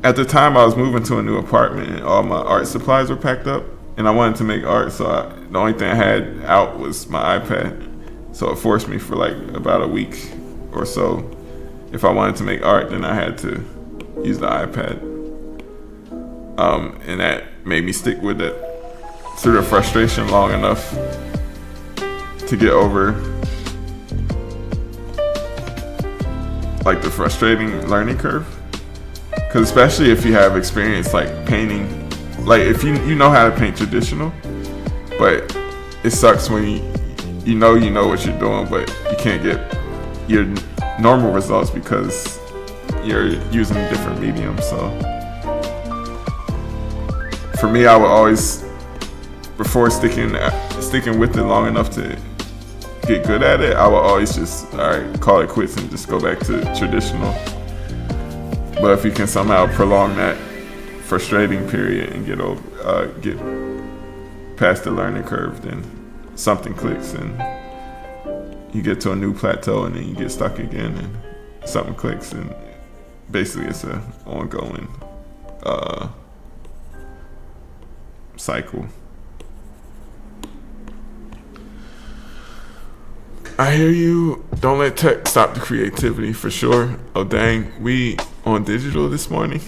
Speaker 1: at the time I was moving to a new apartment and all my art supplies were packed up, and I wanted to make art, so the only thing I had out was my iPad. So it forced me for like about a week or so. If I wanted to make art, then I had to use the iPad. And that made me stick with it through the frustration long enough to get over like the frustrating learning curve. Because especially if you have experience like painting, like if you know how to paint traditional, but it sucks when you know what you're doing, but you can't get your normal results because you're using different mediums. So for me, I would always, before sticking with it long enough to get good at it, I would always just call it quits and just go back to traditional. But if you can somehow prolong that frustrating period and get past the learning curve, then something clicks and you get to a new plateau, and then you get stuck again and something clicks, and basically it's an ongoing cycle. I hear you. Don't let tech stop the creativity, for sure. Oh dang, we on digital this morning.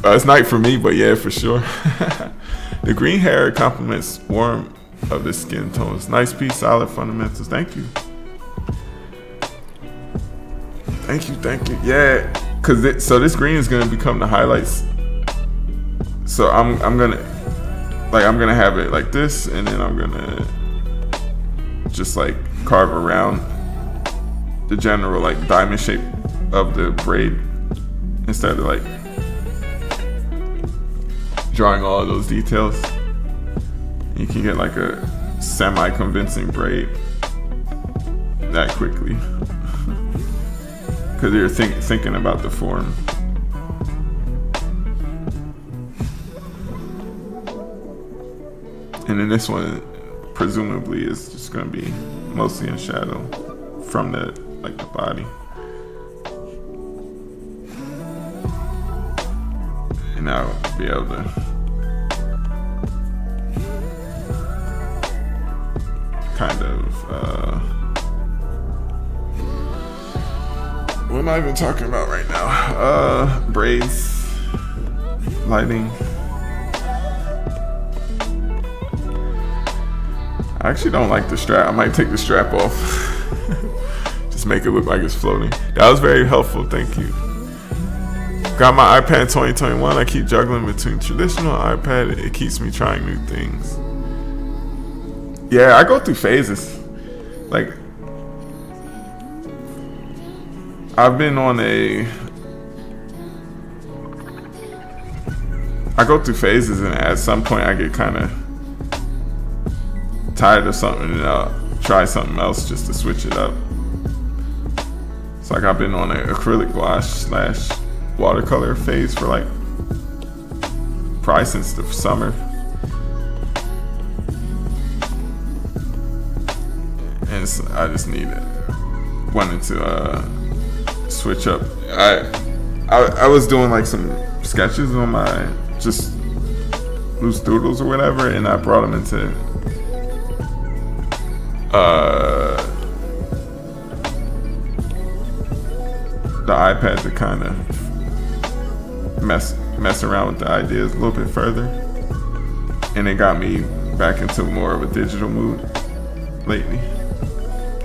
Speaker 1: It's night for me, but yeah, for sure. The green hair complements warmth of the skin tones. Nice piece, solid fundamentals. Thank you. Thank you. Yeah, cause so this green is gonna become the highlights. So I'm gonna have it like this, and then I'm gonna just like carve around the general like diamond shape of the braid instead of like drawing all of those details. You can get like a semi-convincing braid that quickly because you're thinking about the form. And then this one presumably is just going to be mostly in shadow from the body. And I'll be able to kind of what am I even talking about right now? Braids, lighting. I actually don't like the strap. I might take the strap off. Just make it look like it's floating. That was very helpful. Thank you. Got my iPad 2021. I keep juggling between traditional and iPad. It keeps me trying new things. Yeah, I go through phases. Like, I've been on I go through phases, and at some point I get kind of tired of something, and I'll try something else just to switch it up. It's like I've been on an acrylic wash / watercolor phase for like probably since the summer, and I just wanted to switch up. I was doing like some sketches on my just loose doodles or whatever, and I brought them into the iPad to kind of mess around with the ideas a little bit further, and it got me back into more of a digital mood lately,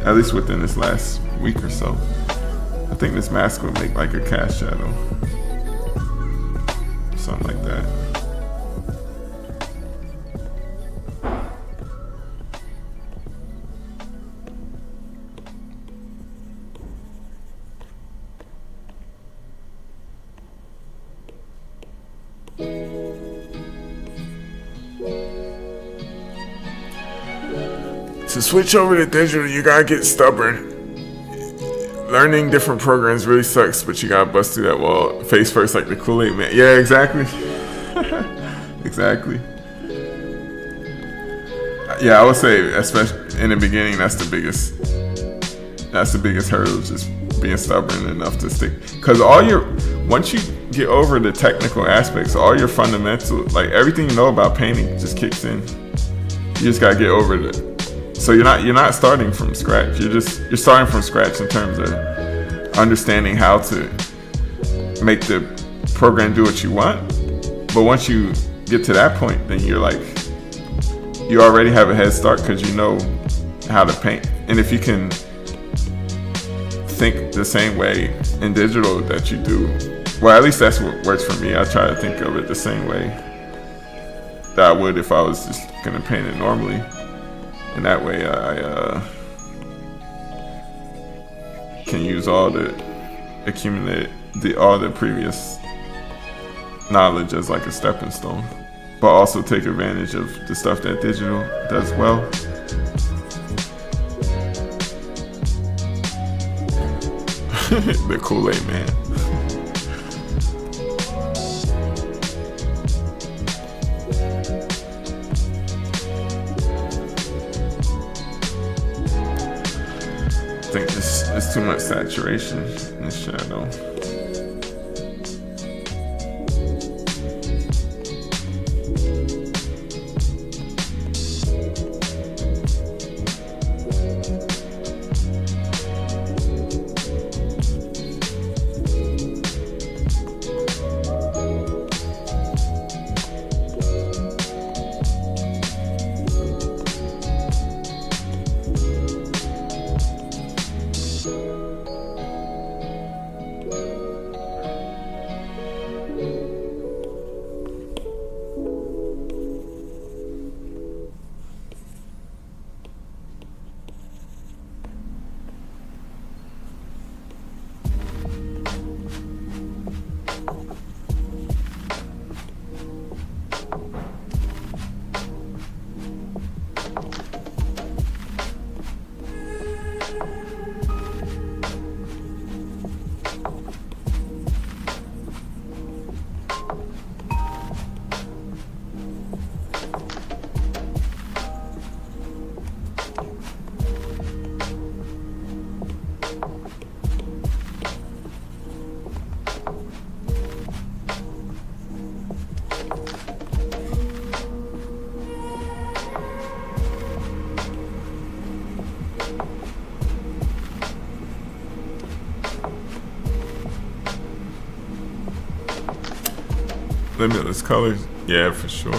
Speaker 1: at least within this last week or so. I think this mask would make like a cast shadow, something like that. To switch over to digital, you gotta get stubborn. Learning different programs really sucks, but you gotta bust through that wall face first, like the Kool-Aid man. Yeah, exactly. Exactly. Yeah, I would say, especially in the beginning, that's the biggest hurdle, just being stubborn enough to stick. Because once you get over the technical aspects, all your fundamental, like everything you know about painting just kicks in. You just gotta get over it. So you're not starting from scratch. You're starting from scratch in terms of understanding how to make the program do what you want. But once you get to that point, then you're like, you already have a head start because you know how to paint. And if you can think the same way in digital that you do. Well, at least that's what works for me. I try to think of it the same way that I would if I was just gonna paint it normally. And that way I can use all the all the previous knowledge as like a stepping stone, but also take advantage of the stuff that digital does well. The Kool-Aid man. I think it's too much saturation in the shadow. Limitless colors, yeah, for sure.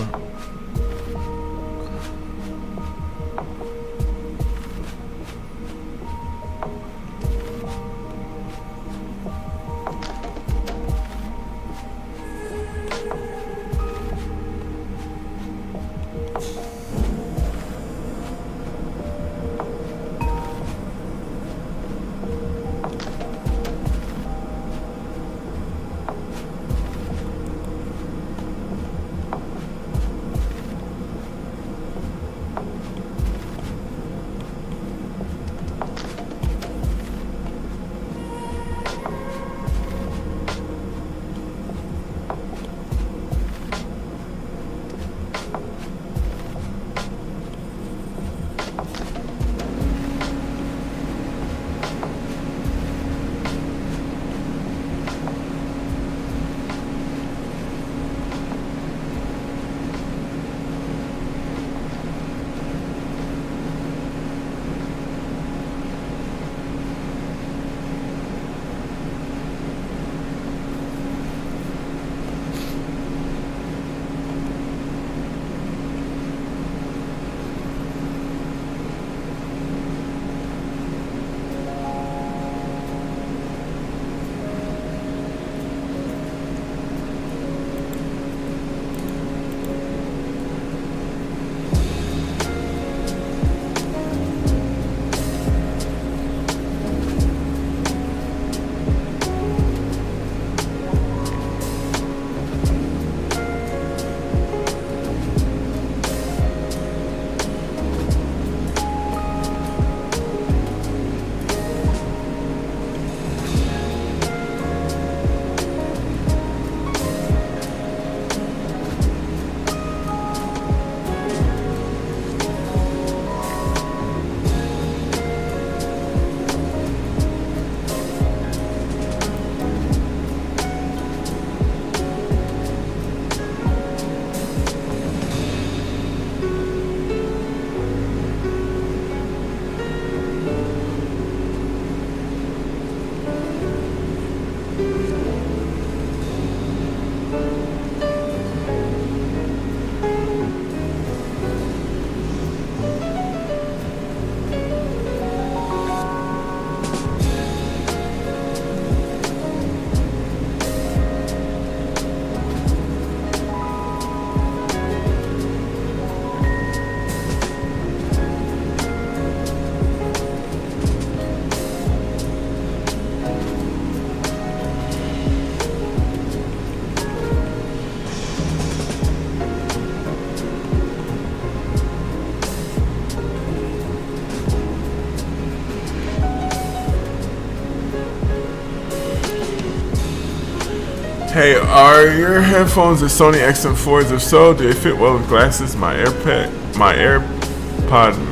Speaker 1: Hey, are your headphones the Sony XM4s? If so, do they fit well with glasses? My AirPod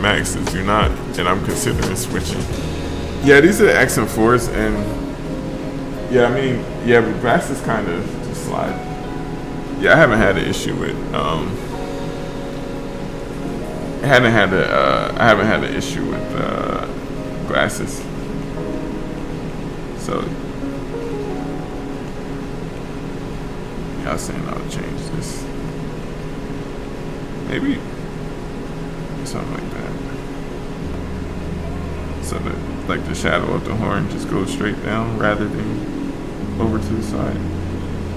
Speaker 1: Maxes do not, and I'm considering switching. Yeah, these are the XM4s, and yeah, I mean, yeah, but glasses kind of just slide. Yeah, I haven't had an issue with I haven't had an issue with glasses. So yeah, I was saying I'll change this. Maybe something like that. So that like the shadow of the horn just goes straight down rather than over to the side.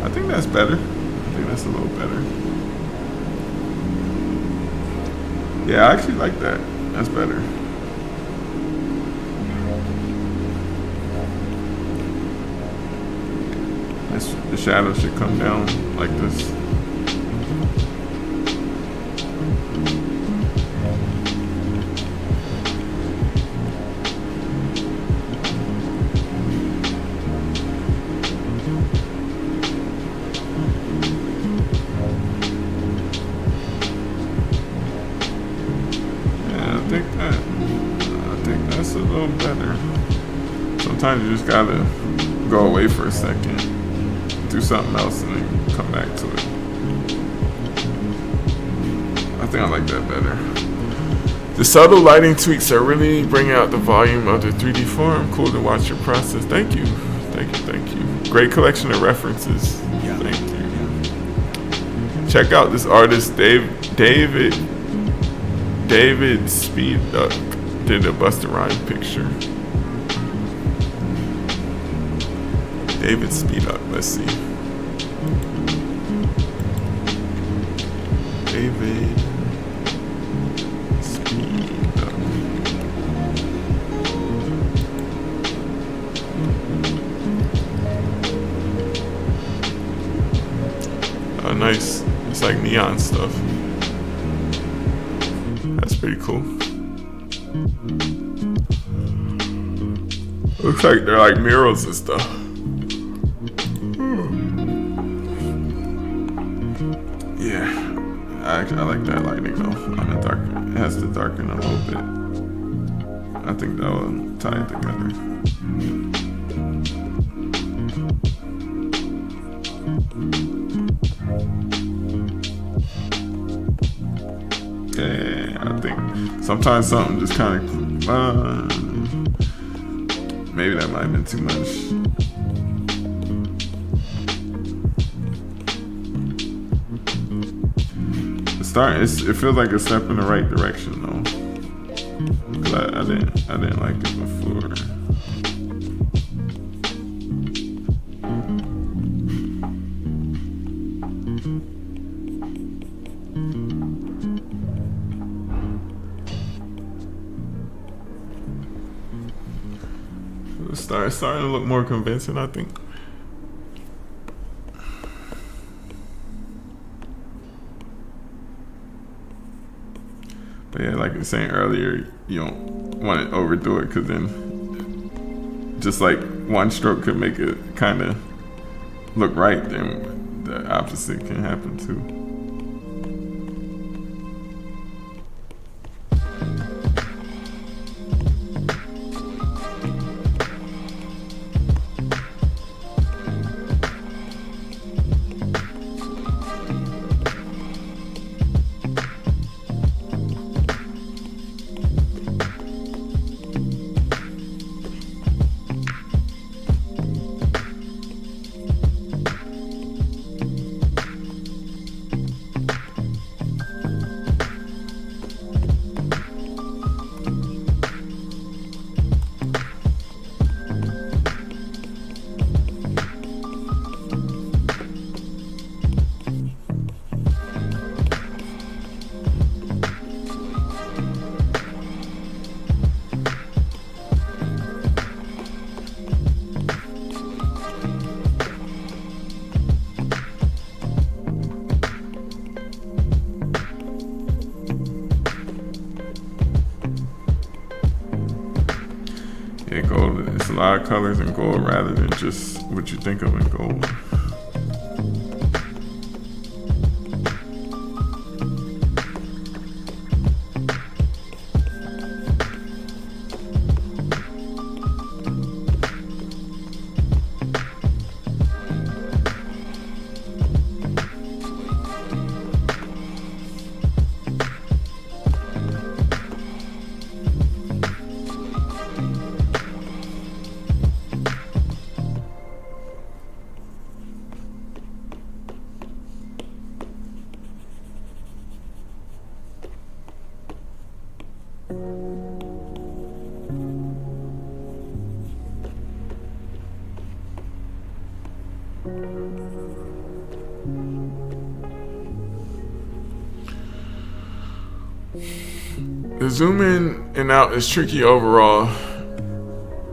Speaker 1: I think that's better. I think that's a little better. Yeah, I actually like that. That's better. The shadow should come down like this. I think that's a little better. Sometimes you just gotta go away for a second, do something else, and then come back to it. I think I like that better. The subtle lighting tweaks are really bringing out the volume of the 3D form. Cool to watch your process. Thank you. Great collection of references. Thank you. Check out this artist, David Speeduck did a Busta Rhymes picture. David Speeduck, let's see. David Speeduck. Oh, nice. It's like neon stuff. That's pretty cool. Looks like they're like murals and stuff. Yeah, I like that lighting though. On the dark, it has to darken a little bit. I think that will tie it together. Yeah, I think sometimes something just kind of maybe that might have been too much. It feels like a step in the right direction though. 'Cause I didn't like it before. It's starting to look more convincing, I think. But yeah, like I was saying earlier, you don't want to overdo it because then just like one stroke could make it kind of look right, then the opposite can happen too. Yeah, gold, it's a lot of colors in gold rather than just what you think of in gold. The zoom in and out is tricky overall.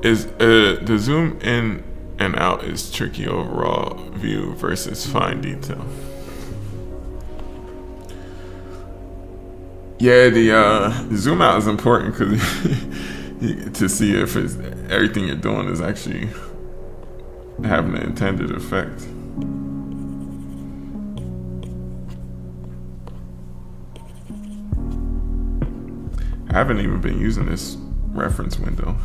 Speaker 1: The zoom in and out is tricky overall view versus fine detail. Yeah, the zoom out is important because to see if everything you're doing is actually having the intended effect. I haven't even been using this reference window.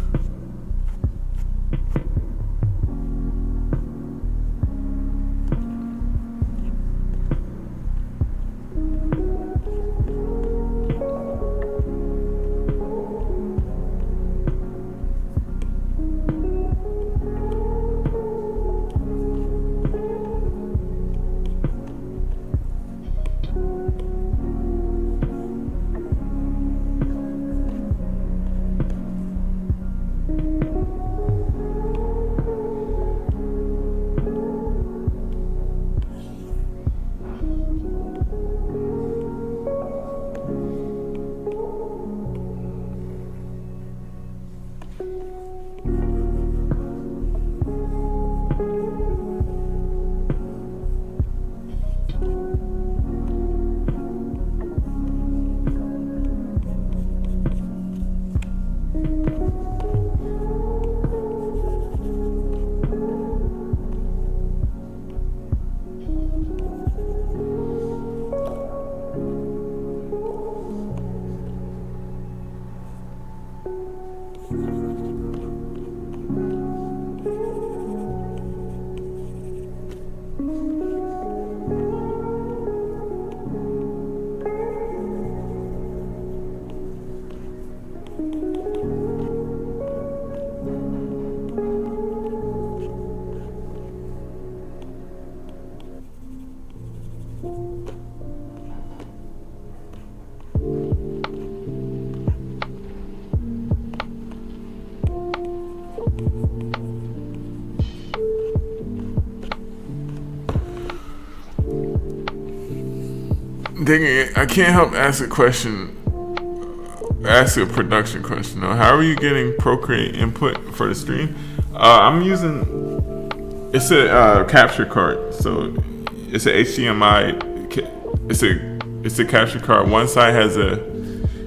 Speaker 1: I can't help ask a production question though. How are you getting Procreate input for the stream? I'm using, it's a capture card, so it's a HDMI. It's a capture card. One side has a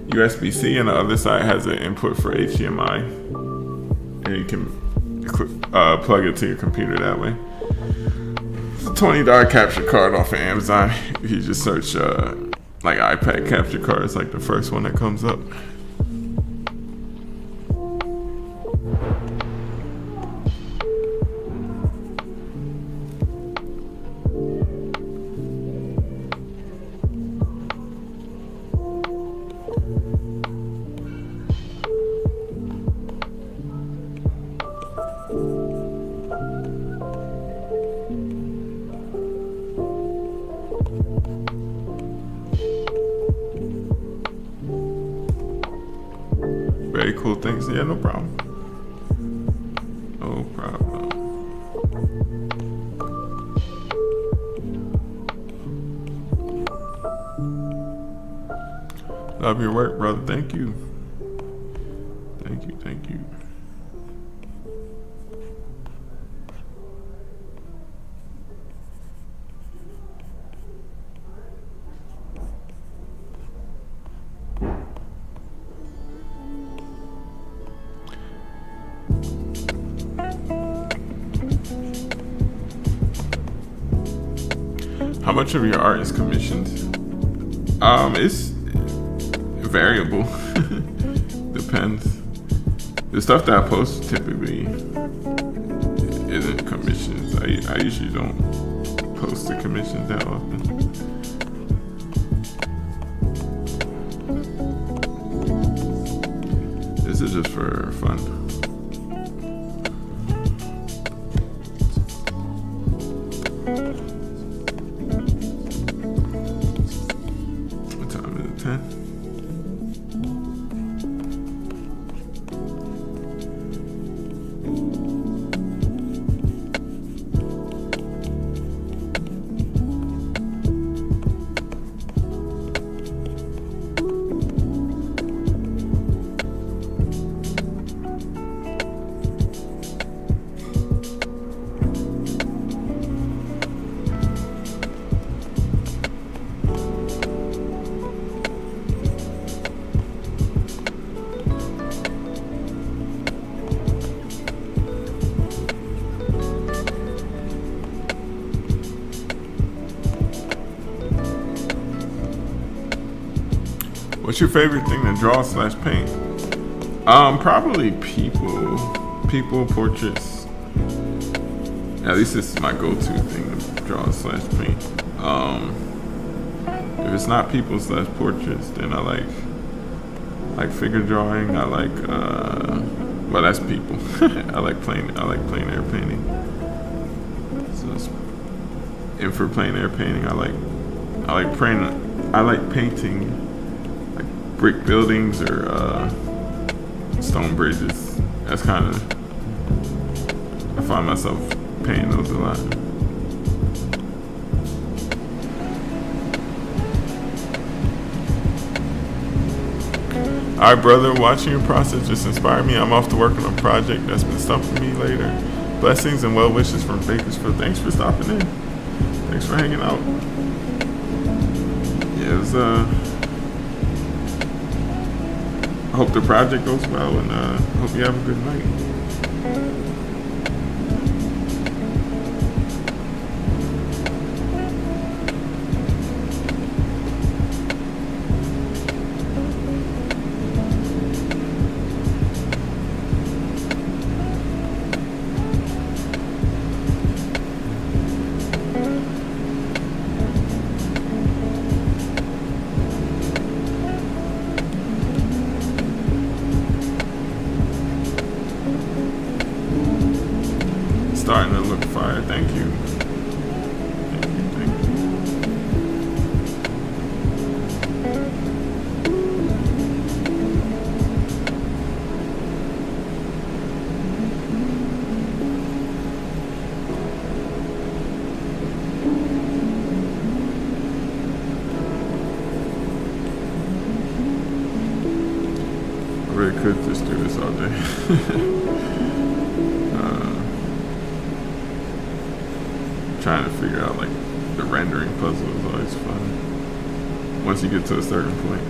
Speaker 1: USB-C and the other side has an input for HDMI, and you can plug it to your computer that way. It's a $20 capture card off of Amazon. If you just search like iPad capture cards, like the first one that comes up. Very cool, thanks. Yeah, no problem. No problem. Love your work, brother. Thank you. Thank you, thank you. How much of your art is commissioned? It's variable. Depends. The stuff that I post typically isn't commissions. I usually don't post the commissions that often. This is just for fun. What time is it? 10? What's your favorite thing to draw slash paint? Probably people portraits. At least this is my go-to thing to draw slash paint. If it's not people slash portraits, then I like figure drawing. I like well, that's people. I like plein air painting. And for plein air painting, I like painting like brick buildings or stone bridges. That's kind of, I find myself painting those a lot. Alright, brother, watching your process just inspired me. I'm off to work on a project that's been stumping me later. Blessings and well wishes from Bakersfield. Thanks for stopping in. Thanks for hanging out. Yeah, it was, I hope the project goes well, and hope you have a good night. Starting to look fire. Thank you. Thank you. I really could just do this all day. Trying to figure out like the rendering puzzle is always fun once you get to a certain point.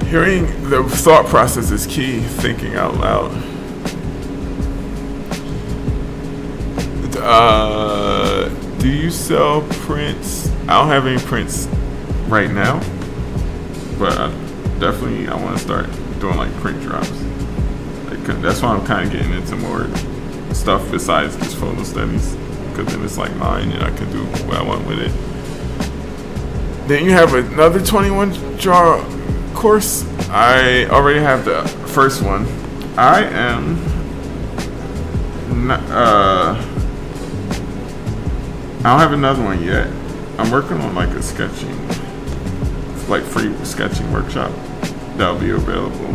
Speaker 1: Hearing the thought process is key. Thinking out loud. Do you sell prints? I don't have any prints right now, but I want to start doing like print drops. Like, that's why I'm kind of getting into more stuff besides just photo studies, because then it's like mine and I can do what I want with it. Then you have another 21 draw course. I already have the first one. I am not, I don't have another one yet. I'm working on like a free sketching workshop that'll be available.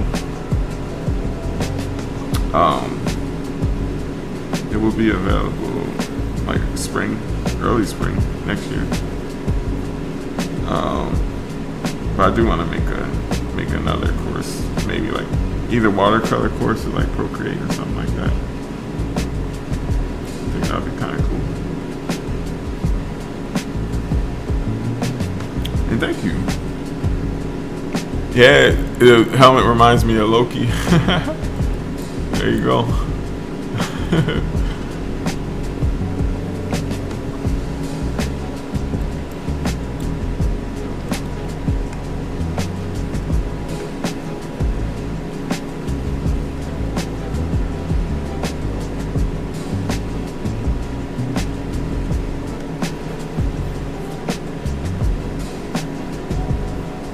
Speaker 1: It will be available like early spring next year. But I do want to make another course, maybe like either watercolor course or like Procreate or something like that. I think that'd be kind of cool. And thank you. Yeah, the helmet reminds me of Loki. There you go.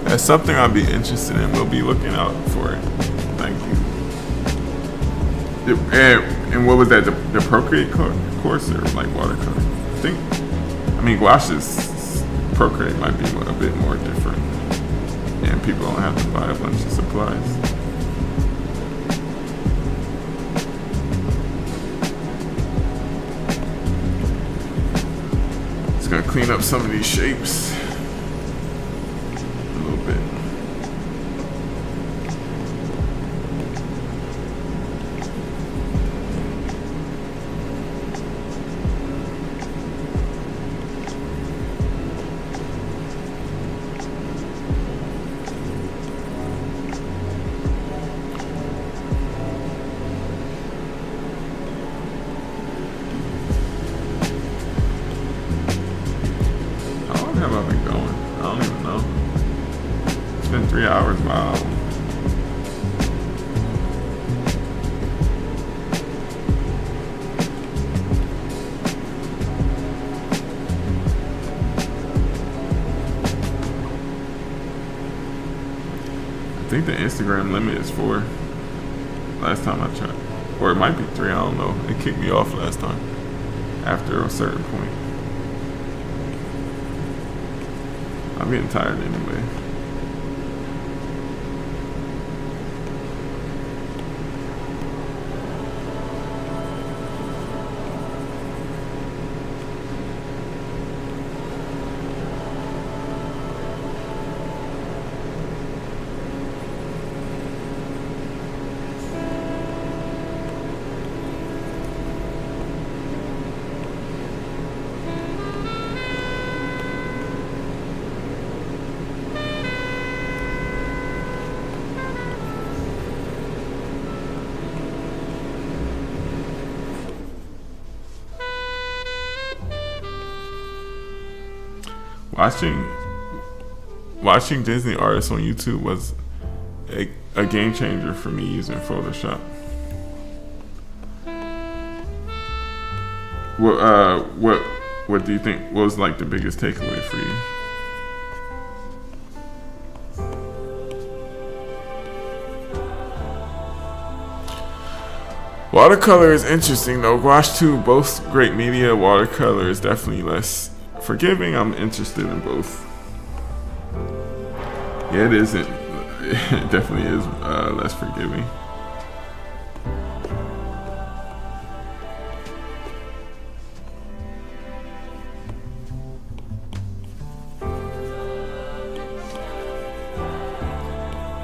Speaker 1: That's something I'll be interested in. We'll be looking out for it. Thank you. And what was that? The Procreate course or like watercolor? I mean, gouache's Procreate might be a bit more different, and people don't have to buy a bunch of supplies. It's gonna clean up some of these shapes. now. It's been 3 hours. Wow. I think the Instagram limit is 4. Last time I checked. Or it might be 3, I don't know. It kicked me off last time. After a certain point. I'm getting tired anyway. Watching Disney artists on YouTube was a game changer for me using Photoshop. What do you think? What was like the biggest takeaway for you? Watercolor is interesting though. Gouache too, both great media. Watercolor is definitely less forgiving. I'm interested in both. Yeah, it isn't. It definitely is less forgiving.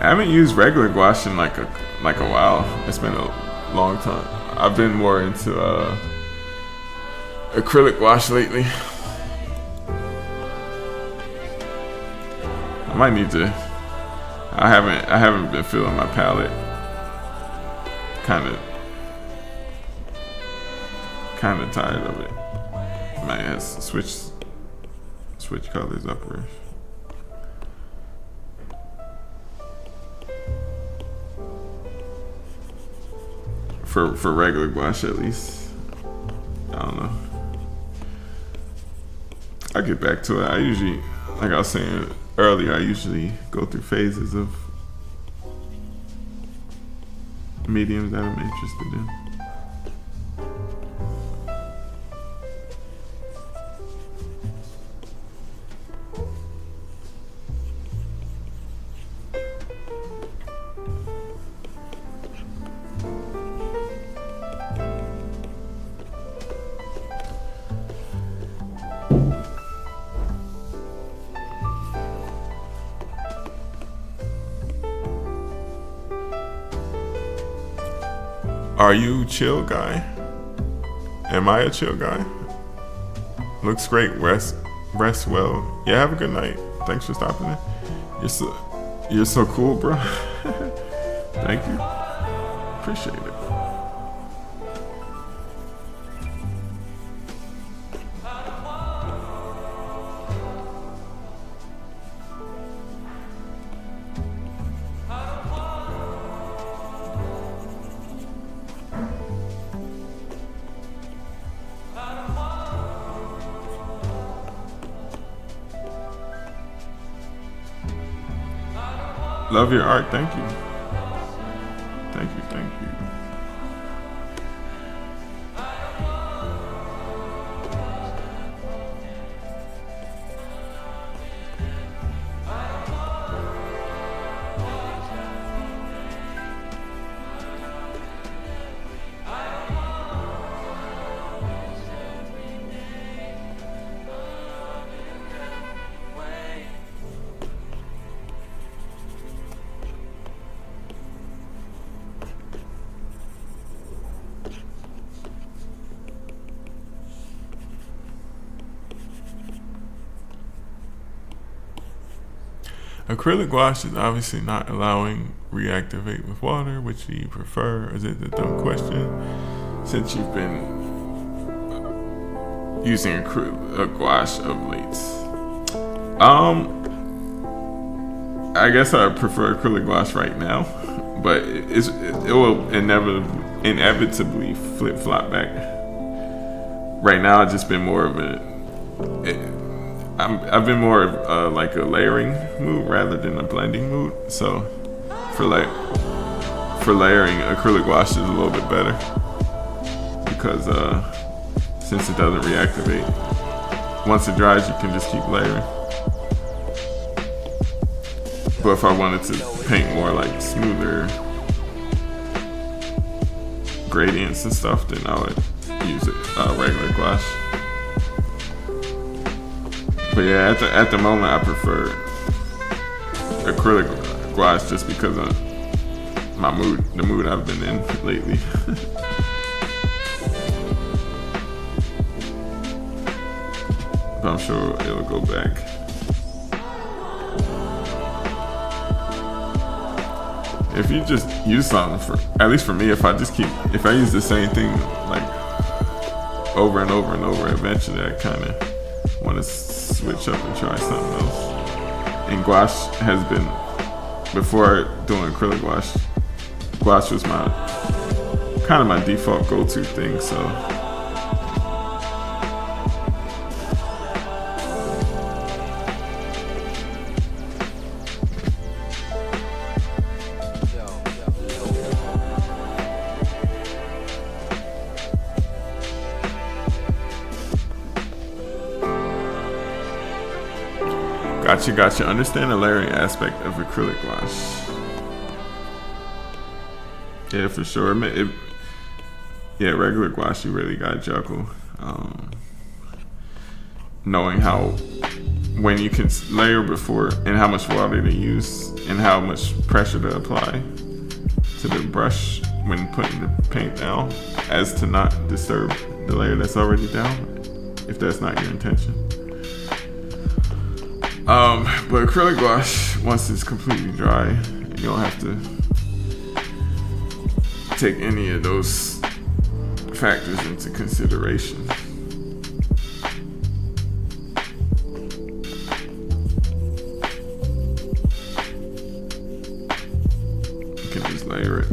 Speaker 1: I haven't used regular gouache in like a while. It's been a long time. I've been more into acrylic gouache lately. I might need to. I haven't been feeling my palette. Kind of tired of it. Might have to switch colors upwards. For regular gouache at least. I don't know. I'll get back to it. I usually, like I was saying earlier, I usually go through phases of mediums that I'm interested in. Are you chill guy? Am I a chill guy? Looks great. Rest well. Yeah, have a good night. Thanks for stopping in. You're so cool, bro. Thank you. Appreciate it. Love your art. Thank you. Thank you. Thank you. Acrylic gouache is obviously not allowing reactivate with water. Which do you prefer? Is it the dumb question? Since you've been using acrylic gouache of late, I guess I prefer acrylic gouache right now, but it will inevitably flip flop back. Right now, I've just been more of I've been more of like a layering mood rather than a blending mood. So for layering, acrylic gouache is a little bit better because since it doesn't reactivate. Once it dries, you can just keep layering. But if I wanted to paint more like smoother gradients and stuff, then I would use regular gouache. But yeah, at the moment, I prefer acrylic gouache just because of the mood I've been in lately. But I'm sure it'll go back. If you just use something at least for me, if I use the same thing like over and over and over, eventually I kind of want to switch up and try something else. And gouache has been, before doing acrylic gouache was my default go-to thing, so. Gotcha. Understand the layering aspect of acrylic gouache. Yeah, for sure. Regular gouache, you really gotta juggle. Knowing when you can layer before and how much water to use and how much pressure to apply to the brush when putting the paint down, as to not disturb the layer that's already down, if that's not your intention. But acrylic gouache, once it's completely dry, you don't have to take any of those factors into consideration. You can just layer it.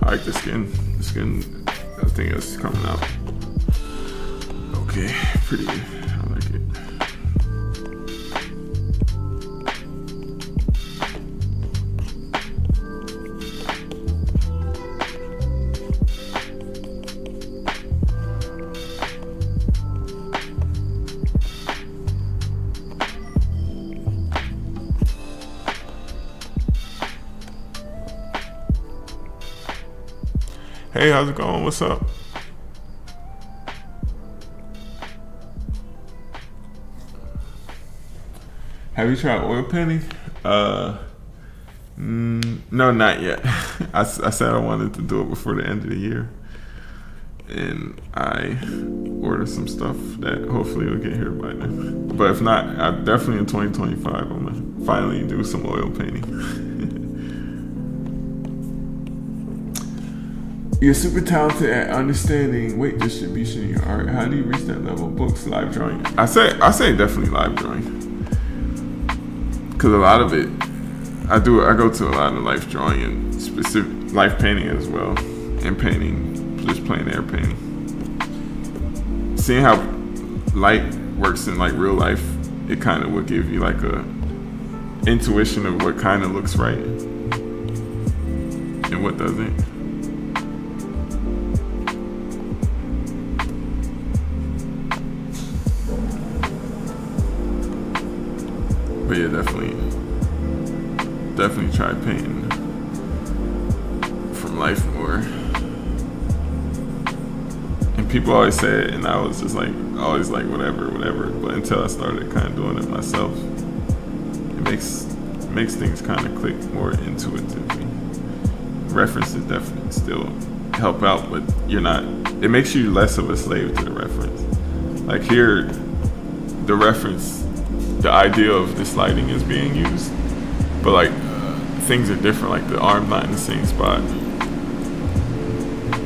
Speaker 1: I like the skin. The skin, I think it's coming out. Okay, pretty good. I like it. Hey, how's it going? What's up? Have you tried oil painting? No, not yet. I said I wanted to do it before the end of the year. And I ordered some stuff that hopefully will get here by then. But if not, I definitely in 2025, I'm gonna finally do some oil painting. You're super talented at understanding weight distribution in your art. How do you reach that level? Books, live drawing. I say definitely live drawing, because a lot of it, I go to a lot of life drawing and specific life painting as well, and painting, just plein air painting. Seeing how light works in like real life, it kind of will give you like a intuition of what kind of looks right and what doesn't. But yeah, definitely try painting from life more. And people always say it, and I was just like, always like whatever. But until I started kind of doing it myself, it makes things kind of click more intuitively. References definitely still help out, but you're not. It makes you less of a slave to the reference. Like here, the reference, the idea of this lighting is being used, but like things are different. Like the arm not in the same spot.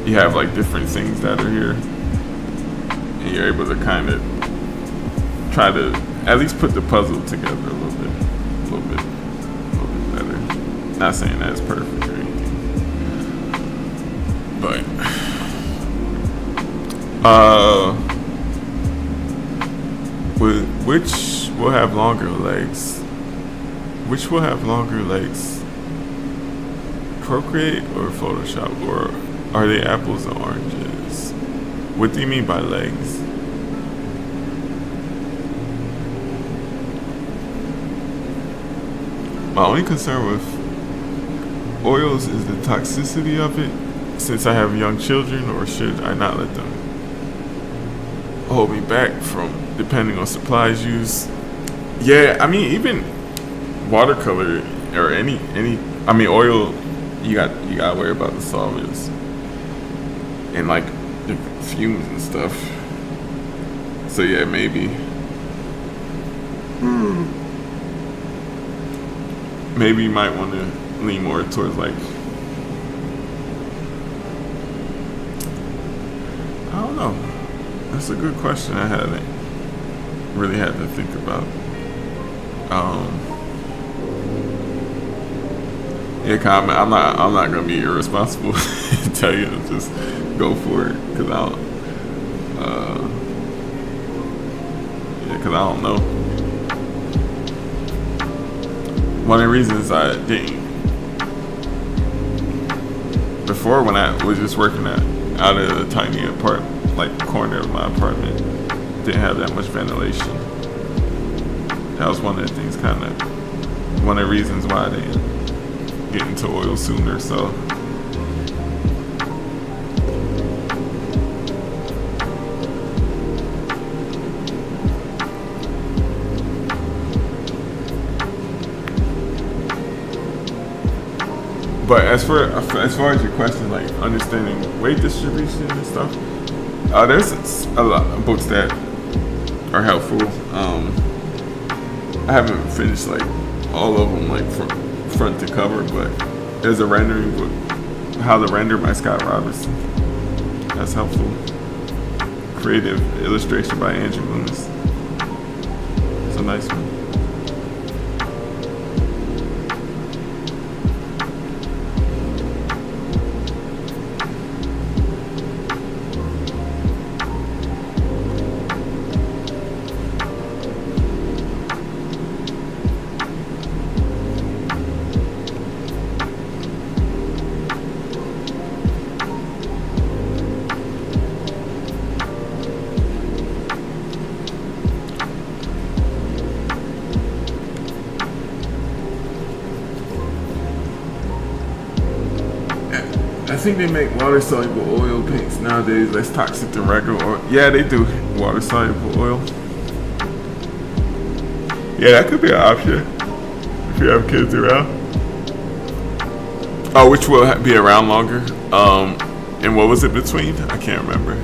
Speaker 1: You have like different things that are here, and you're able to kind of try to at least put the puzzle together a little bit better. Not saying that's perfect or anything, but which will have longer legs? Which will have longer legs? Procreate or Photoshop, or are they apples and oranges? What do you mean by legs? My only concern with oils is the toxicity of it, since I have young children, or should I not let them hold me back from depending on supplies used? Yeah, I mean, even watercolor or any I mean oil, you gotta worry about the solvents and like the fumes and stuff. So yeah, maybe you might want to lean more towards like, I don't know. That's a good question. I haven't really had to think about. Yeah, I'm not gonna be irresponsible and tell you to just go for it, because I don't know. One of the reasons I didn't before, when I was just working out of a tiny apartment, like corner of my apartment, didn't have that much ventilation. That was one of the things, one of the reasons why I didn't get into oil sooner. So but as far as your question, like understanding weight distribution and stuff, there's a lot of books that are helpful. I haven't finished like all of them, like from front to cover, but there's a rendering book, How to Render by Scott Robertson. That's helpful. Creative illustration by Andrew Loomis. It's a nice one. I think they make water-soluble oil paints nowadays less toxic than regular oil. Yeah, they do water-soluble oil. Yeah, that could be an option if you have kids around. Oh, which will be around longer. And what was it between? I can't remember.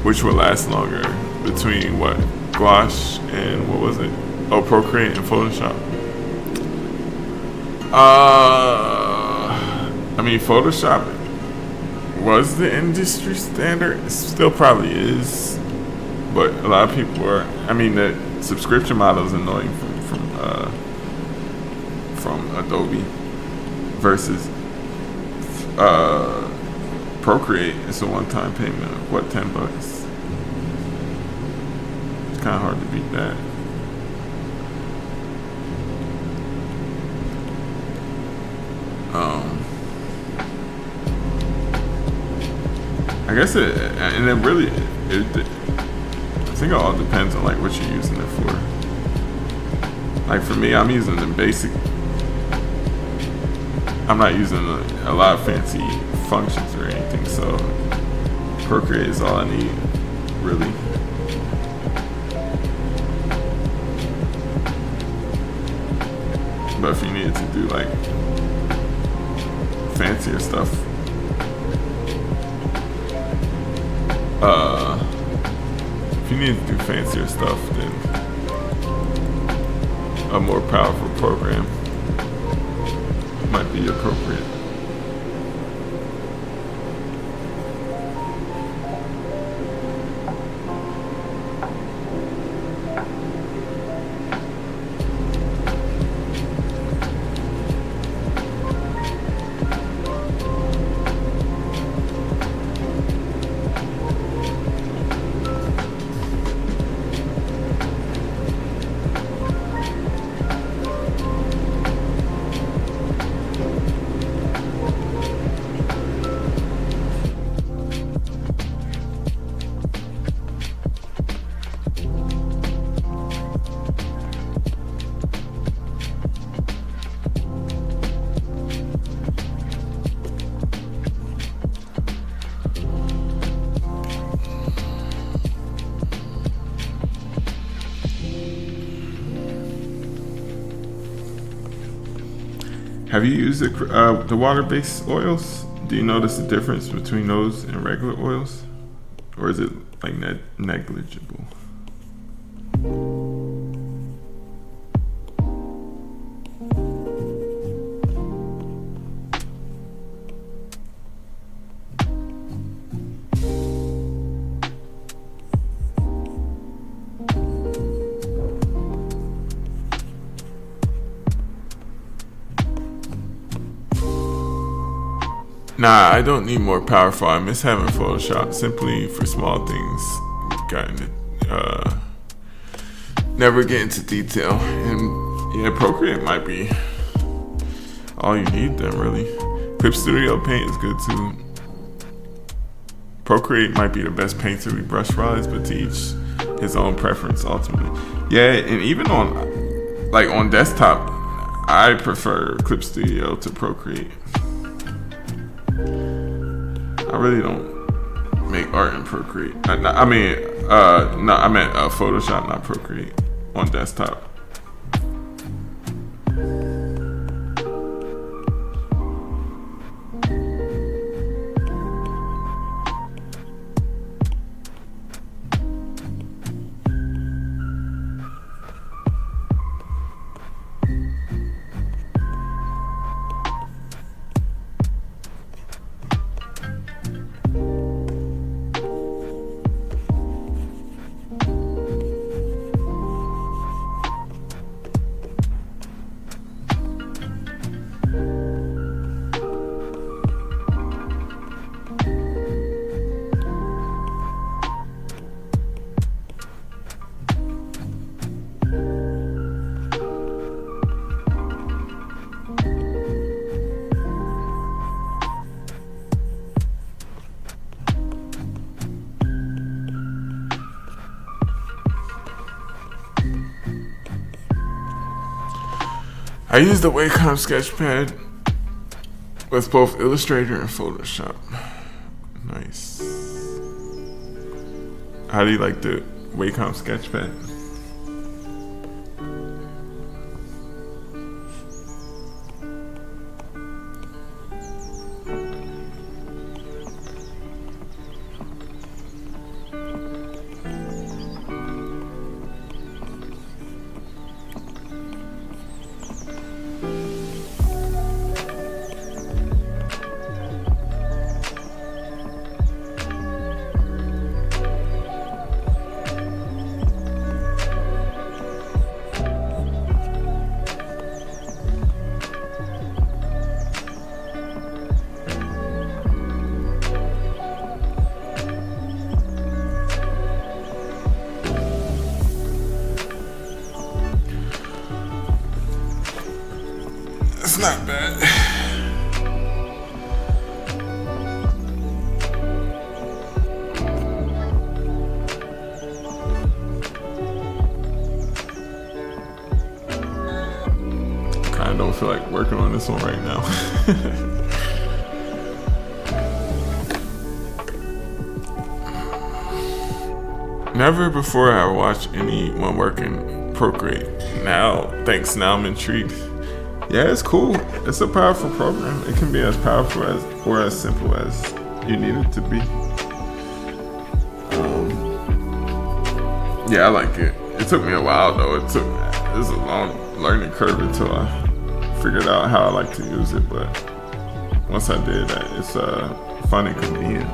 Speaker 1: Which will last longer between what? Gouache and what was it? Oh, Procreate and Photoshop. I mean, Photoshop was the industry standard. It still probably is, but a lot of people are. I mean, the subscription model is annoying from Adobe versus Procreate. It's a one-time payment of what, $10. It's kind of hard to beat that. I guess I think it all depends on like what you're using it for. Like for me, I'm using the basic. I'm not using a lot of fancy functions or anything, so Procreate is all I need, really. But if you needed to do like fancier stuff, if you need to do fancier stuff, then a more powerful program might be appropriate. Have you used the water-based oils? Do you notice the difference between those and regular oils? Or is it like negligible? Nah, I don't need more powerful. I miss having Photoshop simply for small things. Never get into detail. And yeah, Procreate might be all you need then, really. Clip Studio Paint is good too. Procreate might be the best painterly brush wise, but to each his own preference ultimately. Yeah, and even on desktop, I prefer Clip Studio to Procreate. I really don't make art in Procreate. I meant Photoshop, not Procreate, on desktop. I use the Wacom Sketchpad with both Illustrator and Photoshop. Nice. How do you like the Wacom Sketchpad? not bad. I don't feel like working on this one right now. Never before have I watched anyone working Procreate. Now I'm intrigued. Yeah, it's cool. It's a powerful program. It can be as powerful as or as simple as you need it to be. Yeah, I like it. It took me a while though. It was a long learning curve until I figured out how I like to use it. But once I did that, it's fun and convenient.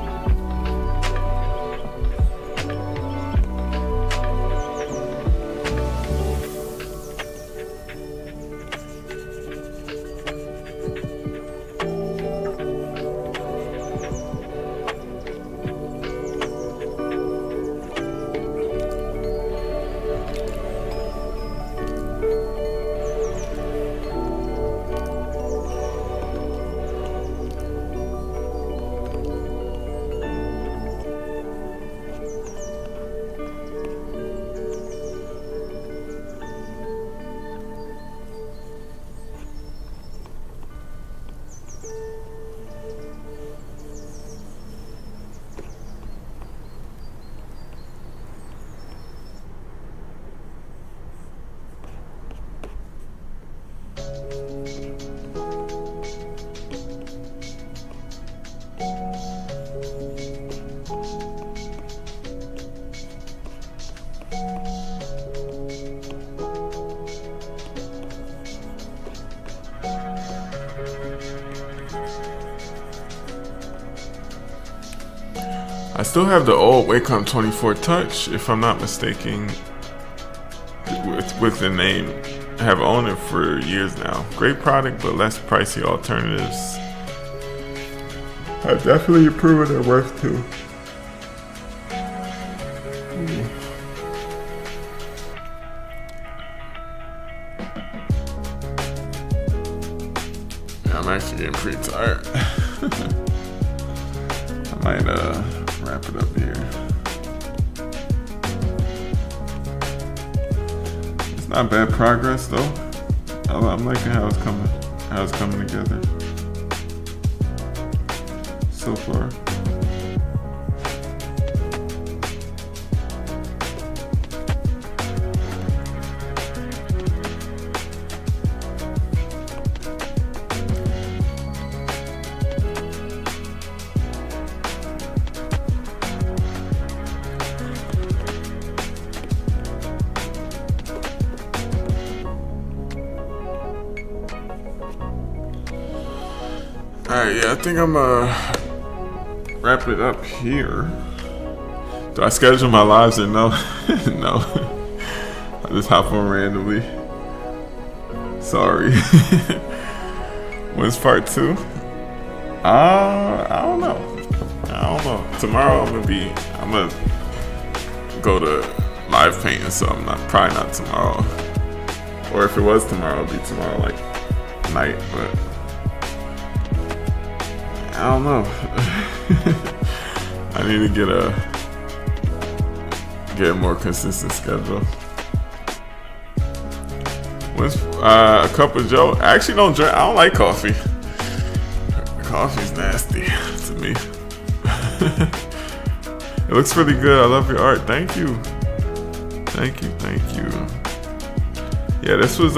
Speaker 1: I still have the old Wacom 24 Touch, if I'm not mistaken, with the name. I have owned it for years now. Great product, but less pricey alternatives. I definitely approve of their worth too. Yeah, I'm actually getting pretty tired. I might wrap it up here. It's not bad progress though. I'm liking how it's coming together so far. Alright, yeah, I think I'm wrap it up here. Do I schedule my lives or no? No. I just hop on randomly. Sorry. When's part 2? I don't know. Tomorrow I'm gonna go to live painting, so probably not tomorrow. Or if it was tomorrow, it'll be tomorrow like night, but I don't know. I need to get a more consistent schedule. When's a cup of Joe? I actually don't drink. I don't like coffee. Coffee's nasty to me. It looks really good. I love your art. Thank you. Yeah, this was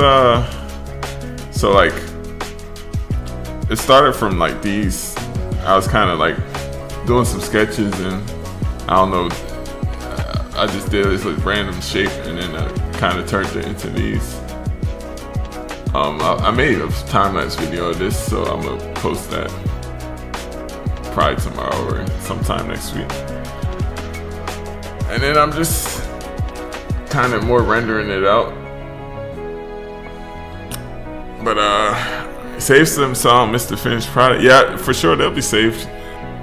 Speaker 1: so like it started from like these. I was kind of like doing some sketches and I don't know, I just did this like random shape and then I kind of turned it into these. I made a time-lapse video of this, so I'm gonna post that probably tomorrow or sometime next week. And then I'm just kind of more rendering it out. But save some so I don't miss the finished product. Yeah, for sure they'll be saved.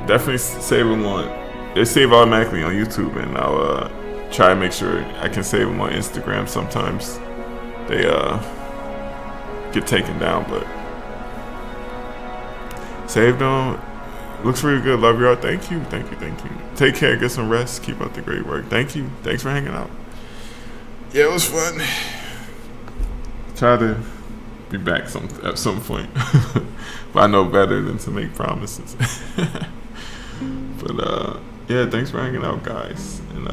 Speaker 1: Definitely save them they save automatically on YouTube, and I'll try to make sure I can save them on Instagram. Sometimes they get taken down, but Saved them. Looks really good. Love y'all. Thank you. Thank you. Thank you. Take care. Get some rest. Keep up the great work. Thank you. Thanks for hanging out. Yeah, it was fun. Try to be back at some point. But I know better than to make promises. But yeah, thanks for hanging out, guys. And